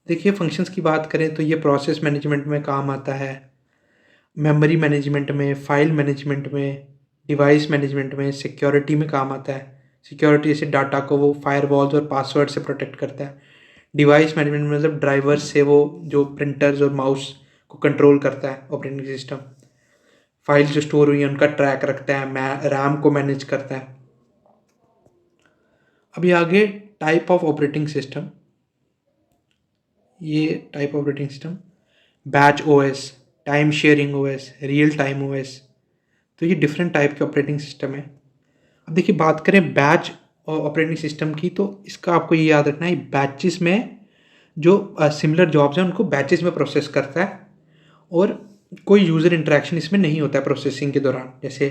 देखिए फंक्शंस की बात करें तो ये प्रोसेस मैनेजमेंट में काम आता है, मेमोरी मैनेजमेंट में, फाइल मैनेजमेंट में, डिवाइस मैनेजमेंट में, सिक्योरिटी में काम आता है। सिक्योरिटी जैसे डाटा को वो फायरवॉल्स और पासवर्ड से प्रोटेक्ट करता है। डिवाइस मैनेजमेंट में मतलब ड्राइवर्स से वो जो प्रिंटर्स और माउस को कंट्रोल करता है ऑपरेटिंग सिस्टम। फाइल जो स्टोर हुई है उनका ट्रैक रखता है, रैम को मैनेज करता है। अभी आगे टाइप ऑफ ऑपरेटिंग सिस्टम, ये type operating system, batch OS, time sharing OS, real time OS, तो ये डिफरेंट टाइप के ऑपरेटिंग सिस्टम है। अब देखिए बात करें बैच ऑपरेटिंग सिस्टम की, तो इसका आपको ये याद रखना है, बैचेस में जो सिमिलर जॉब्स हैं उनको बैचेस में प्रोसेस करता है, और कोई यूज़र इंटरेक्शन इसमें नहीं होता है प्रोसेसिंग के दौरान। जैसे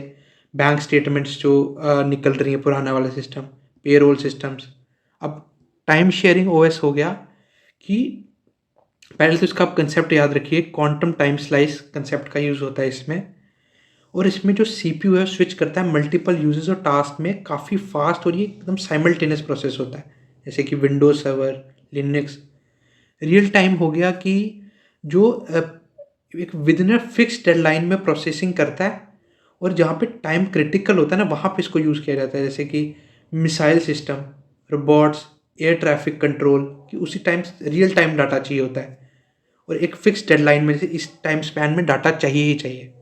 बैंक स्टेटमेंट्स जो निकल रही हैं, पुराना वाला सिस्टम, पेरोल सिस्टम्स। अब टाइम शेयरिंग ओएस हो गया कि पहले तो इसका आप कंसेप्ट याद रखिए, क्वांटम टाइम स्लाइस कंसेप्ट का यूज़ होता है इसमें, और इसमें जो CPU है स्विच करता है मल्टीपल यूजेस और टास्क में काफ़ी फास्ट, और ये एकदम साइमल्टेनियस प्रोसेस होता है, जैसे कि Windows server, Linux. Real time हो गया कि जो एक विद इन फिक्स डेडलाइन में प्रोसेसिंग करता है, और जहाँ पे टाइम क्रिटिकल होता है ना वहाँ पे इसको यूज़ किया जाता है, जैसे कि missile system, robots, air traffic control, कि उसी टाइम रियल टाइम डाटा चाहिए होता है, और एक फिक्स डेडलाइन में, जैसे इस टाइम स्पैन में डाटा चाहिए ही चाहिए।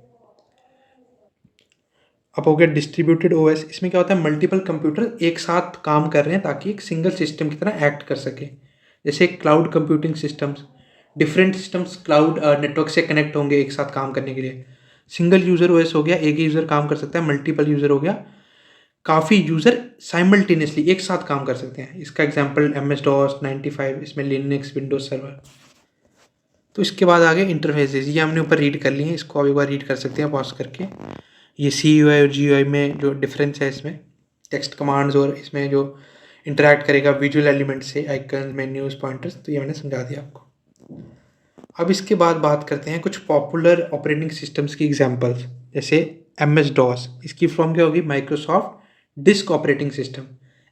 अब हो गया डिस्ट्रीब्यूटेड ओएस। इसमें क्या होता है, मल्टीपल कंप्यूटर एक साथ काम कर रहे हैं ताकि एक सिंगल सिस्टम की तरह एक्ट कर सके, जैसे cloud computing systems, different systems cloud network से कनेक्ट होंगे एक साथ काम करने के लिए। सिंगल यूज़र ओएस हो गया, एक ही यूज़र काम कर सकता है, मल्टीपल यूज़र हो गया काफ़ी यूज़र साइमल्टेनियसली एक साथ काम कर सकते हैं। इसका एग्जांपल MS DOS 95, इसमें लिनक्स विंडोज सर्वर। तो इसके बाद आगे इंटरफेसेस, ये हमने ऊपर रीड कर लिए हैं, इसको अब एक बार रीड कर सकते हैं पॉज करके। ये CUI और GUI में जो डिफरेंस है, इसमें टेक्स्ट कमांड्स और इसमें जो इंटरेक्ट करेगा विजुअल एलिमेंट से, आइकन, मेन्यूज, पॉइंटर्स, तो ये मैंने समझा दिया आपको। अब इसके बाद बात करते हैं कुछ पॉपुलर ऑपरेटिंग सिस्टम्स की एग्जांपल्स। जैसे MS DOS, इसकी फॉर्म क्या होगी? Microsoft disk operating system.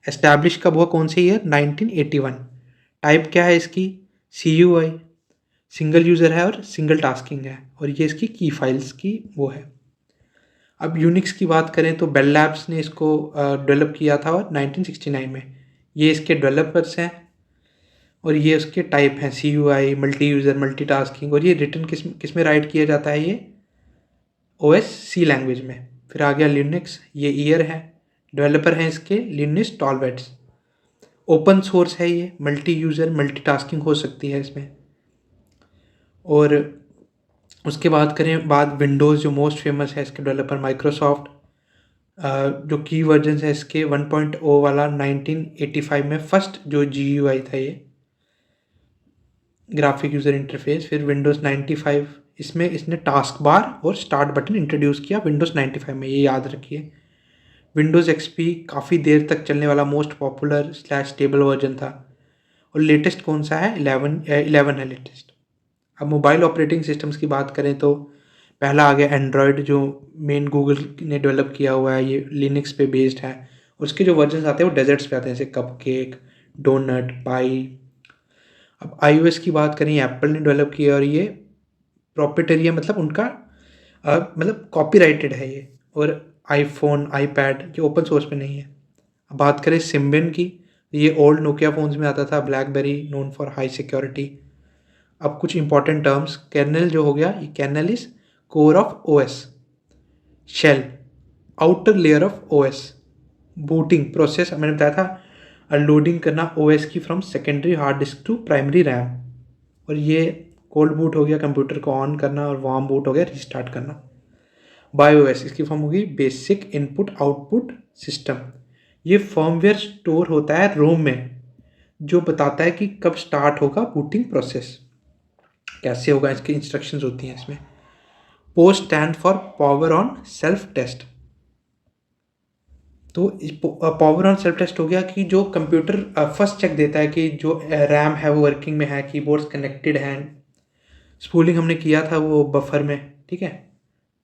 Establish कब हुआ, कौन से ईयर? 1981। टाइप क्या है इसकी? CUI, सिंगल यूज़र है और सिंगल टास्किंग है, और ये इसकी की फाइल्स की वो है। अब यूनिक्स की बात करें तो बेल लैब्स ने इसको डेवलप किया था और 1969 में। ये इसके डेवलपर्स हैं और ये उसके टाइप हैं CUI, multi user, multi tasking. और ये रिटर्न किस में राइट किया जाता है? ये OS C लैंग्वेज में। फिर आ गया लिनक्स, ये ईयर है, डेवलपर हैं इसके लिनस टॉर्वेट्स। ओपन सोर्स है, ये मल्टी यूज़र मल्टी टास्किंग हो सकती है इसमें। और उसके बाद विंडोज़ जो मोस्ट फेमस है, इसके डेवलपर माइक्रोसॉफ्ट। जो की वर्जन है इसके 1.0 वाला 1985 में फर्स्ट जो GUI था, ये ग्राफिक यूज़र इंटरफेस। फिर विंडोज़ 95, इसमें इसने टास्क बार और स्टार्ट बटन इंट्रोड्यूस किया विंडोज़ 95 में, ये याद रखिए। विंडोज़ XP काफ़ी देर तक चलने वाला मोस्ट पॉपुलर / स्टेबल वर्जन था। और लेटेस्ट कौन सा है? 11 है लेटेस्ट। अब मोबाइल ऑपरेटिंग सिस्टम्स की बात करें तो पहला आ गया एंड्रॉयड, जो मेन गूगल ने डेवलप किया हुआ है, ये लिनक्स पे बेस्ड है। उसके जो वर्जन आते हैं वो डेजर्ट्स पे आते हैं, जैसे कपकेक, डोनट, पाई। अब iOS की बात करें, एप्पल ने डेवलप किया और ये प्रॉप्रिएटरी है, मतलब उनका मतलब कॉपीराइटेड है ये। और आईफोन, आईपैड ये ओपन सोर्स पे नहीं है। अब बात करें सिम्बियन की, ये ओल्ड नोकिया फ़ोन्स में आता था, BlackBerry known for high security. अब कुछ इंपॉर्टेंट टर्म्स, कर्नेल जो हो गया, ये kernel is core of OS, shell outer layer of OS, booting process मैंने बताया था, लोडिंग करना OS की from secondary hard disk to primary RAM. और ये कोल्ड बूट हो गया, कंप्यूटर को ऑन करना, और वार्म बूट हो गया, रिस्टार्ट करना। BIOS, इसकी फॉर्म होगी बेसिक इनपुट आउटपुट सिस्टम। ये फर्मवेयर स्टोर होता है रोम में, जो बताता है कि कब स्टार्ट होगा बूटिंग प्रोसेस, कैसे होगा, इसकी इंस्ट्रक्शंस होती हैं इसमें। POST stand for power on self test. तो पावर ऑन सेल्फ टेस्ट हो गया कि जो कंप्यूटर फर्स्ट चेक देता है कि जो रैम है वो वर्किंग में है, कीबोर्ड्स कनेक्टेड हैं। स्पूलिंग हमने किया था वो बफर में, ठीक है,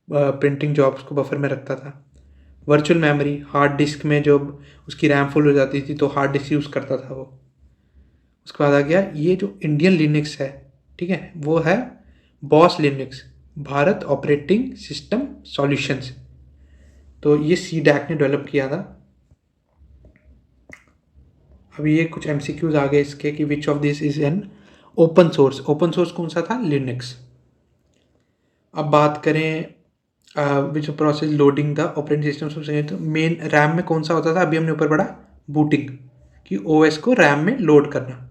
प्रिंटिंग जॉब्स को बफर में रखता था। वर्चुअल मेमोरी, हार्ड डिस्क में जब उसकी रैम फुल हो जाती थी तो हार्ड डिस्क यूज़ करता था वो। उसके बाद आ गया ये जो इंडियन लिनक्स है, ठीक है, वो है boss Linux, Bharat operating system solutions. तो ये CDAC ने डेवलप किया था। अब ये कुछ MCQs आ गए इसके कि which of this is an open source. Open source कौन सा था? लिनक्स। अब बात करें which process loading the operating system, तो मेन रैम में कौन सा होता था? अभी हमने ऊपर पढ़ा बूटिंग, कि OS को रैम में लोड करना।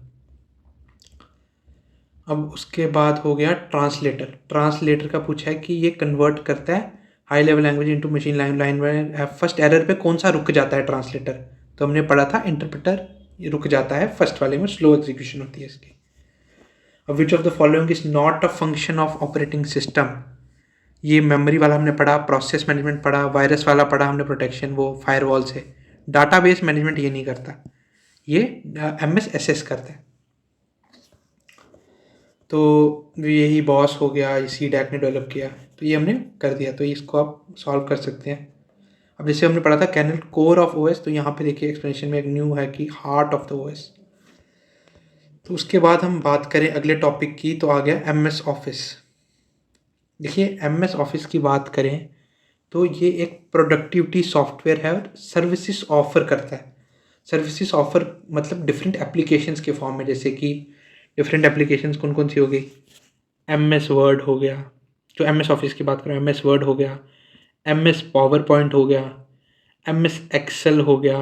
अब उसके बाद हो गया ट्रांसलेटर। ट्रांसलेटर का पूछा है कि ये कन्वर्ट करता है high level language into machine language. First error पे कौन सा रुक जाता है ट्रांसलेटर? तो हमने पढ़ा था इंटरप्रेटर, ये रुक जाता है फर्स्ट वाले में, स्लो एग्जीक्यूशन होती है इसकी। अब which of the following is not a function of operating system? ये मेमोरी वाला हमने पढ़ा, प्रोसेस मैनेजमेंट पढ़ा, वायरस वाला पढ़ा हमने, प्रोटेक्शन वो फायरवॉल से। डाटाबेस मैनेजमेंट ये नहीं करता, ये MSSS करता है। तो यही बॉस हो गया, ये CDAC ने डेवलप किया, तो ये हमने कर दिया, तो इसको आप सॉल्व कर सकते हैं। अब जैसे हमने पढ़ा था कर्नेल कोर ऑफ OS, तो यहाँ पे देखिए एक्सप्लेनेशन में एक न्यू है कि हार्ट ऑफ द OS। तो उसके बाद हम बात करें अगले टॉपिक की, तो आ गया MS ऑफिस। देखिए MS ऑफिस की बात करें तो ये एक प्रोडक्टिविटी सॉफ्टवेयर है और सर्विसेज ऑफर करता है। सर्विसेज ऑफर मतलब डिफरेंट एप्लीकेशंस के फॉर्म में, जैसे कि डिफरेंट एप्लीकेशंस कौन कौन सी हो गई? MS वर्ड हो गया, जो MS ऑफिस की बात करें, MS वर्ड हो गया, MS पावर पॉइंट हो गया, MS एक्सेल हो गया,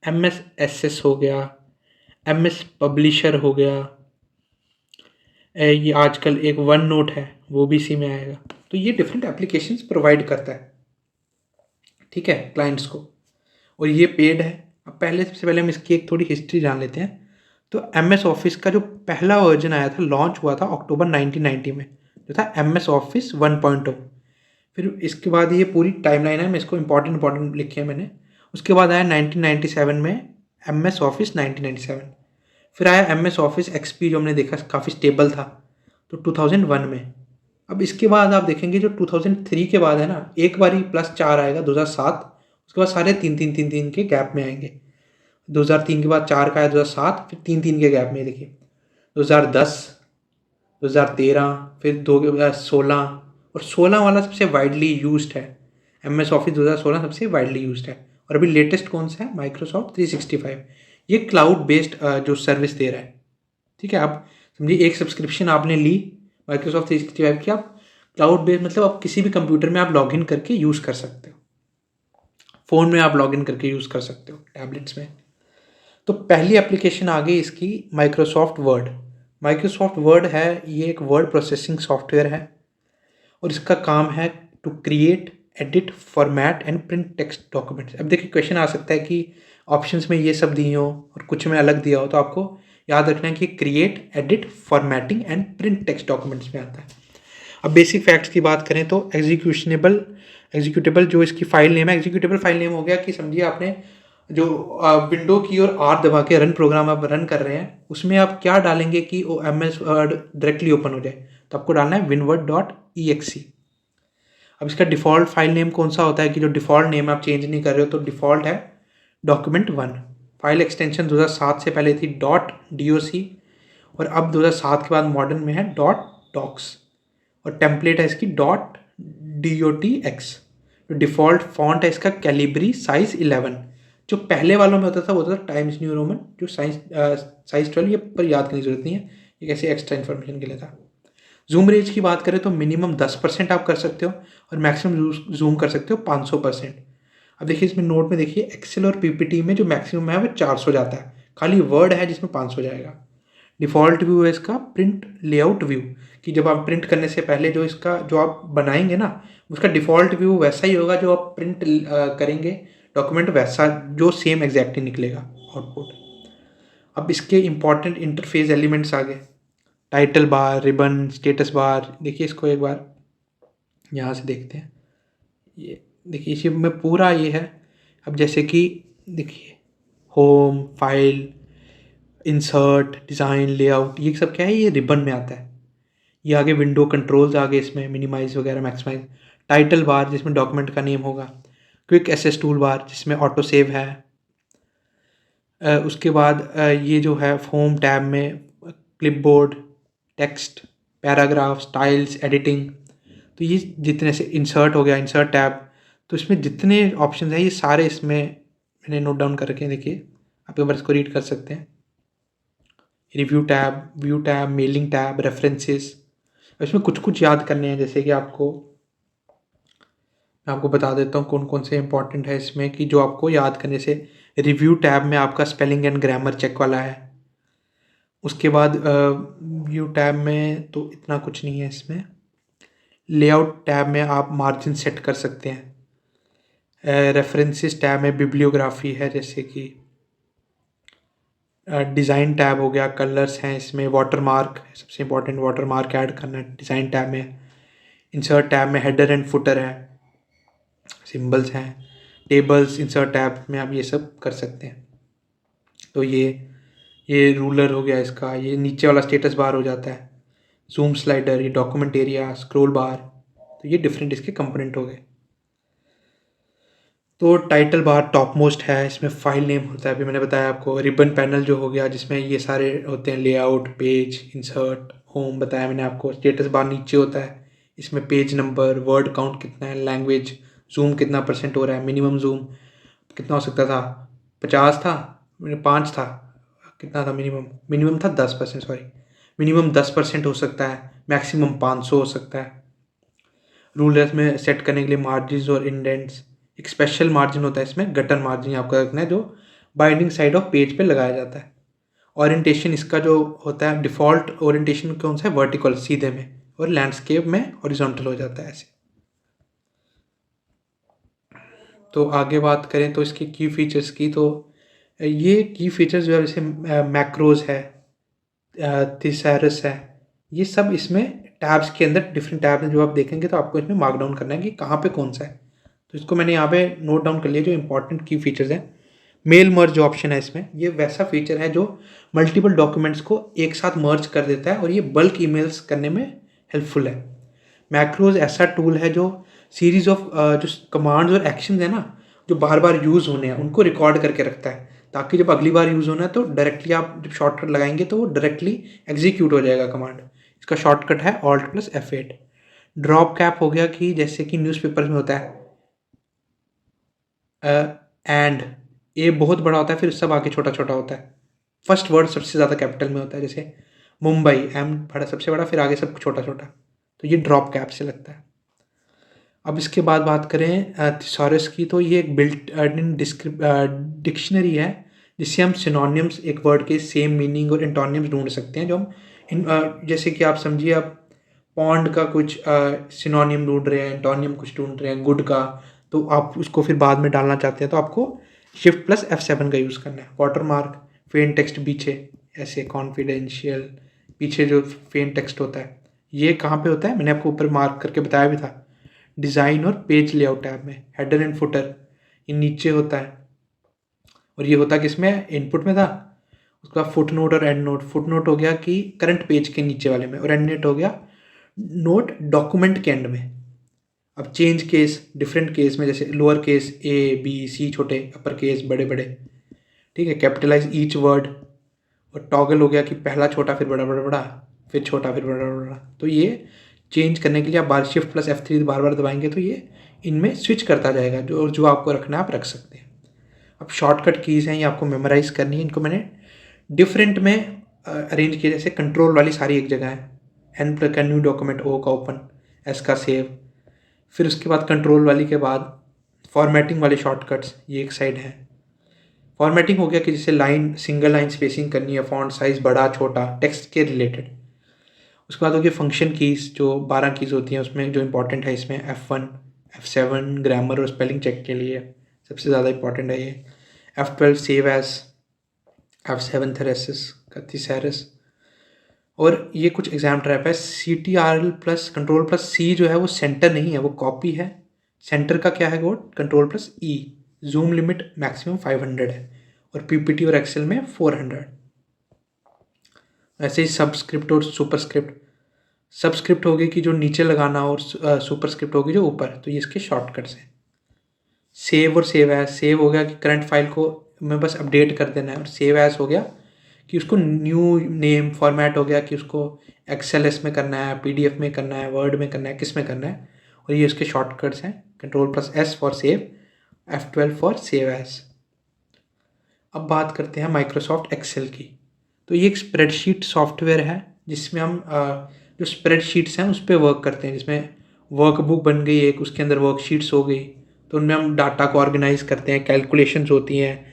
MSSS हो गया, MS पब्लिशर हो गया। ये आजकल एक वन नोट है, वो भी इसी में आएगा। तो ये डिफरेंट एप्लीकेशंस प्रोवाइड करता है, ठीक है, क्लाइंट्स को। और ये पेड है। अब पहले सबसे पहले हम इसकी एक थोड़ी हिस्ट्री जान लेते हैं। तो एम एस ऑफिस का जो पहला वर्जन आया था, लॉन्च हुआ था अक्टूबर 1990 में, जो था एम एस ऑफिस 1.0। फिर इसके बाद ये पूरी टाइमलाइन है, मैं इसको इंपॉर्टेंट लिखे है मैंने। उसके बाद आया 1997 में एम एस ऑफिस 1997। फिर आया एम एस ऑफिस एक्सपी, जो हमने देखा काफ़ी स्टेबल था, तो 2001 में। अब इसके बाद आप देखेंगे जो 2003 के बाद है ना, एक बार ही +4 आएगा 2007। उसके बाद सारे तीन के गैप में आएंगे। 2003 के बाद 4 का आया 2007, फिर तीन के गैप में देखिए 2010, 2013, फिर 2016। और 16 वाला सबसे वाइडली यूज्ड है। एम एस ऑफिस 2016 सबसे वाइडली यूज्ड है। और अभी लेटेस्ट कौन सा है, माइक्रोसॉफ्ट 365। ये क्लाउड बेस्ड जो सर्विस दे रहा है। ठीक है, आप समझिए एक सब्सक्रिप्शन आपने ली माइक्रोसॉफ्ट 365 की, आप क्लाउड बेस्ड मतलब आप किसी भी कंप्यूटर में आप लॉगिन करके यूज़ कर सकते हो, फ़ोन में आप लॉगिन करके यूज़ कर सकते हो, टैबलेट्स में। तो पहली एप्लीकेशन आ गई इसकी माइक्रोसॉफ्ट वर्ड। माइक्रोसॉफ्ट वर्ड है, ये एक वर्ड प्रोसेसिंग सॉफ्टवेयर है और इसका काम है to create, edit, format and print text documents. अब देखिए क्वेश्चन आ सकता है कि ऑप्शंस में ये सब दिए हो और कुछ में अलग दिया हो, तो आपको याद रखना है कि create, edit, formatting and print text documents में आता है। अब बेसिक फैक्ट्स की बात करें तो एग्जीक्यूटेबल जो इसकी फाइल नेम है, एग्जीक्यूटेबल फाइल नेम हो गया कि समझिए आपने जो विंडो की और आर दबा के रन प्रोग्राम आप रन कर रहे हैं, उसमें आप क्या डालेंगे कि वो M S Word directly open हो जाए, तो आपको डालना है winword.exe। अब इसका डिफ़ॉल्ट फाइल नेम कौन सा होता है कि जो डिफ़ॉल्ट नेम आप चेंज नहीं कर रहे हो, तो डिफ़ॉल्ट है document1। फाइल एक्सटेंशन 2007 से पहले थी .doc और अब 2007 के बाद मॉडर्न में है .docs और टेम्पलेट है इसकी .dotx। जो डिफ़ॉल्ट फॉन्ट है इसका कैलिब्री साइज 11। जो पहले वालों में होता था वो होता था टाइम्स न्यू रोमन, जो साइज 12, ये पर याद करने की जरूरत नहीं है, ये कैसे एक्स्ट्रा इन्फॉर्मेशन के लिए था। जूम रेंज की बात करें तो मिनिमम 10% आप कर सकते हो और मैक्सिमम जूम कर सकते हो 500%। अब देखिए इसमें नोट में देखिए एक्सेल और पीपीटी में जो मैक्सिमम है वो 400 जाता है, खाली वर्ड है जिसमें 500 जाएगा। डिफ़ॉल्ट व्यू है इसका प्रिंट लेआउट व्यू, कि जब आप प्रिंट करने से पहले जो इसका जो आप बनाएंगे ना, उसका डिफ़ॉल्ट व्यू वैसा ही होगा जो आप प्रिंट करेंगे डॉक्यूमेंट, वैसा जो सेम एग्जैक्टली निकलेगा आउटपुट। अब इसके इंपॉर्टेंट इंटरफेस एलिमेंट्स आ गए, title bar, ribbon, status bar. देखिए इसको एक बार यहाँ से देखते हैं। ये देखिए इसी में पूरा ये है। अब जैसे कि देखिए home, file, insert, design, layout, ये सब क्या है, ये रिबन में आता है। ये आगे विंडो कंट्रोल्स आगे इसमें मिनिमाइज वगैरह, मैक्सिमाइज। टाइटल बार जिसमें डॉक्यूमेंट का नेम होगा। क्विक एसेस टूल बार जिसमें ऑटो सेव है। उसके बाद ये जो है होम टैब में clipboard, text, paragraph, styles, editing. तो ये जितने से इंसर्ट हो गया, इंसर्ट टैब। तो इसमें जितने ऑप्शन हैं ये सारे इसमें मैंने नोट डाउन कर रखे हैं। देखिए आप एक बार इसको रीड कर सकते हैं। Review tab, view tab, mailing tab, references. इसमें कुछ कुछ याद करने हैं, जैसे कि मैं आपको बता देता हूँ कौन कौन से इंपॉर्टेंट है इसमें, कि जो आपको याद करने से। रिव्यू टैब में आपका स्पेलिंग एंड ग्रामर चेक वाला है। उसके बाद व्यू टैब में तो इतना कुछ नहीं है इसमें। लेआउट टैब में आप मार्जिन सेट कर सकते हैं। रेफरेंसेस टैब में बिब्लियोग्राफी है, जैसे कि डिज़ाइन टैब हो गया, कलर्स हैं इसमें, वाटरमार्क सबसे इंपॉर्टेंट, वाटरमार्क ऐड करना है डिज़ाइन टैब में। इंसर्ट टैब में हेडर एंड फुटर है, सिंबल्स हैं। टेबल्स इंसर्ट टैब में आप ये सब कर सकते हैं। तो ये रूलर हो गया इसका, ये नीचे वाला स्टेटस बार हो जाता है। जूम स्लाइडर, ये डॉक्यूमेंट एरिया, स्क्रॉल बार। तो ये डिफरेंट इसके कंपोनेंट हो गए। तो टाइटल बार टॉप मोस्ट है, इसमें फाइल नेम होता है, अभी मैंने बताया आपको। रिबन पैनल जो हो गया जिसमें ये सारे होते हैं, लेआउट, पेज, इंसर्ट, होम बताया मैंने आपको। स्टेटस बार नीचे होता है, इसमें पेज नंबर, वर्ड काउंट कितना है, लैंग्वेज, जूम कितना % हो रहा है, मिनिमम जूम कितना हो सकता था, 50 था, 5 था, कितना था मिनिमम था 10%, सॉरी मिनिमम 10% हो सकता है, मैक्सिमम 500 हो सकता है। रूलर्स में सेट करने के लिए मार्जिन और इंडेंट्स। एक स्पेशल मार्जिन होता है इसमें, गटर मार्जिन आपका रखना है, जो बाइंडिंग साइड ऑफ पेज पे लगाया जाता है। ओरिएंटेशन इसका जो होता है, डिफ़ॉल्ट ओरिएंटेशन कौन सा है, वर्टिकल सीधे में, और लैंडस्केप में हॉरिजॉन्टल हो जाता है ऐसे। तो आगे बात करें तो इसकी की फीचर्स की, तो ये की फीचर्स जो है जैसे मैक्रोज है, थिसारस है, ये सब इसमें टैब्स के अंदर डिफरेंट टैब्स हैं जो आप देखेंगे तो आपको इसमें मार्क डाउन करना है कि कहाँ पे कौन सा है। तो इसको मैंने यहाँ पे नोट डाउन कर लिया जो इंपॉर्टेंट की फीचर्स हैं। मेल मर्ज जो ऑप्शन है इसमें, ये वैसा फीचर है जो मल्टीपल डॉक्यूमेंट्स को एक साथ मर्ज कर देता है और ये बल्क ईमेल्स करने में हेल्पफुल है। मैक्रोज ऐसा टूल है जो सीरीज ऑफ जो कमांड्स और एक्शन है ना, जो बार बार यूज़ होने हैं उनको रिकॉर्ड करके रखता है, ताकि जब अगली बार यूज़ होना है तो डायरेक्टली आप जब शॉर्टकट लगाएंगे तो वो डायरेक्टली एग्जीक्यूट हो जाएगा कमांड। इसका शॉर्टकट है Alt+F8। ड्रॉप कैप हो गया कि जैसे कि न्यूज़पेपर्स में होता है एंड ए बहुत बड़ा होता है फिर सब आगे छोटा छोटा होता है, फर्स्ट वर्ड सबसे ज़्यादा कैपिटल में होता है, जैसे मुंबई एम बड़ा सबसे बड़ा फिर आगे सब छोटा छोटा, तो ये ड्रॉप कैप से लगता है। अब इसके बाद बात करें थिसॉरस की, तो ये एक बिल्ट इन डिक्शनरी है जिससे हम सिनोनिम्स एक वर्ड के सेम मीनिंग और इंटोनिम्स ढूंढ सकते हैं। जो हम जैसे कि आप समझिए आप पॉन्ड का कुछ सिनोनिम ढूंढ रहे हैं, इंटोनिम कुछ ढूंढ रहे हैं गुड का, तो आप उसको फिर बाद में डालना चाहते हैं तो आपको Shift+F7 का यूज़ करना है। वाटर मार्क, फेन टेक्स्ट पीछे, ऐसे कॉन्फिडेंशियल पीछे जो फेन टेक्स्ट होता है ये कहाँ पे होता है, मैंने आपको ऊपर मार्क करके बताया भी था, डिज़ाइन और पेज लेआउट टैब में। हेडर एंड फुटर ये नीचे होता है, और ये होता किसमें, इनपुट में था। उसका फुट नोट और एंड नोट, फुट नोट हो गया कि करंट पेज के नीचे वाले में, और एंड नोट हो गया नोट डॉक्यूमेंट के एंड में। अब चेंज केस डिफरेंट केस में, जैसे lower case A B C छोटे, अपर केस बड़े बड़े, ठीक है। कैपिटलाइज ईच वर्ड, और टॉगल हो गया कि पहला छोटा फिर बड़ा बड़ा बड़ा फिर छोटा फिर बड़ा बड़ा। तो ये चेंज करने के लिए आप बार Shift+F3 बार बार दबाएंगे तो ये इनमें स्विच करता जाएगा, जो आपको रखना है आप रख सकते हैं। अब शॉर्टकट कीज़ हैं ये आपको मेमोराइज करनी है, इनको मैंने डिफरेंट में अरेंज किया, जैसे कंट्रोल वाली सारी एक जगह है, एन का न्यू डॉक्यूमेंट, O का ओपन, S का सेव, फिर उसके बाद कंट्रोल वाली के बाद फॉर्मेटिंग वाले शॉर्टकट्स ये एक साइड है। फॉर्मेटिंग हो गया कि जैसे लाइन सिंगल लाइन स्पेसिंग करनी है, फॉन्ट साइज बड़ा छोटा टेक्स्ट के रिलेटेड। उसके बाद हो गया फंक्शन कीज़, जो 12 कीज़ होती हैं उसमें जो इंपॉर्टेंट है इसमें F1 F7 ग्रामर और स्पेलिंग चेक के लिए सबसे ज़्यादा इंपॉर्टेंट है ये, F12 सेव एज, F7 थेरेसिस, और ये कुछ एग्जाम ट्रैप है। CTRL+Ctrl+C जो है वो सेंटर नहीं है, वो कॉपी है। सेंटर का क्या है code, Ctrl+E। Zoom limit maximum 500 है, और PPT और एक्सेल में 400। ऐसे ही सबस्क्रिप्ट और सुपरस्क्रिप्ट, सबस्क्रिप्ट होगी कि जो नीचे लगाना, और सुपरस्क्रिप्ट होगी जो ऊपर, तो ये इसके शॉर्टकट्स हैं। सेव और सेव एज, सेव हो गया कि करंट फाइल को मैं बस अपडेट कर देना है, और सेव एज हो गया कि उसको न्यू नेम फॉर्मेट हो गया कि उसको XLS में करना है, PDF में करना है, वर्ड में करना है, किस में करना है, और ये उसके शॉर्टकट्स हैं। Ctrl+S for save, F12 for save as. अब बात करते हैं माइक्रोसॉफ्ट एक्सेल की। तो ये एक स्प्रेडशीट सॉफ्टवेयर है जिसमें हम जो स्प्रेडशीट्स हैं उस पर वर्क करते हैं, जिसमें वर्कबुक बन गई एक, उसके अंदर वर्कशीट्स हो गई, तो उनमें हम डाटा को ऑर्गेनाइज करते हैं, कैलकुलेशंस होती हैं,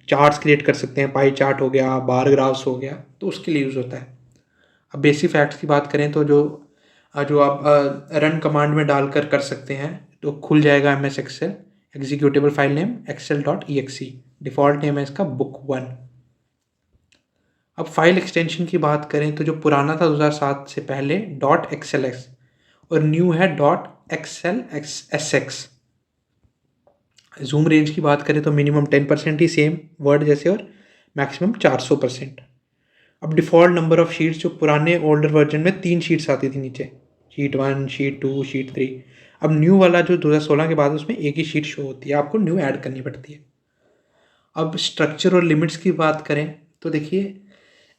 चार्ट्स क्रिएट कर सकते हैं, पाई चार्ट हो गया, बार ग्राफ्स हो गया, तो उसके लिए यूज़ होता है। अब बेसिक फैक्ट्स की बात करें तो जो जो आप रन कमांड में डालकर कर सकते हैं, तो खुल जाएगा MS excel, executable file name excel.exe, default name है इसका book1। अब फाइल एक्सटेंशन की बात करें तो जो पुराना था 2007 से पहले .xlx, और न्यू है .xlsx। जूम रेंज की बात करें तो मिनिमम 10% ही सेम वर्ड जैसे, और मैक्सिमम 400%। अब डिफ़ॉल्ट नंबर ऑफ शीट्स, जो पुराने ओल्डर वर्जन में 3 शीट्स आती थी नीचे, शीट 1 शीट 2 शीट 3, अब न्यू वाला जो 2016 के बाद उसमें एक ही शीट शो होती है, आपको न्यू ऐड करनी पड़ती है। अब स्ट्रक्चर और लिमिट्स की बात करें तो देखिए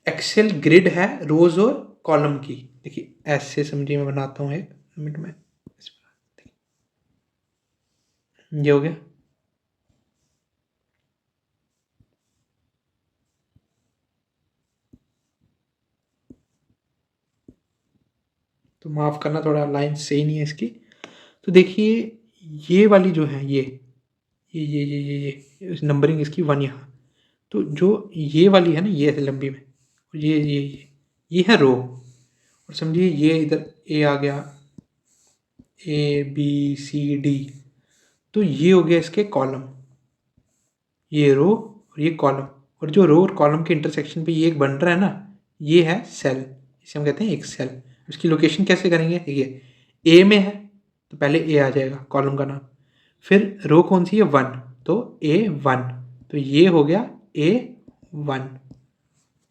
एक्सेल ग्रिड है रोज और कॉलम की, देखिए ऐसे समझिए, मैं बनाता हूँ एक मिनट में, ये हो गया। तो माफ़ करना थोड़ा लाइन सही नहीं है इसकी। तो देखिए ये वाली जो है ये नंबरिंग इसकी 1 यहाँ, तो जो ये वाली है ना ये ऐसे लंबी में, ये है रो, और समझिए ये इधर A आ गया, A B C D, तो ये हो गया इसके कॉलम, ये रो और ये कॉलम, और जो रो और कॉलम के इंटरसेक्शन पे ये एक बन रहा है ना, ये है सेल, इसे हम कहते हैं एक सेल। उसकी लोकेशन कैसे करेंगे, देखिए ए में है तो पहले ए आ जाएगा कॉलम का नाम, फिर रो कौन सी है 1, तो A1, तो ये हो गया A1,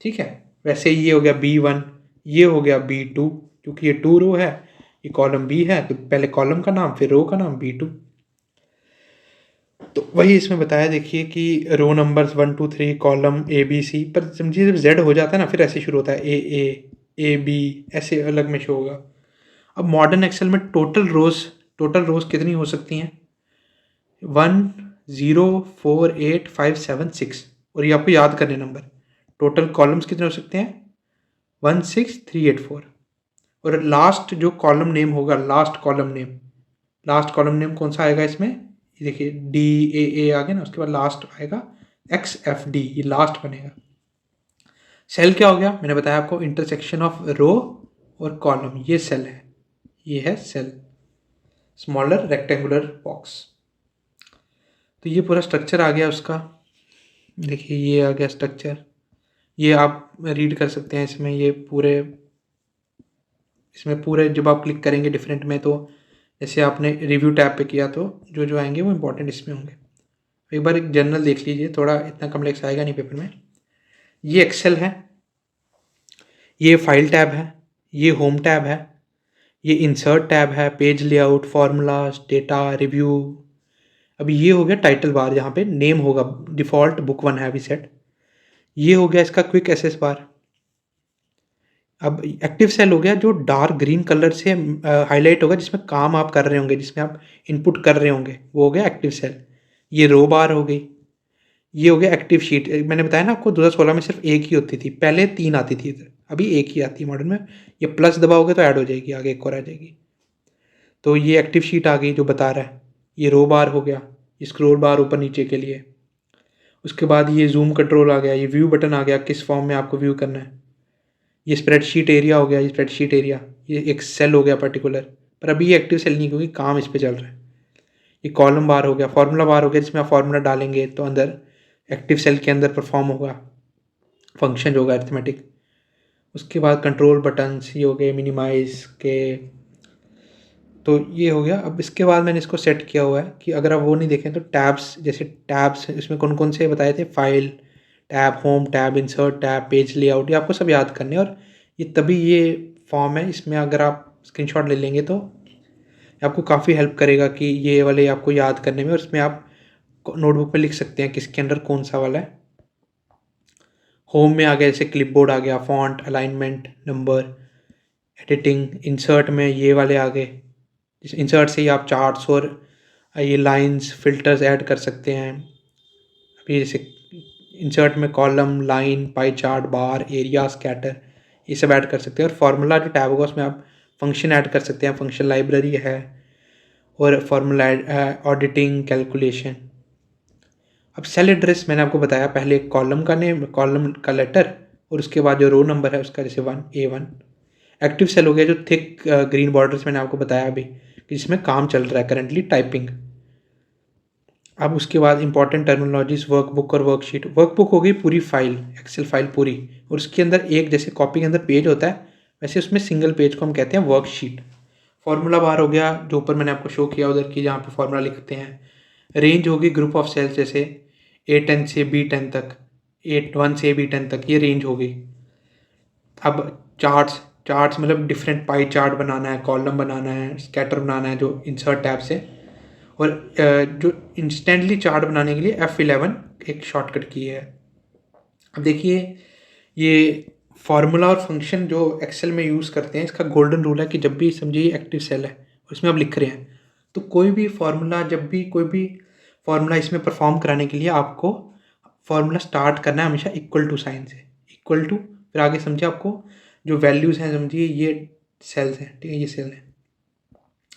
ठीक है। वैसे ये हो गया B1, ये हो गया B2, क्योंकि ये 2 रो है, ये कॉलम B है तो पहले कॉलम का नाम फिर रो का नाम B2। तो वही इसमें बताया, देखिए कि रो नंबर्स 1 2 3 कॉलम ABC, पर समझिए जब Z हो जाता है ना फिर ऐसे शुरू होता है A B, ऐसे अलग में शो होगा। अब मॉडर्न एक्सेल में टोटल रोज कितनी हो सकती हैं, 1 0 4 8 5 7 6, और ये आपको याद करने नंबर। टोटल कॉलम्स कितने हो सकते हैं, 1 6 3 8 4, और लास्ट जो कॉलम नेम होगा, लास्ट कॉलम नेम कौन सा आएगा इसमें, ये देखिए DAA आ गया ना, उसके बाद लास्ट आएगा XFD, ये लास्ट बनेगा। सेल क्या हो गया, मैंने बताया आपको, इंटरसेक्शन ऑफ रो और कॉलम, ये सेल है, ये है सेल, स्मॉलर रेक्टेंगुलर बॉक्स। तो ये पूरा स्ट्रक्चर आ गया उसका, देखिए ये आ गया स्ट्रक्चर, ये आप रीड कर सकते हैं इसमें, ये इसमें पूरे जब आप क्लिक करेंगे डिफरेंट में, तो जैसे आपने रिव्यू टैब पे किया तो जो जो आएंगे वो इंपॉर्टेंट इसमें होंगे। एक बार एक जनरल देख लीजिए, थोड़ा इतना कम्प्लेक्स आएगा नहीं पेपर में। ये एक्सेल है, ये फाइल टैब है, ये होम टैब है, ये इंसर्ट टैब है, page layout, formulas, data, review. अभी ये हो गया टाइटल बार, जहाँ पे नेम होगा, डिफ़ॉल्ट बुक 1 है अभी सेट। ये हो गया इसका क्विक एसेस बार। अब एक्टिव सेल हो गया जो डार्क ग्रीन कलर से हाईलाइट होगा, जिसमें काम आप कर रहे होंगे, जिसमें आप इनपुट कर रहे होंगे, वो हो गया एक्टिव सेल। ये रो बार हो गई, ये हो गया एक्टिव शीट। मैंने बताया ना आपको 2016 में सिर्फ एक ही होती थी, पहले 3 आती थी, अभी एक ही आती है मॉडर्न में। ये प्लस दबाओगे तो ऐड हो जाएगी, आगे एक और आ जाएगी। तो ये एक्टिव शीट आ गई जो बता रहा है। ये रो बार हो गया, ये स्क्रोल बार ऊपर नीचे के लिए। उसके बाद ये जूम कंट्रोल आ गया, ये व्यू बटन आ गया, किस फॉर्म में आपको व्यू करना है। ये स्प्रेडशीट एरिया हो गया, ये स्प्रेडशीट एरिया, ये एक सेल हो गया पर्टिकुलर, पर अभी ये एक्टिव सेल नहीं क्योंकि काम इस पे चल रहा है। ये कॉलम बार हो गया, फार्मूला बार हो गया, जिसमें आप फार्मूला डालेंगे तो अंदर एक्टिव सेल के अंदर परफॉर्म होगा, फंक्शन होगा अरिथमेटिक। उसके बाद कंट्रोल बटन्स ये हो गए मिनिमाइज के, तो ये हो गया। अब इसके बाद मैंने इसको सेट किया हुआ है कि अगर आप वो नहीं देखें तो टैब्स, जैसे टैब्स इसमें कौन कौन से बताए थे, file tab, home tab, insert tab, page layout, ये आपको सब याद करने, और ये तभी ये फॉर्म है, इसमें अगर आप स्क्रीनशॉट ले लेंगे तो आपको काफ़ी हेल्प करेगा कि ये वाले आपको याद करने में, और इसमें आप नोटबुक में लिख सकते हैं किसके अंदर कौन सा वाला है। होम में आ गया जैसे क्लिपबोर्ड आ गया, font, alignment, number, editing. Insert में ये वाले आ गए, इंसर्ट से ही आप चार्ट्स और ये लाइंस, फिल्टर्स ऐड कर सकते हैं। अभी जैसे इंसर्ट में कॉलम, लाइन, पाई चार्ट, बार, एरिया, स्कैटर, ये सब ऐड कर सकते हैं। और फार्मूला जो टैब होगा उसमें आप फंक्शन ऐड कर सकते हैं, फंक्शन लाइब्रेरी है, और फार्मूला ऑडिटिंग, कैलकुलेशन। अब सेल एड्रेस मैंने आपको बताया, पहले कॉलम का नेम, कॉलम का लेटर, और उसके बाद जो रो नंबर है उसका, जैसे 1 A1। एक्टिव सेल हो गया जो थिक ग्रीन बॉर्डर्स मैंने आपको बताया अभी, कि जिसमें काम चल रहा है करंटली, टाइपिंग। अब उसके बाद इंपॉर्टेंट टर्मिनोलॉजीज, वर्कबुक और वर्कशीट। वर्कबुक हो गई पूरी फाइल, एक्सेल फाइल पूरी, और उसके अंदर एक जैसे कॉपी के अंदर पेज होता है, वैसे उसमें सिंगल पेज को हम कहते हैं वर्कशीट। फॉर्मूला बार हो गया जो ऊपर मैंने आपको शो किया उधर की, जहाँ पे फॉर्मूला लिखते हैं। रेंज होगी ग्रुप ऑफ सेल्स, जैसे A10 से B10 तक, A1 से B10 तक, ये रेंज हो गई। अब चार्ट्स, चार्ट्स मतलब डिफरेंट पाई चार्ट बनाना है, कॉलम बनाना है, स्कैटर बनाना है, जो इंसर्ट टैब से। और जो इंस्टेंटली चार्ट बनाने के लिए F11 एक शॉर्टकट की है। अब देखिए ये फार्मूला और फंक्शन जो एक्सेल में यूज़ करते हैं, इसका गोल्डन रूल है कि जब भी समझिए एक्टिव सेल है और इसमें आप लिख रहे हैं, तो कोई भी फार्मूला, जब भी कोई भी फार्मूला इसमें परफॉर्म कराने के लिए आपको फार्मूला स्टार्ट करना है हमेशा इक्वल टू साइन से, इक्वल टू, फिर आगे समझिए आपको जो वैल्यूज़ हैं, समझिए ये सेल्स हैं, ठीक है, ये सेल है,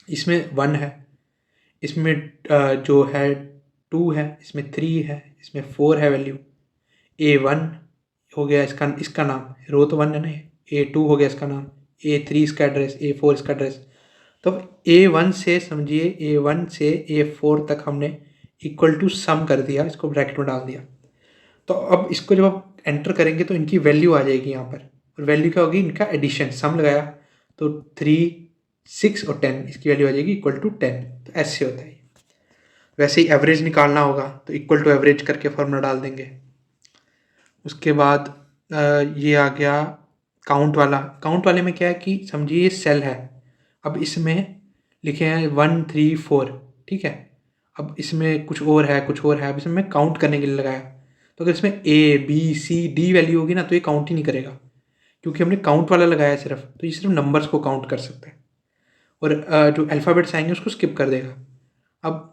इसमें 1 है, इसमें जो है 2 है, इसमें 3 है, इसमें 4 है वैल्यू। A1 हो गया इसका नाम, रो तो 1 है ना, A2 हो गया इसका नाम, A3 इसका एड्रेस, A4 इसका एड्रेस। तो A1 से समझिए A1 से A4 तक हमने इक्वल टू सम कर दिया, इसको ब्रैकेट में डाल दिया। तो अब इसको जब आप एंटर करेंगे तो इनकी वैल्यू आ जाएगी यहाँ पर, और वैल्यू क्या होगी, इनका एडिशन, सम लगाया तो 3, 6 और 10, इसकी वैल्यू आ जाएगी इक्वल टू 10। तो ऐसे होता है। वैसे ही एवरेज निकालना होगा तो इक्वल टू एवरेज करके फॉर्मूला डाल देंगे। उसके बाद ये आ गया काउंट वाला। काउंट वाले में क्या है कि समझिए ये सेल है, अब इसमें लिखे हैं 1, 3, 4, ठीक है। अब इसमें कुछ और है, कुछ और है, अब इसमें मैं काउंट करने के लिए लगाया। तो अगर इसमें A, B, C, D value होगी ना तो ये काउंट ही नहीं करेगा, क्योंकि हमने काउंट वाला लगाया सिर्फ, तो ये सिर्फ नंबर्स को काउंट कर सकता है, और जो अल्फ़ाबेट्स आएंगे उसको स्किप कर देगा। अब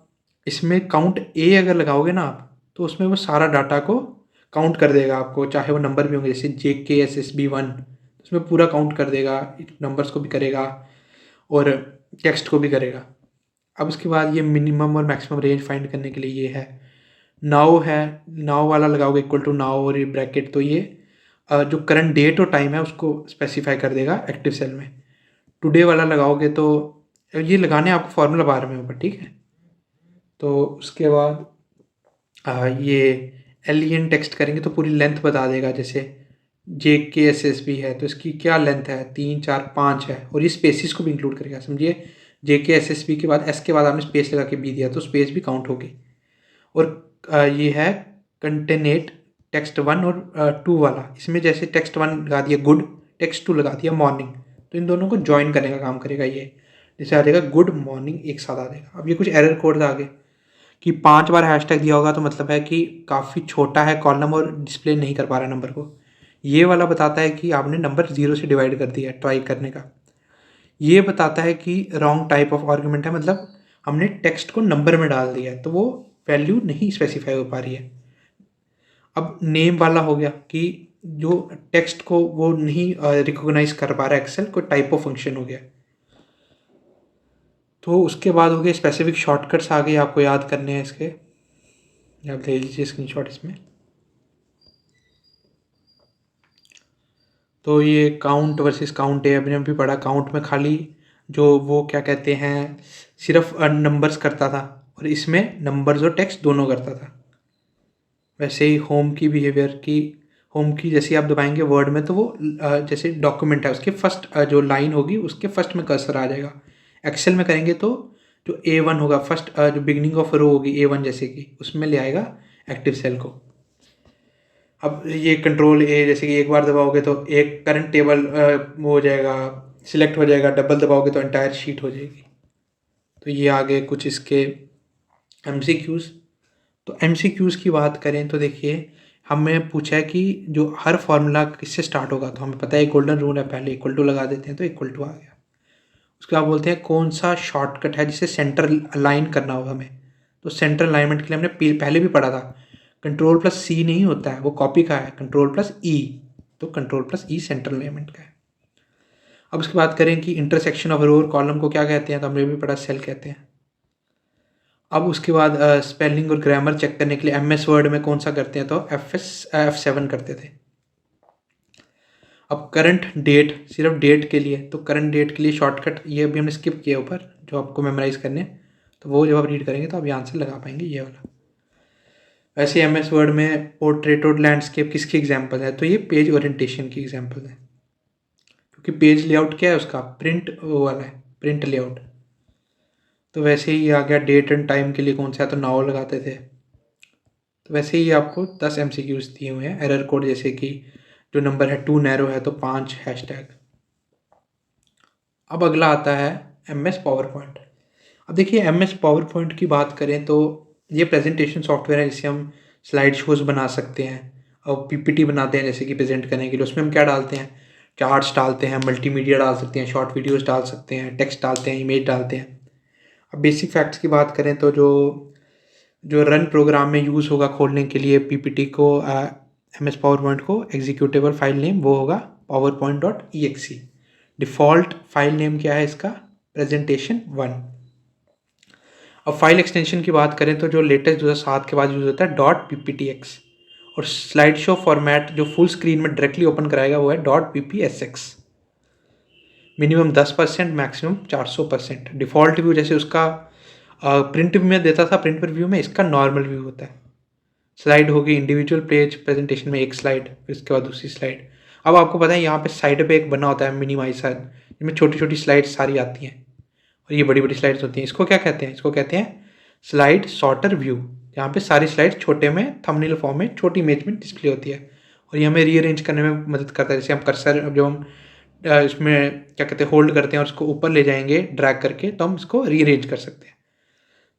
इसमें काउंट A अगर लगाओगे ना आप, तो उसमें वो सारा डाटा को काउंट कर देगा आपको, चाहे वो नंबर भी होंगे, जैसे JKSSB1, उसमें पूरा काउंट कर देगा, नंबर्स को भी करेगा और टेक्स्ट को भी करेगा। अब उसके बाद ये मिनिमम और मैक्सिमम रेंज फाइंड करने के लिए ये है। नाउ है, नाउ वाला लगाओगे इक्वल टू नाउ और ये ब्रैकेट, तो ये जो करंट डेट और टाइम है उसको स्पेसिफाई कर देगा एक्टिव सेल में। टुडे वाला लगाओगे तो ये लगाने आपको फॉर्मूला बार में ऊपर, ठीक है। तो उसके बाद ये एलियन टेक्स्ट करेंगे तो पूरी लेंथ बता देगा, जैसे JKSSB है तो इसकी क्या लेंथ है, 3, 4, 5 है, और ये स्पेसिस को भी इंक्लूड करेगा। समझिए JKSSB के बाद S के बाद आपने स्पेस लगा के B दिया तो स्पेस भी काउंट होगी। और ये है कंटेनेट टेक्स्ट 1 और 2 वाला, इसमें जैसे टेक्स्ट 1 लगा दिया गुड, टेक्स्ट 2 लगा दिया मॉर्निंग, तो इन दोनों को ज्वाइन करने का काम करेगा ये। जैसे आ जाएगा गुड मॉर्निंग एक साथ आ जाएगा। अब ये कुछ एरर कोड आगे कि 5 बार हैशटैग दिया होगा तो मतलब है कि काफ़ी छोटा है कॉलम और डिस्प्ले नहीं कर पा रहा है नंबर को। ये वाला बताता है कि आपने नंबर 0 से डिवाइड कर दिया है ट्राई करने का। ये बताता है कि रॉन्ग टाइप ऑफ आर्गुमेंट है, मतलब हमने टेक्स्ट को नंबर में डाल दिया है तो वो वैल्यू नहीं स्पेसिफाई हो पा रही है। अब नेम वाला हो गया कि जो टेक्स्ट को वो नहीं रिकॉग्नाइज कर पा रहा है एक्सेल, कोई टाइप ऑफ फंक्शन हो गया। तो उसके बाद हो गए स्पेसिफिक शॉर्टकट्स आ गए, आपको याद करने हैं इसके, आप ले लीजिए स्क्रीनशॉट इसमें। तो ये काउंट वर्सेस काउंट है, अभी भी पढ़ा। काउंट में खाली जो वो क्या कहते हैं सिर्फ नंबर्स करता था, और इसमें नंबर्स और टेक्स्ट दोनों करता था। वैसे ही होम की बिहेवियर की, होम की जैसे आप दबाएंगे वर्ड में तो वो जैसे डॉक्यूमेंट है उसके फर्स्ट जो लाइन होगी उसके फर्स्ट में कर्सर आ जाएगा। एक्सेल में करेंगे तो जो A1 होगा फर्स्ट, जो बिगनिंग ऑफ रो होगी A1 जैसे कि, उसमें ले आएगा एक्टिव सेल को। अब ये कंट्रोल A जैसे कि एक बार दबाओगे तो एक करंट टेबल वो हो जाएगा, सिलेक्ट हो जाएगा, डबल दबाओगे तो एंटायर शीट हो जाएगी। तो ये आगे कुछ इसके MCQs। तो MCQs की बात करें तो देखिए हमें पूछा है कि जो हर फॉर्मूला किससे स्टार्ट होगा, तो हमें पता है गोल्डन रूल है, पहले इक्वल टू लगा देते हैं तो इक्वल टू आ गया। उसके बाद बोलते हैं कौन सा शॉर्टकट है जिसे सेंटर अलाइन करना होगा हमें, तो सेंटर अलाइनमेंट के लिए हमने पहले भी पढ़ा था, Ctrl+C नहीं होता है, वो कॉपी का है, Ctrl+E, तो Ctrl+E सेंटर अलाइनमेंट का है। अब उसके बात करें कि इंटरसेक्शन ऑफ रो और कॉलम को क्या कहते हैं, तो हमने भी पढ़ा सेल कहते हैं। अब उसके बाद स्पेलिंग और ग्रामर चेक करने के लिए MS वर्ड में कौन सा करते हैं, तो F7 करते थे। अब करंट डेट, सिर्फ डेट के लिए, तो करंट डेट के लिए शॉर्टकट ये अभी हमने स्किप किया ऊपर, जो आपको मेमोराइज करने, तो वो जब आप रीड करेंगे तो आप यहाँ से लगा पाएंगे ये वाला। वैसे MS वर्ड में पोर्ट्रेट और लैंडस्केप किसकी एग्जाम्पल है, तो ये पेज ओरिएंटेशन की एग्जाम्पल है, क्योंकि पेज लेआउट क्या है उसका, प्रिंट वाला है, प्रिंट लेआउट। तो वैसे ही आ गया डेट एंड टाइम के लिए कौन सा है, तो नाउ लगाते थे। तो वैसे ही आपको 10 MCQs दिए हुए हैं। एरर कोड जैसे कि जो नंबर है 2 नैरो है तो 5 हैशटैग। अब अगला आता है MS पावर पॉइंट। अब देखिए MS पावर पॉइंट की बात करें तो ये प्रेजेंटेशन सॉफ्टवेयर है जिससे हम स्लाइड शोज बना सकते हैं और PPT बनाते हैं जैसे कि प्रेजेंट करने के लिए। उसमें हम क्या डालते हैं, चार्ट्स डालते हैं, मल्टीमीडिया डाल सकते हैं, शॉर्ट वीडियोस डाल सकते हैं, टेक्स्ट डालते हैं, इमेज डालते हैं। अब बेसिक फैक्ट्स की बात करें तो जो रन प्रोग्राम में यूज़ होगा खोलने के लिए PPT को, MS पावर पॉइंट को, एग्जीक्यूटेबल फाइल नेम वो होगा powerpoint.exe। डिफ़ॉल्ट फाइल नेम क्या है इसका, presentation1। अब फाइल एक्सटेंशन की बात करें तो जो लेटेस्ट 2007 के बाद यूज़ होता है .pptx, और स्लाइड शो फॉर्मेट जो फुल स्क्रीन में डायरेक्टली ओपन कराएगा वो है .ppsx। Minimum 10%, maximum 400%। Default view जैसे उसका प्रिंट व्यू में देता था, प्रिंट व्यू में इसका नॉर्मल व्यू होता है। स्लाइड होगी इंडिविजुअल पेज प्रेजेंटेशन में एक स्लाइड, फिर उसके बाद दूसरी स्लाइड। अब आपको पता है यहाँ पे साइड पे एक बना होता है मिनिमाइजर, जिसमें छोटी छोटी स्लाइड्स सारी आती हैं और ये बड़ी बड़ी स्लाइड्स होती हैं। इसको क्या कहते हैं? इसको कहते हैं स्लाइड सॉर्टर व्यू। यहाँ पे सारी स्लाइड छोटे में थंबनेल फॉर्म में छोटी इमेज में डिस्प्ले होती है और ये हमें रीअरेंज करने में मदद करता है। जैसे हम कर्सर, अब जब हम इसमें क्या कहते हैं होल्ड करते हैं और उसको ऊपर ले जाएंगे ड्रैग करके, तो हम इसको रीअरेंज कर सकते हैं।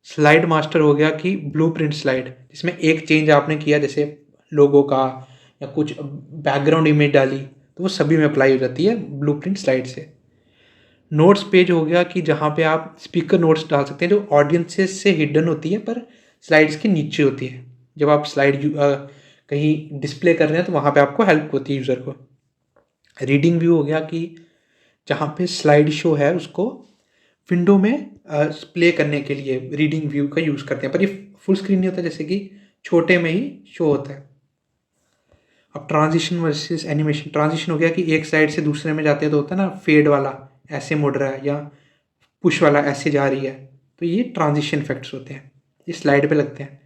स्लाइड मास्टर हो गया कि ब्लूप्रिंट स्लाइड, जिसमें एक चेंज आपने किया जैसे लोगो का या कुछ बैकग्राउंड इमेज डाली तो वो सभी में अप्लाई हो जाती है ब्लूप्रिंट स्लाइड से। नोट्स पेज हो गया कि जहाँ पे आप स्पीकर नोट्स डाल सकते हैं जो ऑडियंसेस से हिडन होती है पर स्लाइड्स के नीचे होती है। जब आप स्लाइड कहीं डिस्प्ले कर रहे हैं तो वहाँ पे आपको हेल्प होती है यूज़र को। रीडिंग व्यू हो गया कि जहाँ पे स्लाइड शो है उसको विंडो में प्ले करने के लिए रीडिंग व्यू का यूज़ करते हैं, पर ये फुल स्क्रीन नहीं होता, जैसे कि छोटे में ही शो होता है। अब ट्रांजिशन वर्सेस एनिमेशन। ट्रांजिशन हो गया कि एक साइड से दूसरे में जाते हैं तो होता है ना फेड वाला, ऐसे मुड़ रहा है, या पुश वाला ऐसे जा रही है, तो ये ट्रांजिशन इफेक्ट्स होते हैं, ये स्लाइड पे लगते हैं।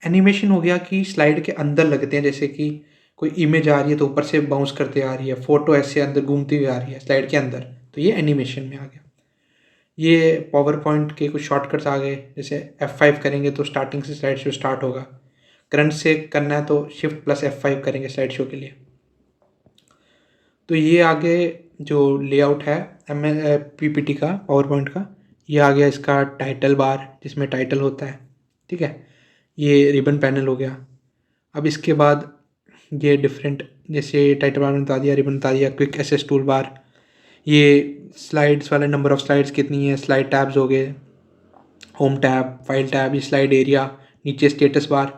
एनिमेशन हो गया कि स्लाइड के अंदर लगते हैं, जैसे कि कोई इमेज आ रही है तो ऊपर से बाउंस करते आ रही है, फोटो ऐसे अंदर घूमती हुई आ रही है स्लाइड के अंदर, तो ये एनिमेशन में आ गया। ये पावर पॉइंट के कुछ शॉर्टकट्स आ गए, जैसे F5 करेंगे तो स्टार्टिंग से स्लाइड शो स्टार्ट होगा, करंट से करना है तो शिफ्ट प्लस F5 करेंगे स्लाइड शो के लिए। तो ये आगे जो लेआउट है PPT का, पावर पॉइंट का, ये आ गया इसका टाइटल बार जिसमें टाइटल होता है, ठीक है। ये रिबन पैनल हो गया। अब इसके बाद ये डिफरेंट, जैसे टाइटल बार में बता दिया, रिबन बता दिया, क्विक एसेस टूल बार, ये स्लाइड्स वाले नंबर ऑफ स्लाइड्स कितनी है, स्लाइड टैब्स हो गए, होम टैब, फाइल टैब, ये स्लाइड एरिया, नीचे स्टेटस बार,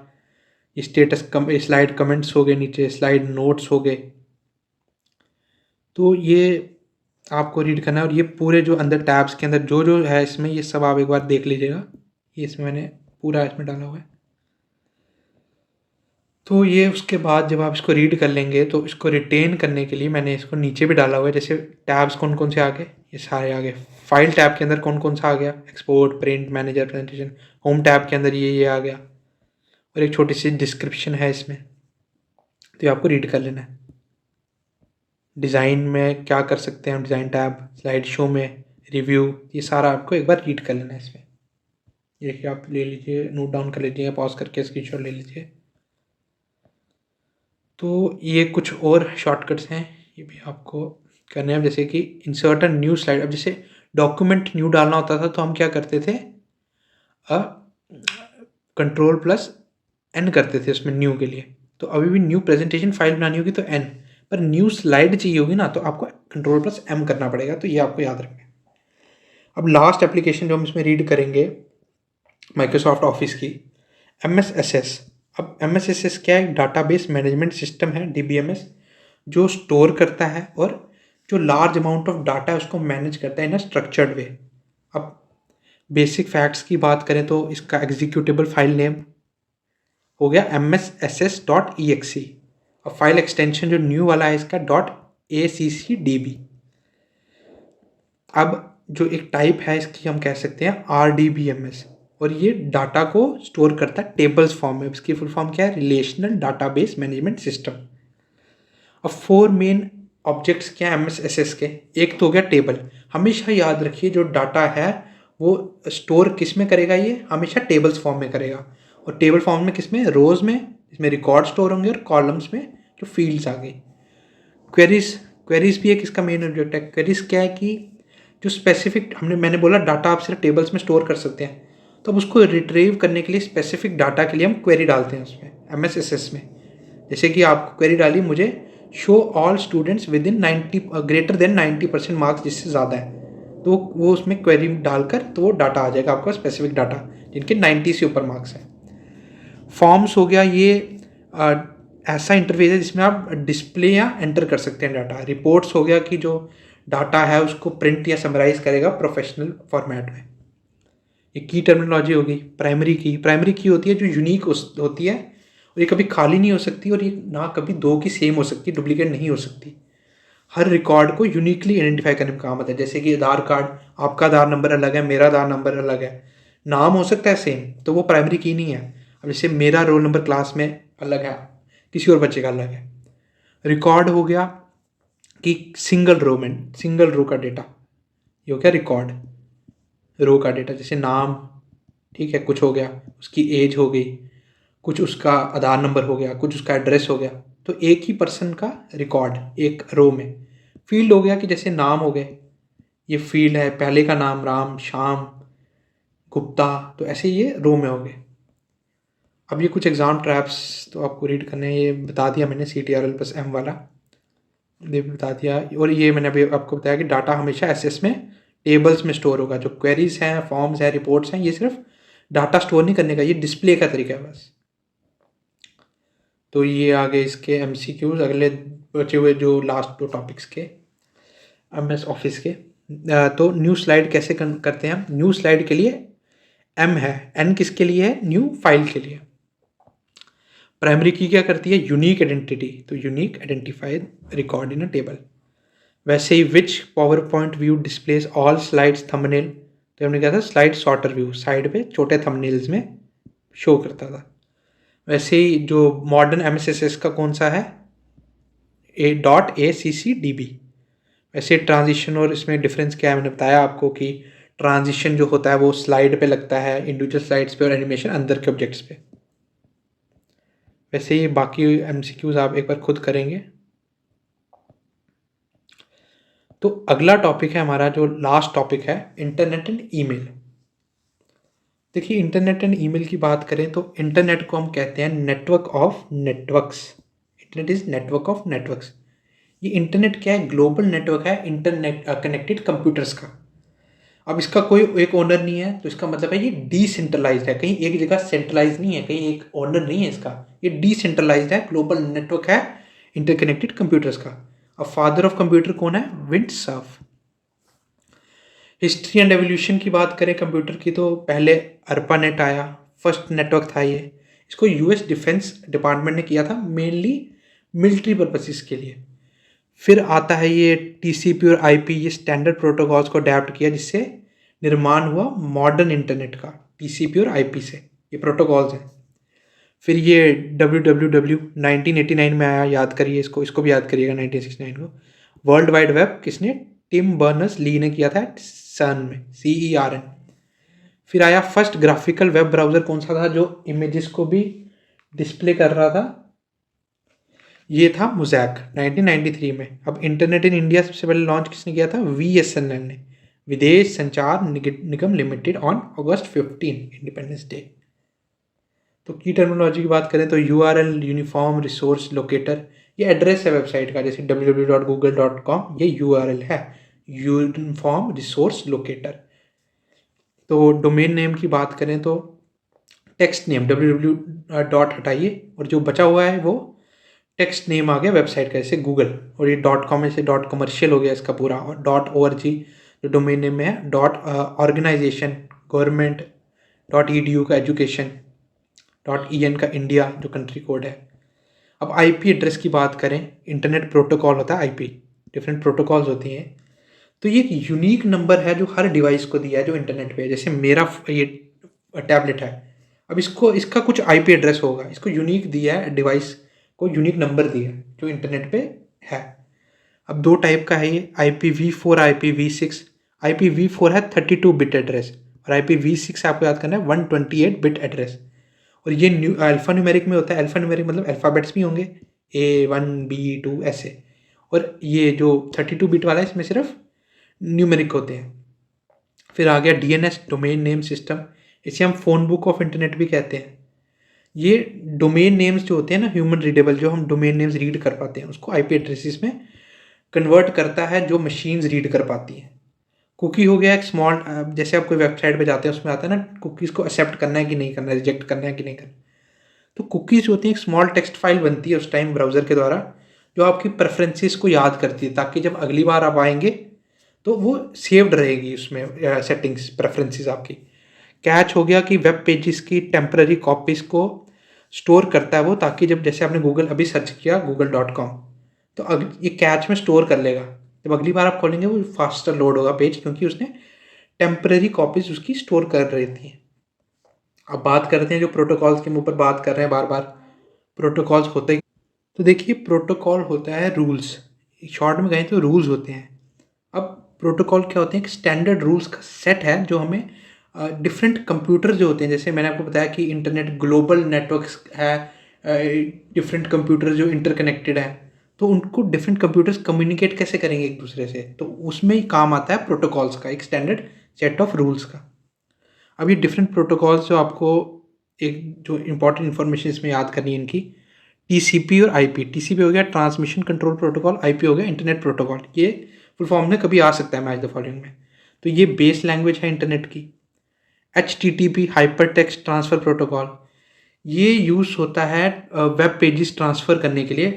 ये स्लाइड कमेंट्स हो गए, नीचे स्लाइड नोट्स हो गए। तो ये आपको रीड करना है और ये पूरे जो अंदर टैब्स के अंदर जो जो है इसमें, ये सब आप एक बार देख लीजिएगा। ये इसमें मैंने पूरा इसमें डाला हुआ है। तो ये उसके बाद जब आप इसको रीड कर लेंगे तो इसको रिटेन करने के लिए मैंने इसको नीचे भी डाला हुआ है, जैसे टैब्स कौन कौन से आ गए, ये सारे आ गए। फाइल टैब के अंदर कौन कौन सा आ गया, export, print, manager, presentation. Home tab के अंदर ये आ गया और एक छोटी सी डिस्क्रिप्शन है इसमें, तो ये आपको रीड कर लेना है। डिज़ाइन में क्या कर सकते हैं हम, डिज़ाइन टैब, स्लाइड शो में रिव्यू, ये सारा आपको एक बार रीड कर लेना है इसमें। ये देखिए आप ले लीजिए, नोट डाउन कर लीजिए, पॉज करके स्क्रीनशॉट ले लीजिए। तो ये कुछ और शॉर्टकट्स हैं, ये भी आपको करने हैं, जैसे कि इंसर्ट अ न्यू स्लाइड। अब जैसे डॉक्यूमेंट न्यू डालना होता था तो हम क्या करते थे, Ctrl+N करते थे उसमें न्यू के लिए। तो अभी भी न्यू प्रेजेंटेशन फाइल बनानी होगी तो N, पर न्यू स्लाइड चाहिए होगी ना तो आपको Ctrl+M करना पड़ेगा, तो ये आपको याद रखना है। अब लास्ट एप्लीकेशन जो हम इसमें रीड करेंगे माइक्रोसॉफ्ट ऑफिस की, MS Access। अब MS Access क्या है, डाटाबेस मैनेजमेंट सिस्टम है, DBMS, जो स्टोर करता है और जो लार्ज अमाउंट ऑफ डाटा है उसको मैनेज करता है इन अ स्ट्रक्चर्ड वे। अब बेसिक फैक्ट्स की बात करें तो इसका एग्जीक्यूटेबल फाइल नेम हो गया MSSS.exe। अब फाइल एक्सटेंशन जो न्यू वाला है इसका .ACCDB। अब जो एक टाइप है इसकी हम कह सकते हैं RDBMS, और ये डाटा को स्टोर करता है टेबल्स फॉर्म में। इसकी फुल फॉर्म क्या है, रिलेशनल डाटाबेस मैनेजमेंट सिस्टम। अब 4 मेन ऑब्जेक्ट्स क्या है MS Access के, एक तो हो गया टेबल। हमेशा याद रखिए जो डाटा है वो स्टोर किस में करेगा, ये हमेशा टेबल्स फॉर्म में करेगा। और टेबल फॉर्म में किस में, रोज़ में, इसमें रिकॉर्ड स्टोर होंगे, और कॉलम्स में जो फील्ड्स आ गई। क्वेरीज भी एक इसका मेन ऑब्जेक्ट है। क्वेरीज क्या है कि जो स्पेसिफिक, मैंने बोला डाटा आप सिर्फ टेबल्स में स्टोर कर सकते हैं, तो अब उसको रिट्रीव करने के लिए स्पेसिफिक डाटा के लिए हम क्वेरी डालते हैं उसमें MS Access में। जैसे कि आपको क्वेरी डाली, मुझे show all students with in 90 greater than 90% marks, जिससे ज़्यादा है, तो वो उसमें क्वेरी डालकर तो वो डाटा आ जाएगा आपका स्पेसिफिक डाटा जिनके 90 से ऊपर मार्क्स हैं। फॉर्म्स हो गया, ये ऐसा इंटरफेस है जिसमें आप डिस्प्ले या एंटर कर सकते हैं डाटा। रिपोर्ट्स हो गया कि जो डाटा है उसको प्रिंट या समराइज करेगा प्रोफेशनल फॉर्मेट में। ये की टर्मिनोलॉजी होगी। प्राइमरी की होती है जो यूनिक होती है और ये कभी खाली नहीं हो सकती, और ये ना कभी दो की सेम हो सकती, डुप्लीकेट नहीं हो सकती। हर रिकॉर्ड को यूनिकली आइडेंटिफाई करने में काम आता है। जैसे कि आधार कार्ड, आपका आधार नंबर अलग है, मेरा आधार नंबर अलग है, नाम हो सकता है सेम, तो वो प्राइमरी की नहीं है। अब जैसे मेरा रोल नंबर क्लास में अलग है, किसी और बच्चे का अलग है। रिकॉर्ड हो गया कि सिंगल रो का डेटा, ये हो गया रिकॉर्ड, रो का डेटा। जैसे नाम, ठीक है, कुछ हो गया, उसकी एज हो गई, कुछ उसका आधार नंबर हो गया, कुछ उसका एड्रेस हो गया, तो एक ही पर्सन का रिकॉर्ड एक रो में। फील्ड हो गया कि जैसे नाम हो गए, ये फील्ड है, पहले का नाम राम, श्याम, गुप्ता, तो ऐसे ये रो में हो गए। अब ये कुछ एग्जाम ट्रैप्स तो आपको रीड करने हैं, ये बता दिया मैंने, CTRL+M वाला ये भी बता दिया। और ये मैंने अभी आपको बताया कि डाटा हमेशा एसएस में टेबल्स में स्टोर होगा। जो क्वेरीज हैं, फॉर्म्स हैं, रिपोर्ट्स हैं, ये सिर्फ डाटा स्टोर नहीं करने का, ये डिस्प्ले का तरीका है बस। तो ये आगे इसके MCQs, अगले बचे हुए जो लास्ट 2 टॉपिक्स के MS ऑफिस के। तो न्यू स्लाइड कैसे करते हैं हम? न्यू स्लाइड के लिए M है, N किसके लिए है? न्यू फाइल के लिए। प्राइमरी की क्या करती है? यूनिक आइडेंटिटी, तो unique identified record in a table. वैसे ही which power point view displays all slides thumbnail, तो हमने कहा था स्लाइड सॉर्टर व्यू, साइड पे छोटे थंबनेल्स में शो करता था। वैसे ही जो मॉडर्न MSSS का कौन सा है? .ACCDB। वैसे ट्रांजिशन और इसमें डिफरेंस क्या है, मैंने बताया आपको कि ट्रांजिशन जो होता है वो स्लाइड पे लगता है, इंडिविजुअल स्लाइड्स पे, और एनिमेशन अंदर के ऑब्जेक्ट्स पे। वैसे ही बाकी MCQs आप एक बार खुद करेंगे। तो अगला टॉपिक है हमारा, जो लास्ट टॉपिक है, इंटरनेट एंड ईमेल। देखिए, इंटरनेट एंड ईमेल की बात करें तो इंटरनेट को हम कहते हैं network of networks. Internet is network of networks. ये इंटरनेट क्या है? ग्लोबल नेटवर्क है इंटरनेट कनेक्टेड कंप्यूटर्स का। अब इसका कोई एक ओनर नहीं है, तो इसका मतलब है ये डिसेंट्रलाइज्ड है, कहीं एक जगह सेंट्रलाइज नहीं है, कहीं एक ओनर नहीं है इसका, ये डिसेंट्रलाइज्ड है, ग्लोबल नेटवर्क है इंटरकनेक्टेड कंप्यूटर्स का। अब फादर ऑफ कंप्यूटर कौन है? Wind Surf. History and evolution की बात करें कंप्यूटर की, तो पहले ARPANET आया, फर्स्ट नेटवर्क था ये। इसको US डिफेंस डिपार्टमेंट ने किया था, मेनली मिलिट्री पर्पसेस के लिए। फिर आता है ये TCP और IP, ये स्टैंडर्ड प्रोटोकॉल्स को अडेप्ट किया, जिससे निर्माण हुआ मॉडर्न इंटरनेट का, TCP और IP से, ये प्रोटोकॉल्स हैं। फिर ये WWW 1989 में आया, याद करिए इसको भी याद करिएगा 1969 को। वर्ल्ड वाइड वेब किसने? टिम बर्नर्स ली ने किया था CERN में, CERN। फिर आया फर्स्ट ग्राफिकल वेब ब्राउज़र, कौन सा था जो इमेजेस को भी डिस्प्ले कर रहा था? ये था मोज़ैक 1993 में। अब इंटरनेट इन इंडिया सबसे पहले लॉन्च किसने किया था? VSNL ने, Videsh Sanchar Nigam limited, on August 15, independence day. तो की टर्मिनोलॉजी की बात करें तो URL, यूनिफॉर्म रिसोर्स लोकेटर, ये एड्रेस है वेबसाइट का, जैसे www.google.com, ये URL है, यूनिफॉर्म रिसोर्स लोकेटर। तो डोमेन नेम की बात करें तो टेक्स्ट नेम, www डॉट हटाइए, और जो बचा हुआ है वो टेक्स्ट नेम आ गया वेबसाइट का, जैसे गूगल, और ये .com से .commercial हो गया इसका पूरा, और .org जो डोमेन नेम में है, .organization गवर्नमेंट, .edu का एजुकेशन, .en का इंडिया जो कंट्री कोड है। अब IP एड्रेस की बात करें, इंटरनेट प्रोटोकॉल होता है IP, डिफरेंट प्रोटोकॉल्स होती हैं, तो ये एक यूनिक नंबर है जो हर डिवाइस को दिया है जो इंटरनेट पे है। जैसे मेरा ये टैबलेट है, अब इसका कुछ IP एड्रेस होगा, इसको यूनिक दिया है, डिवाइस को यूनिक नंबर दिया है जो इंटरनेट पे है। अब 2 टाइप का है ये, IPv4, IPv6। IPv4 है 32 बिट एड्रेस, और IPv6 आपको याद करना है 128 बिट एड्रेस। और ये अल्फ़ा न्यूमेरिक में होता है। अल्फ़ा न्यूमेरिक मतलब अल्फ़ाबेट्स भी होंगे, A1 B2 ऐसे, और ये जो 32 बिट वाला है इसमें सिर्फ न्यूमेरिक होते हैं। फिर आ गया DNS, डोमेन नेम सिस्टम, इसे हम फ़ोन बुक ऑफ इंटरनेट भी कहते हैं। ये डोमेन नेम्स जो होते हैं ना, ह्यूमन रीडेबल, जो हम डोमेन नेम्स रीड कर पाते हैं, उसको IP एड्रेसेस में कन्वर्ट करता है जो मशीन्स रीड कर पाती हैं। कुकी हो गया एक स्मॉल, जैसे आप कोई वेबसाइट पे जाते हैं उसमें आता है ना, कुकीज़ को एक्सेप्ट करना है कि नहीं करना है, रिजेक्ट करना है कि नहीं करना। तो कुकीज़ जो होती हैं एक स्मॉल टेक्स्ट फाइल बनती है उस टाइम ब्राउज़र के द्वारा, जो आपकी प्रेफरेंसेस को याद करती है, ताकि जब अगली बार आप आएंगे तो वो सेव्ड रहेगी उसमें सेटिंग्स, प्रेफरेंसेस आपकी। कैच हो गया कि वेब पेजेस की टेम्पररी कॉपीज़ को स्टोर करता है वो, ताकि जब जैसे आपने गूगल अभी सर्च किया google.com, तो ये कैच में स्टोर कर लेगा। जब अगली बार आप खोलेंगे वो फास्टर लोड होगा पेज, क्योंकि उसने टेम्परेरी कॉपीज उसकी स्टोर कर रही थी। अब बात करते हैं जो प्रोटोकॉल्स के ऊपर बात कर रहे हैं बार बार, प्रोटोकॉल्स होते हैं। तो देखिए प्रोटोकॉल होता है रूल्स, शॉर्ट में कहें तो रूल्स होते हैं। अब प्रोटोकॉल क्या होते हैं? एक स्टैंडर्ड रूल्स का सेट है जो हमें डिफरेंट कंप्यूटर जो होते हैं, जैसे मैंने आपको बताया कि इंटरनेट ग्लोबल नेटवर्क्स है, डिफरेंट कंप्यूटर जो इंटरकनेक्टेड है, तो उनको डिफरेंट कंप्यूटर्स कम्युनिकेट कैसे करेंगे एक दूसरे से, तो उसमें ही काम आता है प्रोटोकॉल्स का एक स्टैंडर्ड सेट ऑफ रूल्स का। अब ये डिफरेंट प्रोटोकॉल्स जो आपको एक जो इंपॉर्टेंट इन्फॉर्मेशन इसमें याद करनी है इनकी, टीसीपी और आईपी। टीसीपी हो गया ट्रांसमिशन कंट्रोल प्रोटोकॉल, आईपी हो गया इंटरनेट प्रोटोकॉल। ये फुल फॉर्म में कभी आ सकता है मैच द फॉलोइंग में। तो ये बेस लैंग्वेज है इंटरनेट की। HTTP hyper text transfer protocol, ये यूज़ होता है वेब पेजेस ट्रांसफ़र करने के लिए,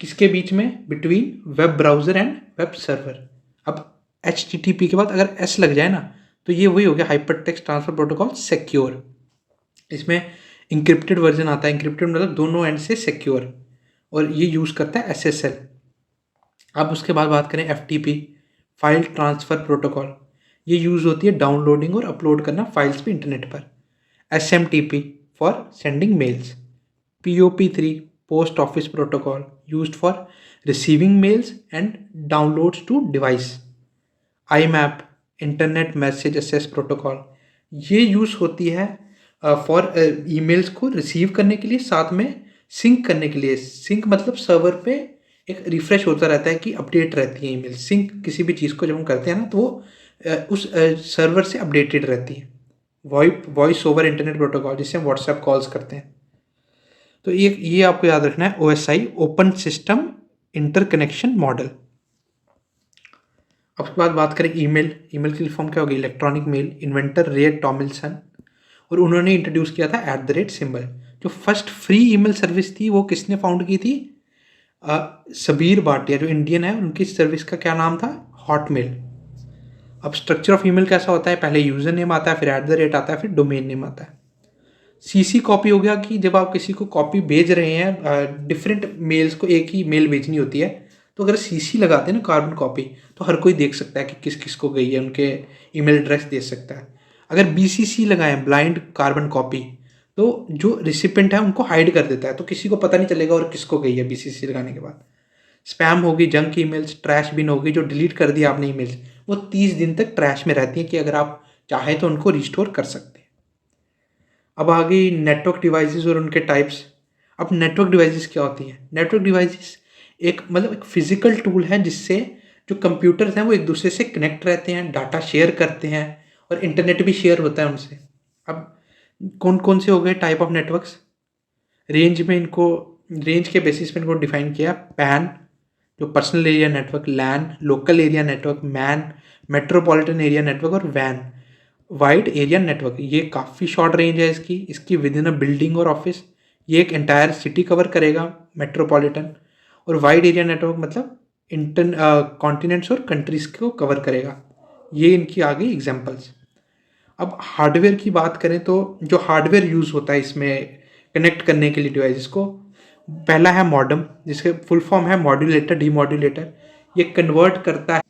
किसके बीच में? Between web browser and web server. अब HTTP के बाद अगर S लग जाए ना, तो ये वही हो गया hyper text transfer protocol secure. इसमें इंक्रिप्टेड वर्जन आता है, इंक्रिप्टेड मतलब दोनों एंड से सिक्योर, और ये यूज़ करता है SSL। अब उसके बाद बात करें FTP फाइल ट्रांसफ़र प्रोटोकॉल, ये यूज़ होती है डाउनलोडिंग और अपलोड करना फाइल्स पे इंटरनेट पर। SMTP for sending mails. POP3 post office protocol used for receiving mails and downloads to device. IMAP internet message access protocol, ये यूज़ होती है फॉर ईमेल्स को रिसीव करने के लिए, साथ में सिंक करने के लिए। सिंक मतलब सर्वर पे एक रिफ्रेश होता रहता है कि अपडेट रहती है ईमेल। सिंक किसी भी चीज़ को जब हम करते हैं ना, तो वो उस सर्वर से अपडेटेड रहती है। वॉइस ओवर इंटरनेट प्रोटोकॉल, जिससे हम व्हाट्सएप कॉल्स करते हैं। तो ये आपको याद रखना है, OSI open system interconnection model. अब उसके बाद बात करें ईमेल। ईमेल की फॉर्म क्या होगी? Electronic mail. इन्वेंटर रे टॉमिल्सन, और उन्होंने इंट्रोड्यूस किया था @सिंबल। जो फर्स्ट फ्री ईमेल सर्विस थी वो किसने फाउंड की थी? सबीर भाटिया जो इंडियन है, उनकी सर्विस का क्या नाम था? हॉटमेल। अब स्ट्रक्चर ऑफ ईमेल कैसा होता है? पहले यूज़र नेम आता है, फिर आता है, फिर डोमेन नेम आता है। CC कॉपी हो गया कि जब आप किसी को कॉपी भेज रहे हैं, डिफरेंट मेल्स को एक ही मेल भेजनी होती है, तो अगर CC लगाते हैं ना, कार्बन कॉपी, तो हर कोई देख सकता है कि किस किस को गई है, उनके ईमेल एड्रेस दे सकता है। अगर BCC लगाएं, ब्लाइंड कार्बन कॉपी, तो जो रिसिपेंट है उनको हाइड कर देता है, तो किसी को पता नहीं चलेगा और किसको गई है BCC लगाने के बाद। स्पैम होगी, जंक ईमेल्स, ट्रैश बिन होगी, जो डिलीट कर दिया आपने ईमेल्स, वो 30 दिन तक ट्रैश में रहती हैं कि अगर आप चाहें तो उनको रिस्टोर कर सकते हैं। अब आ गई नेटवर्क डिवाइसेस और उनके टाइप्स। अब नेटवर्क डिवाइसेस क्या होती हैं? नेटवर्क डिवाइसेस एक मतलब एक फिजिकल टूल है जिससे जो कंप्यूटर्स हैं वो एक दूसरे से कनेक्ट रहते हैं, डाटा शेयर करते हैं, और इंटरनेट भी शेयर होता है उनसे। अब कौन कौन से हो गए टाइप ऑफ नेटवर्क्स? रेंज के बेसिस पे इनको डिफाइन किया। पैन जो personal area network, LAN local area network, MAN metropolitan area network, और वैन वाइड एरिया नेटवर्क। ये काफ़ी शॉर्ट रेंज है इसकी विद इन अ बिल्डिंग और ऑफिस। ये एक एंटायर सिटी कवर करेगा, मेट्रोपॉलिटन। और वाइड एरिया नेटवर्क मतलब कॉन्टिनेंट्स और कंट्रीज़ को कवर करेगा। ये इनकी आ गई एग्जांपल्स। अब हार्डवेयर की बात करें तो जो हार्डवेयर यूज़ होता है इसमें कनेक्ट करने के लिए डिवाइसेस को, पहला है मॉडेम, जिसके फुल फॉर्म है मॉड्यूलेटर डीमॉड्यूलेटर। ये कन्वर्ट करता है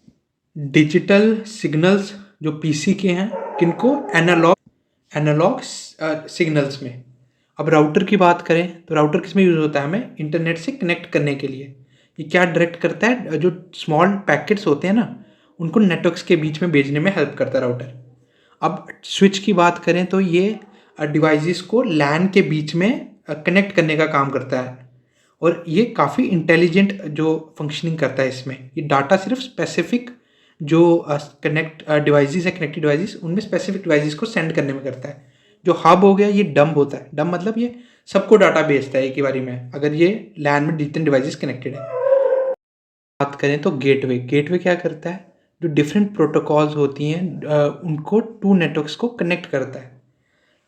डिजिटल सिग्नल्स जो पीसी के हैं, किनको? एनालॉग सिग्नल्स में। अब राउटर की बात करें तो राउटर किस में यूज़ होता है? हमें इंटरनेट से कनेक्ट करने के लिए। ये क्या डायरेक्ट करता है? जो स्मॉल पैकेट्स होते हैं ना, उनको नेटवर्क्स के बीच में भेजने में हेल्प करता है राउटर। अब स्विच की बात करें तो ये डिवाइसेस को लैन के बीच में कनेक्ट करने का काम करता है, और ये काफ़ी इंटेलिजेंट जो फंक्शनिंग करता है इसमें। ये डाटा सिर्फ स्पेसिफिक जो कनेक्ट डिवाइसेस है, कनेक्टेड डिवाइसेस, उनमें स्पेसिफिक डिवाइसेस को सेंड करने में करता है। जो हब हो गया ये डंप होता है। डंप मतलब ये सबको डाटा भेजता है एक ही बारी में, अगर ये लैन में जितने डिवाइसेस कनेक्टेड है। बात करें तो गेटवे। गेटवे क्या करता है? जो डिफरेंट प्रोटोकॉल्स होती हैं उनको टू नेटवर्क्स को कनेक्ट करता है।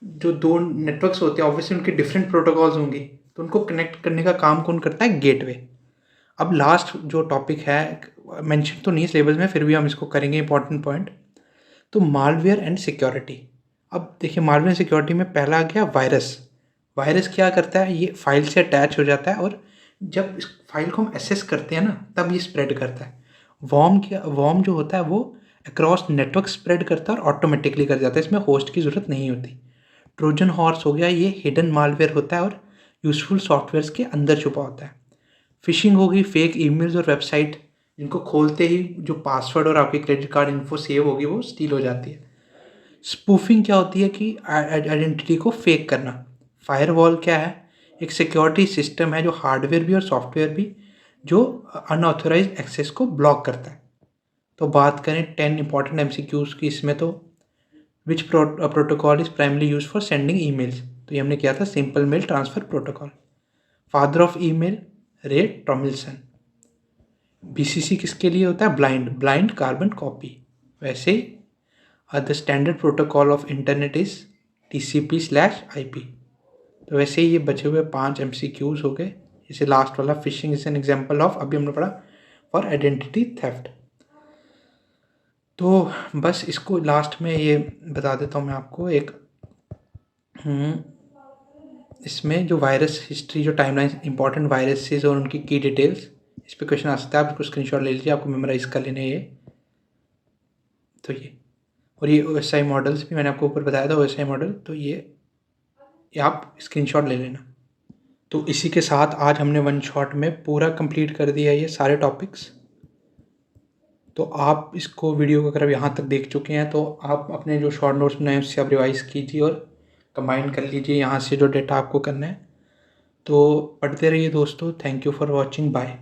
जो दो नेटवर्क्स होते हैं ऑब्वियसली उनके डिफरेंट प्रोटोकॉल्स होंगे, तो उनको कनेक्ट करने का काम कौन करता है? गेटवे। अब लास्ट जो टॉपिक है, मेंशन तो नहीं सिलेबस में, फिर भी हम इसको करेंगे इंपॉर्टेंट पॉइंट। तो मालवेयर एंड सिक्योरिटी। अब देखिए मालवेयर एंड सिक्योरिटी में पहला आ गया वायरस। वायरस क्या करता है? ये फाइल से अटैच हो जाता है और जब इस फाइल को हम एसेस करते हैं ना, तब ये स्प्रेड करता है। वॉर्म जो होता है वो अक्रॉस नेटवर्क स्प्रेड करता है और ऑटोमेटिकली कर जाता है, इसमें होस्ट की ज़रूरत नहीं होती। ट्रोजन हॉर्स हो गया, ये हिडन मालवेयर होता है और यूज़फुल सॉफ्टवेयर्स के अंदर छुपा होता है। फिशिंग हो गई, फेक ईमेल्स और वेबसाइट जिनको खोलते ही जो पासवर्ड और आपकी क्रेडिट कार्ड इन्फो सेव होगी वो स्टील हो जाती है। स्पूफिंग क्या होती है कि आइडेंटिटी को फेक करना। फायरवॉल क्या है? एक सिक्योरिटी सिस्टम है जो हार्डवेयर भी और सॉफ्टवेयर भी जो अनऑथोराइज्ड एक्सेस को ब्लॉक करता है। तो बात करें 10 इंपॉर्टेंट एमसीक्यूज़ की इसमें, तो which protocol is primarily use for sending emails, तो ये हमने किया था simple mail transfer protocol. Father of email Ray Tomlinson. BCC किसके लिए होता है? Blind carbon copy. वैसे ही the standard protocol of internet is TCP/IP। तो वैसे ही ये बचे हुए 5 MCQs हो गए। जैसे लास्ट वाला fishing is an example of, अभी हमने पढ़ा, फॉर आइडेंटिटी थेफ्ट। तो बस इसको लास्ट में ये बता देता हूँ मैं आपको एक इसमें जो वायरस हिस्ट्री, जो टाइमलाइन इंपॉर्टेंट वायरसेस और उनकी की डिटेल्स, इस पर क्वेश्चन आ सकता है। आप इसको स्क्रीनशॉट ले लीजिए, आपको मेमोराइज कर लेने ये। तो ये OSI मॉडल्स भी मैंने आपको ऊपर बताया था, OSI मॉडल, तो ये आप स्क्रीनशॉट ले लेना। तो इसी के साथ आज हमने वन शॉट में पूरा कंप्लीट कर दिया ये सारे टॉपिक्स। तो आप इसको वीडियो को अगर यहाँ तक देख चुके हैं तो आप अपने जो शॉर्ट नोट्स बनाए उससे आप रिवाइज कीजिए और कंबाइन कर लीजिए यहाँ से जो डेटा आपको करना है। तो पढ़ते रहिए दोस्तों। Thank you for watching. Bye.